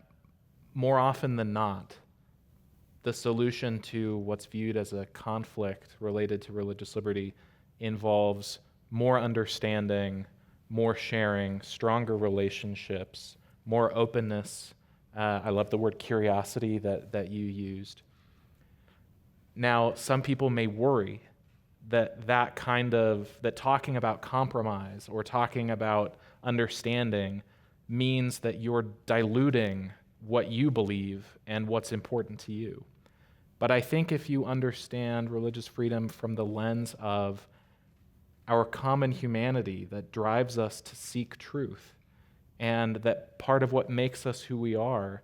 Speaker 14: more often than not, the solution to what's viewed as a conflict related to religious liberty involves more understanding, more sharing, stronger relationships, more openness. I love the word curiosity that you used. Now, some people may worry that talking about compromise or talking about understanding means that you're diluting what you believe and what's important to you. But I think if you understand religious freedom from the lens of our common humanity that drives us to seek truth, and that part of what makes us who we are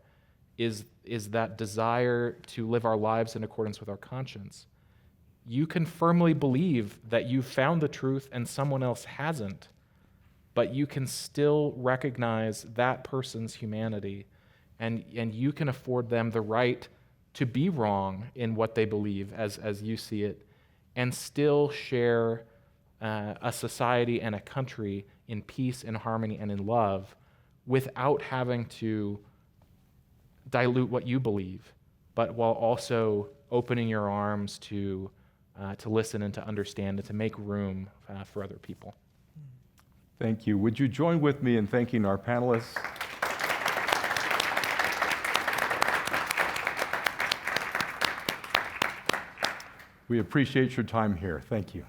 Speaker 14: is that desire to live our lives in accordance with our conscience, you can firmly believe that you've found the truth and someone else hasn't, but you can still recognize that person's humanity, and you can afford them the right to be wrong in what they believe as you see it, and still share a society and a country in peace and harmony and in love without having to dilute what you believe, but while also opening your arms to listen and to understand and to make room for other people.
Speaker 11: Thank you. Would you join with me in thanking our panelists? We appreciate your time here. Thank you.